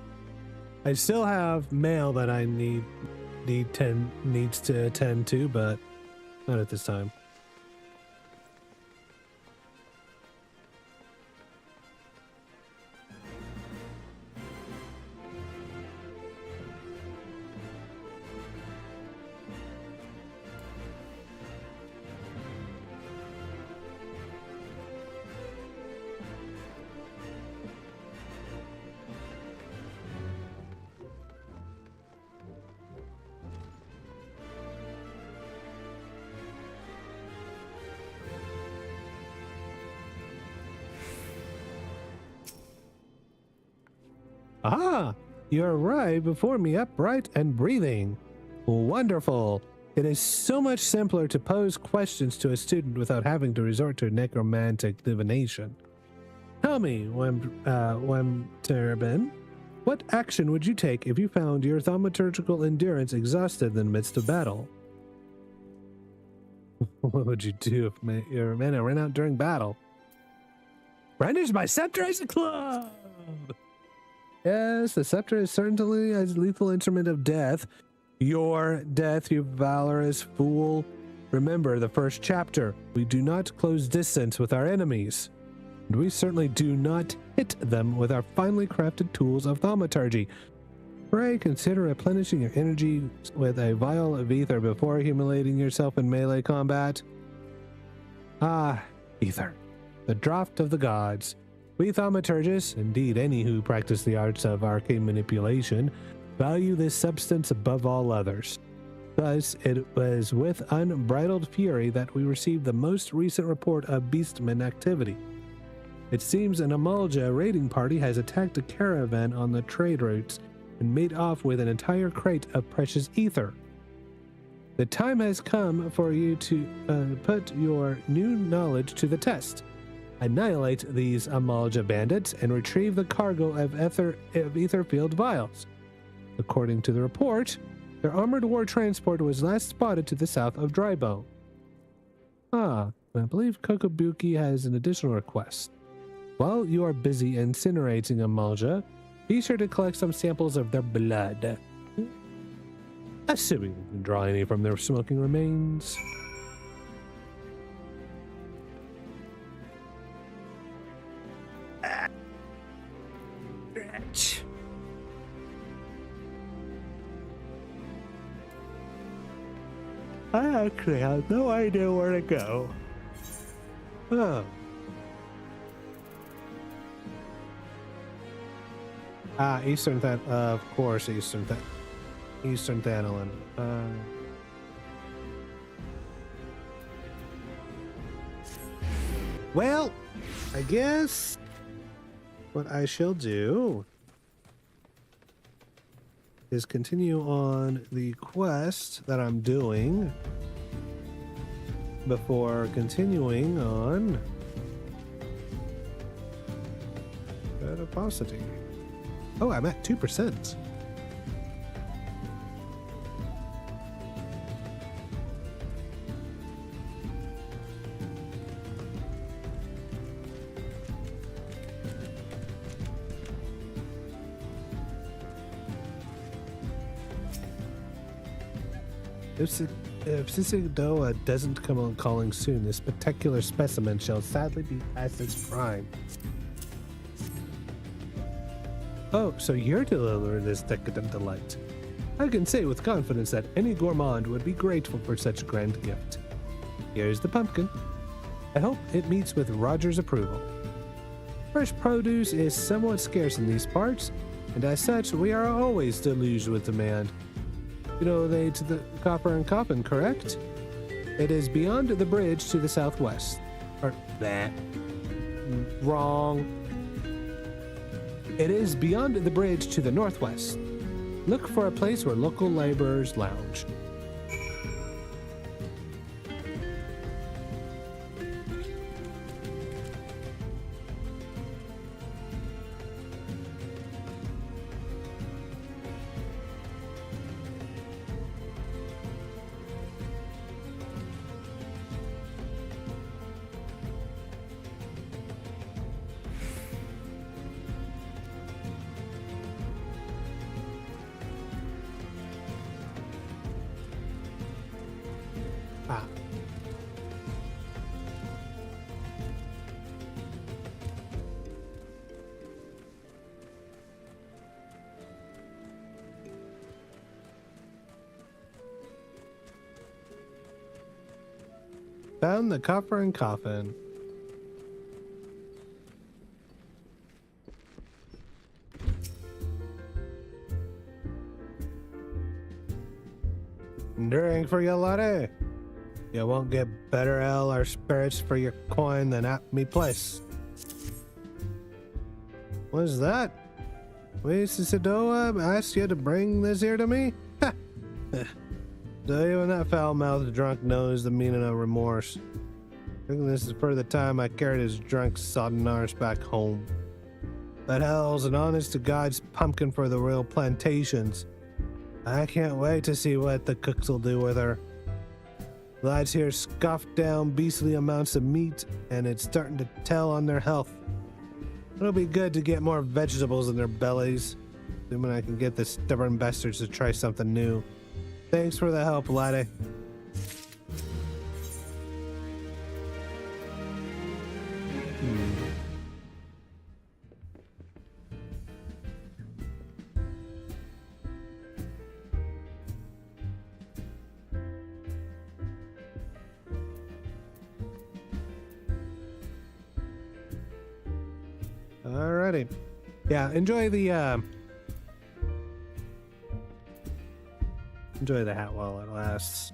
I still have mail that I needs to attend to, but not at this time. Ah, you arrived before me upright and breathing. Wonderful. It is so much simpler to pose questions to a student without having to resort to necromantic divination. Tell me, Wemterben, what action would you take if you found your thaumaturgical endurance exhausted in the midst of battle? What would you do if your mana ran out during battle? Brandish my scepter as a club! Yes, the scepter is certainly a lethal instrument of death. Your death, you valorous fool. Remember the first chapter. We do not close distance with our enemies. And we certainly do not hit them with our finely crafted tools of thaumaturgy. Pray consider replenishing your energy with a vial of ether before accumulating yourself in melee combat. Ah, ether. The draught of the gods. We thaumaturgists, indeed any who practice the arts of arcane manipulation, value this substance above all others. Thus, it was with unbridled fury that we received the most recent report of beastmen activity. It seems an Amalja raiding party has attacked a caravan on the trade routes and made off with an entire crate of precious ether. The time has come for you to put your new knowledge to the test. Annihilate these Amalja bandits and retrieve the cargo of ether-filled vials. According to the report, Their armored war transport was last spotted to the south of Drybone. Ah, I believe Kokobuki has an additional request. While you are busy incinerating Amalja, be sure to collect some samples of their blood. Assuming you can draw any from their smoking remains. I actually have no idea where to go. Oh. Eastern of course, Eastern Thanolin. Well, I guess what I shall do is continue on the quest that I'm doing before continuing on adiposity. Oh, I'm at 2%. If Sisidoa doesn't come on calling soon, this particular specimen shall sadly be past its prime. Oh, so you're delivering this decadent delight. I can say with confidence that any gourmand would be grateful for such a grand gift. Here's the pumpkin. I hope it meets with Roger's approval. Fresh produce is somewhat scarce in these parts, and as such, we are always deluged with demand. You know, they to the Copper and Coffin, correct? It is beyond the bridge to the southwest. Or that. Wrong. It is beyond the bridge to the northwest. Look for a place where local laborers lounge. Found the Copper and Coffin. Drink for your latte. You won't get better ale or spirits for your coin than at me place. What's that? Sidoa asked you to bring this here to me? Ha! So even that foul-mouthed drunk knows the meaning of remorse. I think this is for the time I carried his drunk sodden arse back home. That hell's an honest-to-God's pumpkin for the real plantations. I can't wait to see what the cooks will do with her. Lads here scoffed down beastly amounts of meat, and it's starting to tell on their health. It'll be good to get more vegetables in their bellies, assuming I can get the stubborn bastards to try something new. Thanks for the help, laddie. Alrighty. Yeah, enjoy the hat while it lasts.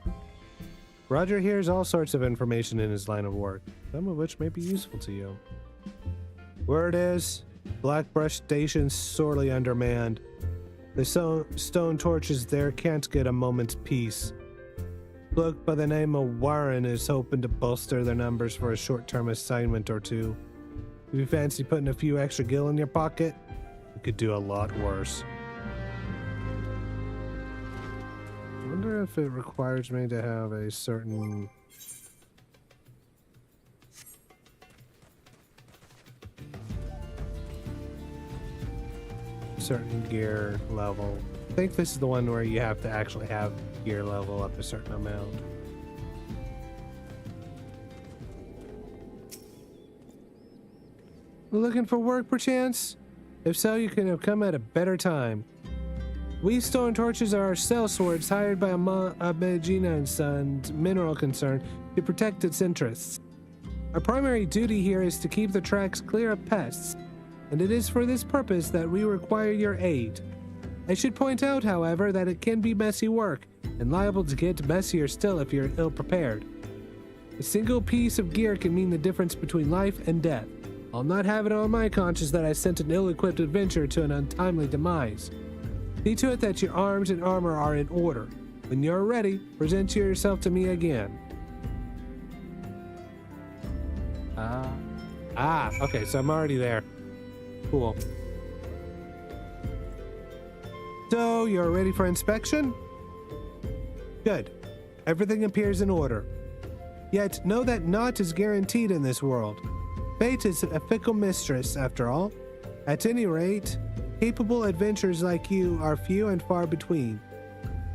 Roger hears all sorts of information in his line of work, some of which may be useful to you. Word is, Blackbrush Station's sorely undermanned. The stone torches there can't get a moment's peace. Bloke by the name of Warren is hoping to bolster their numbers for a short-term assignment or two. If you fancy putting a few extra gil in your pocket, you could do a lot worse. if it requires me to have a certain... gear level. I think this is the one where you have to actually have gear level up a certain amount. Looking for work, perchance? If so, you can have come at a better time. We stone torches are our sellswords hired by Medina and Sons mineral concern to protect its interests. Our primary duty here is to keep the tracks clear of pests, and it is for this purpose that we require your aid. I should point out, however, that it can be messy work, and liable to get messier still if you're ill-prepared. A single piece of gear can mean the difference between life and death. I'll not have it on my conscience that I sent an ill-equipped adventurer to an untimely demise. See to it that your arms and armor are in order. When you're ready, present yourself to me again. Okay, so I'm already there. Cool. So, you're ready for inspection? Good. Everything appears in order. Yet, know that naught is guaranteed in this world. Fate is a fickle mistress, after all. At any rate, capable adventurers like you are few and far between,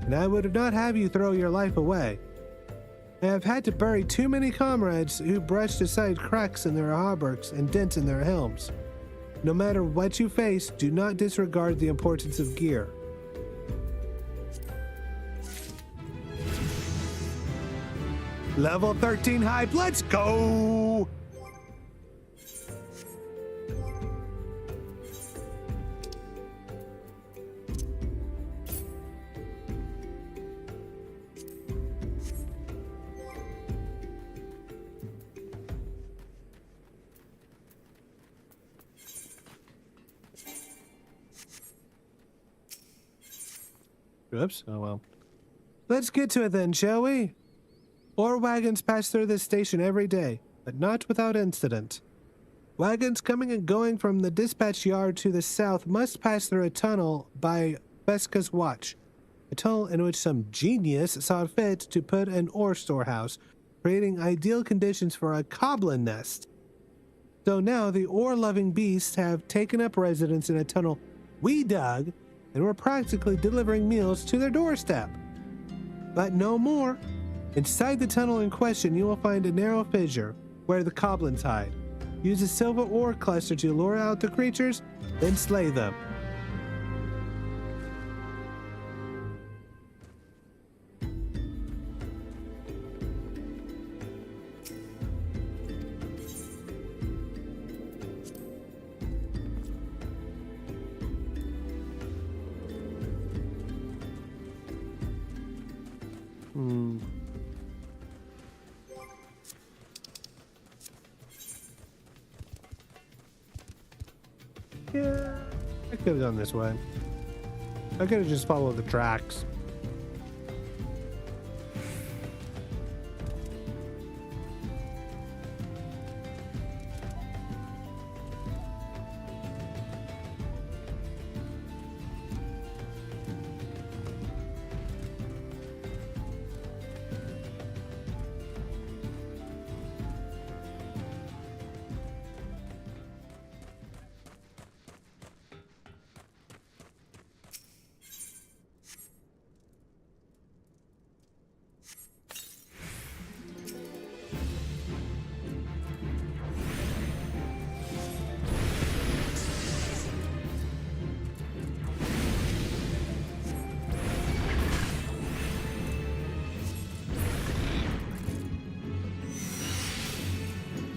and I would not have you throw your life away. I have had to bury too many comrades who brushed aside cracks in their hauberks and dents in their helms. No matter what you face, do not disregard the importance of gear. Level 13 hype, let's go! Oops. Oh well. Let's get to it then, shall we? 4 wagons pass through this station every day, but not without incident. Wagons coming and going from the dispatch yard to the south must pass through a tunnel by Fesca's watch, a tunnel in which some genius saw fit to put an ore storehouse, creating ideal conditions for a goblin nest. So now the ore-loving beasts have taken up residence in a tunnel we dug, and we're practically delivering meals to their doorstep. But no more. Inside the tunnel in question, you will find a narrow fissure where the goblins hide. Use a silver ore cluster to lure out the creatures, then slay them. Yeah, I could have gone this way. I could have just followed the tracks.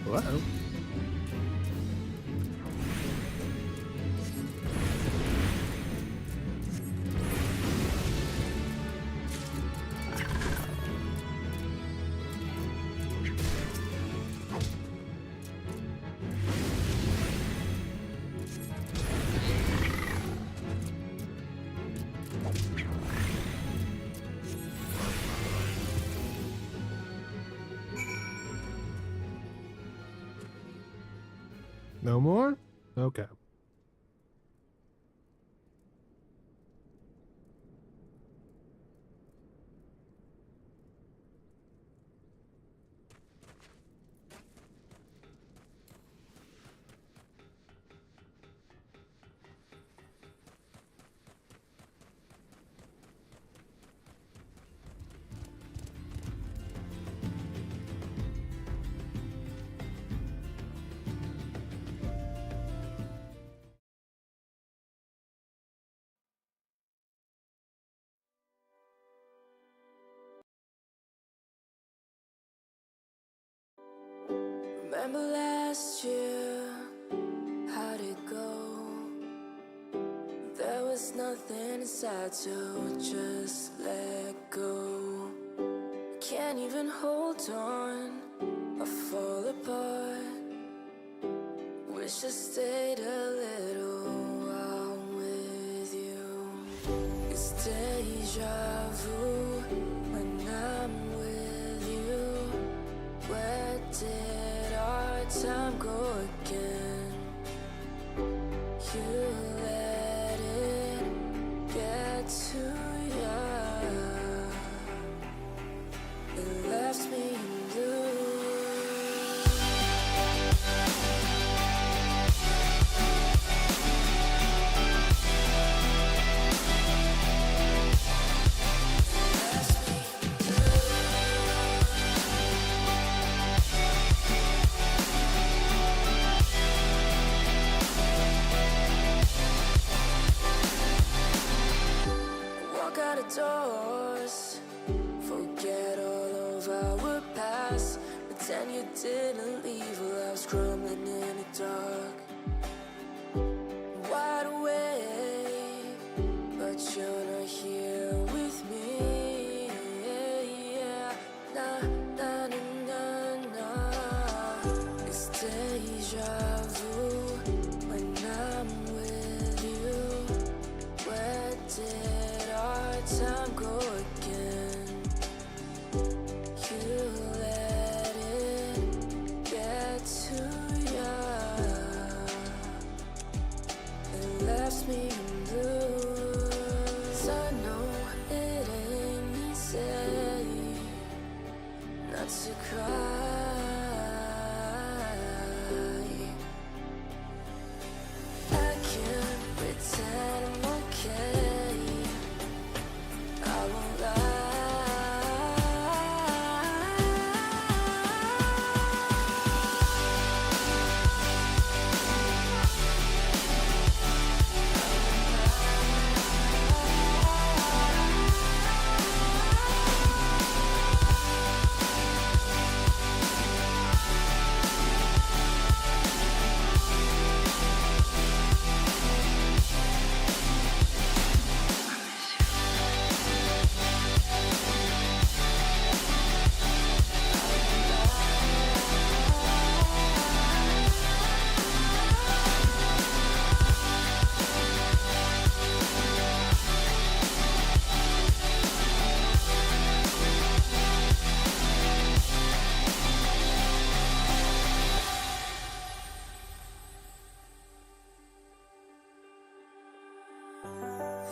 Uh-oh. No more? Okay. Remember last year, how'd it go? There was nothing inside, so just let go. Can't even hold on, I fall apart. Wish I stayed a little while with you. It's deja vu when I'm with you. Where did our time go again? You let it get to you. It left me blue. Doors, forget all of our past. Pretend you didn't leave while I was crumbling in the dark. Wide awake, but you're not here with me. Nah, nah, nah, nah, nah. It's deja vu when I'm with you. Where did our time go again? You let it get to you. It left me blue. 'Cause I know it ain't easy not to cry. I can't pretend I'm okay. I won't lie.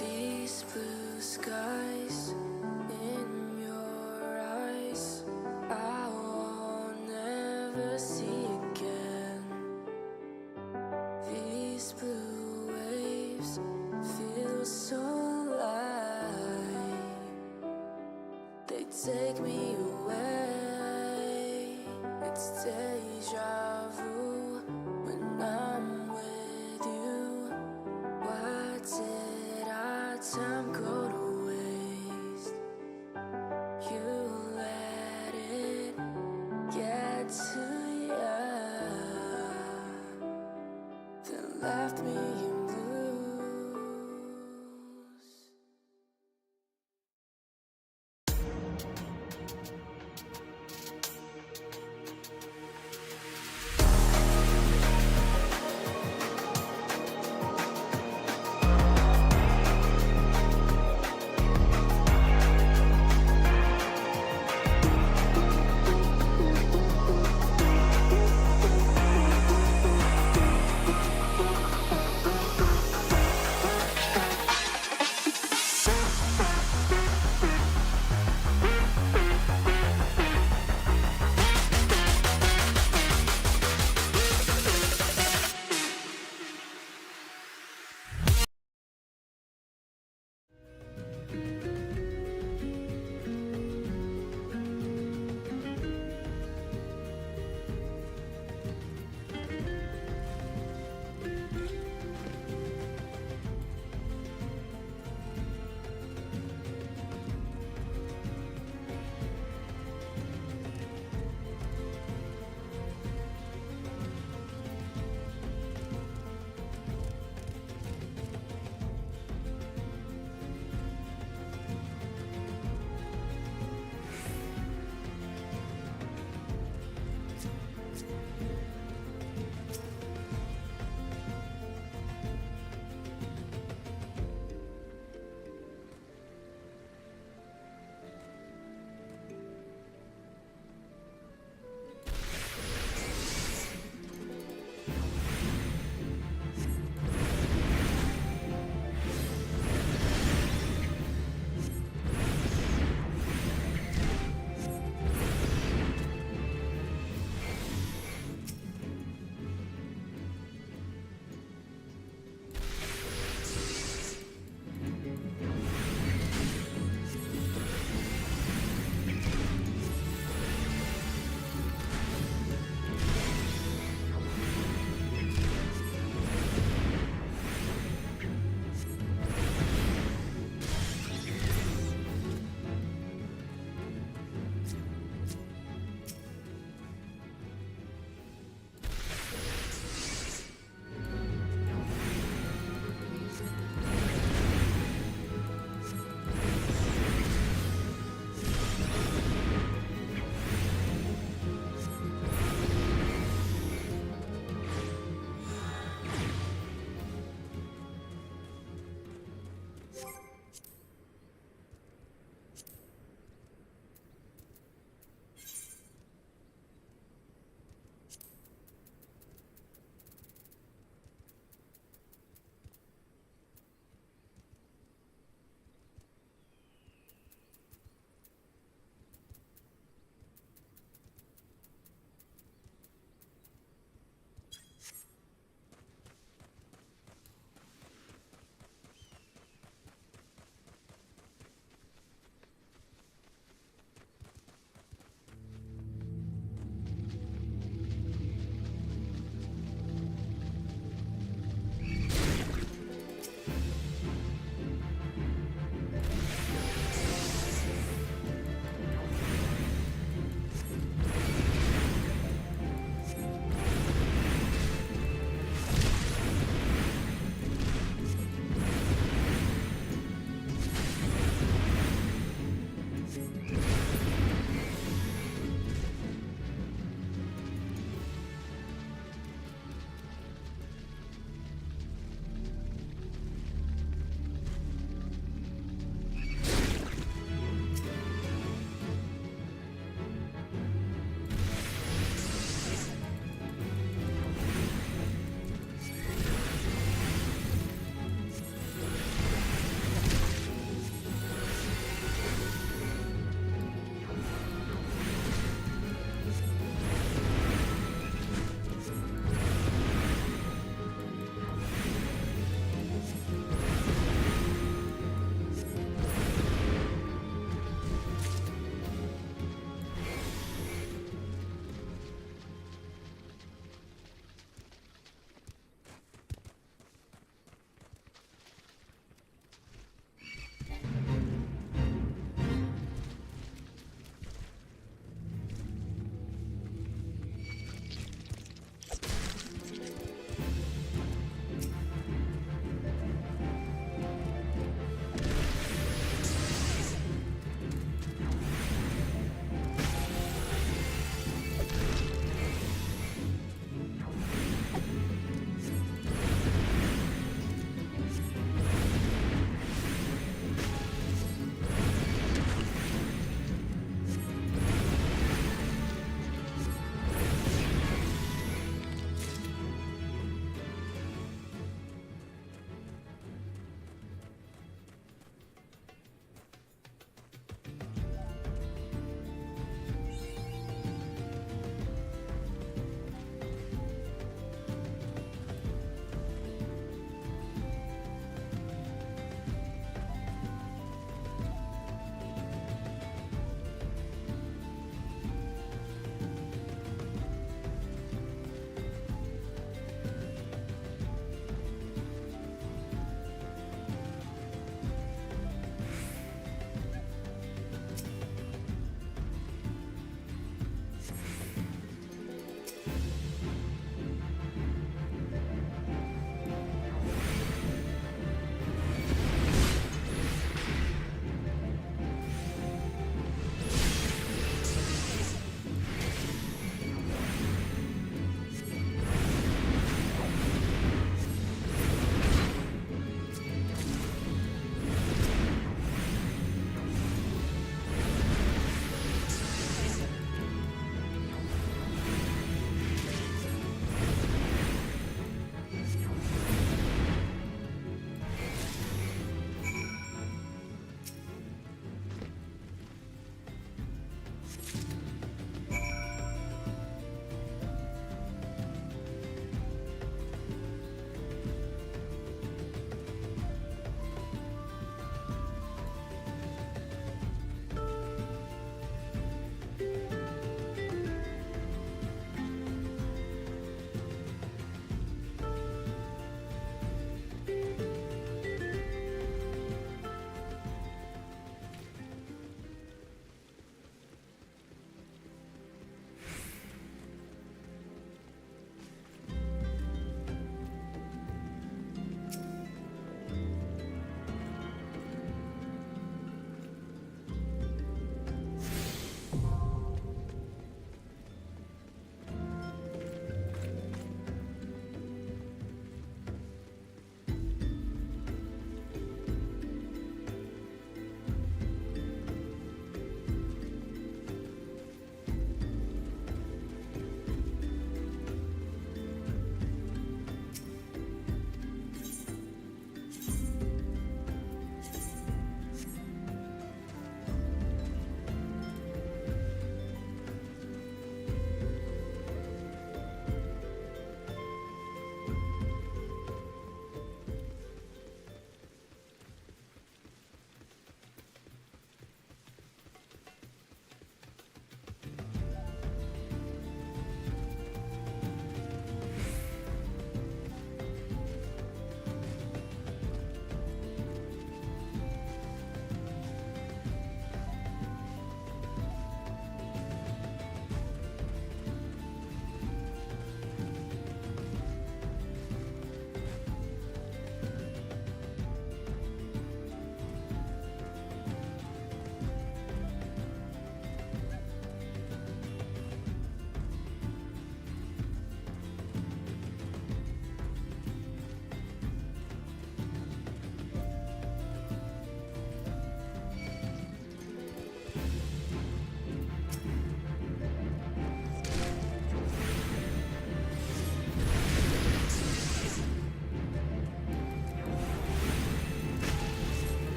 These blue skies in your eyes, I will never see again. These blue waves feel so light. They take me away. It's deja vu when I'm with you. Why did our time go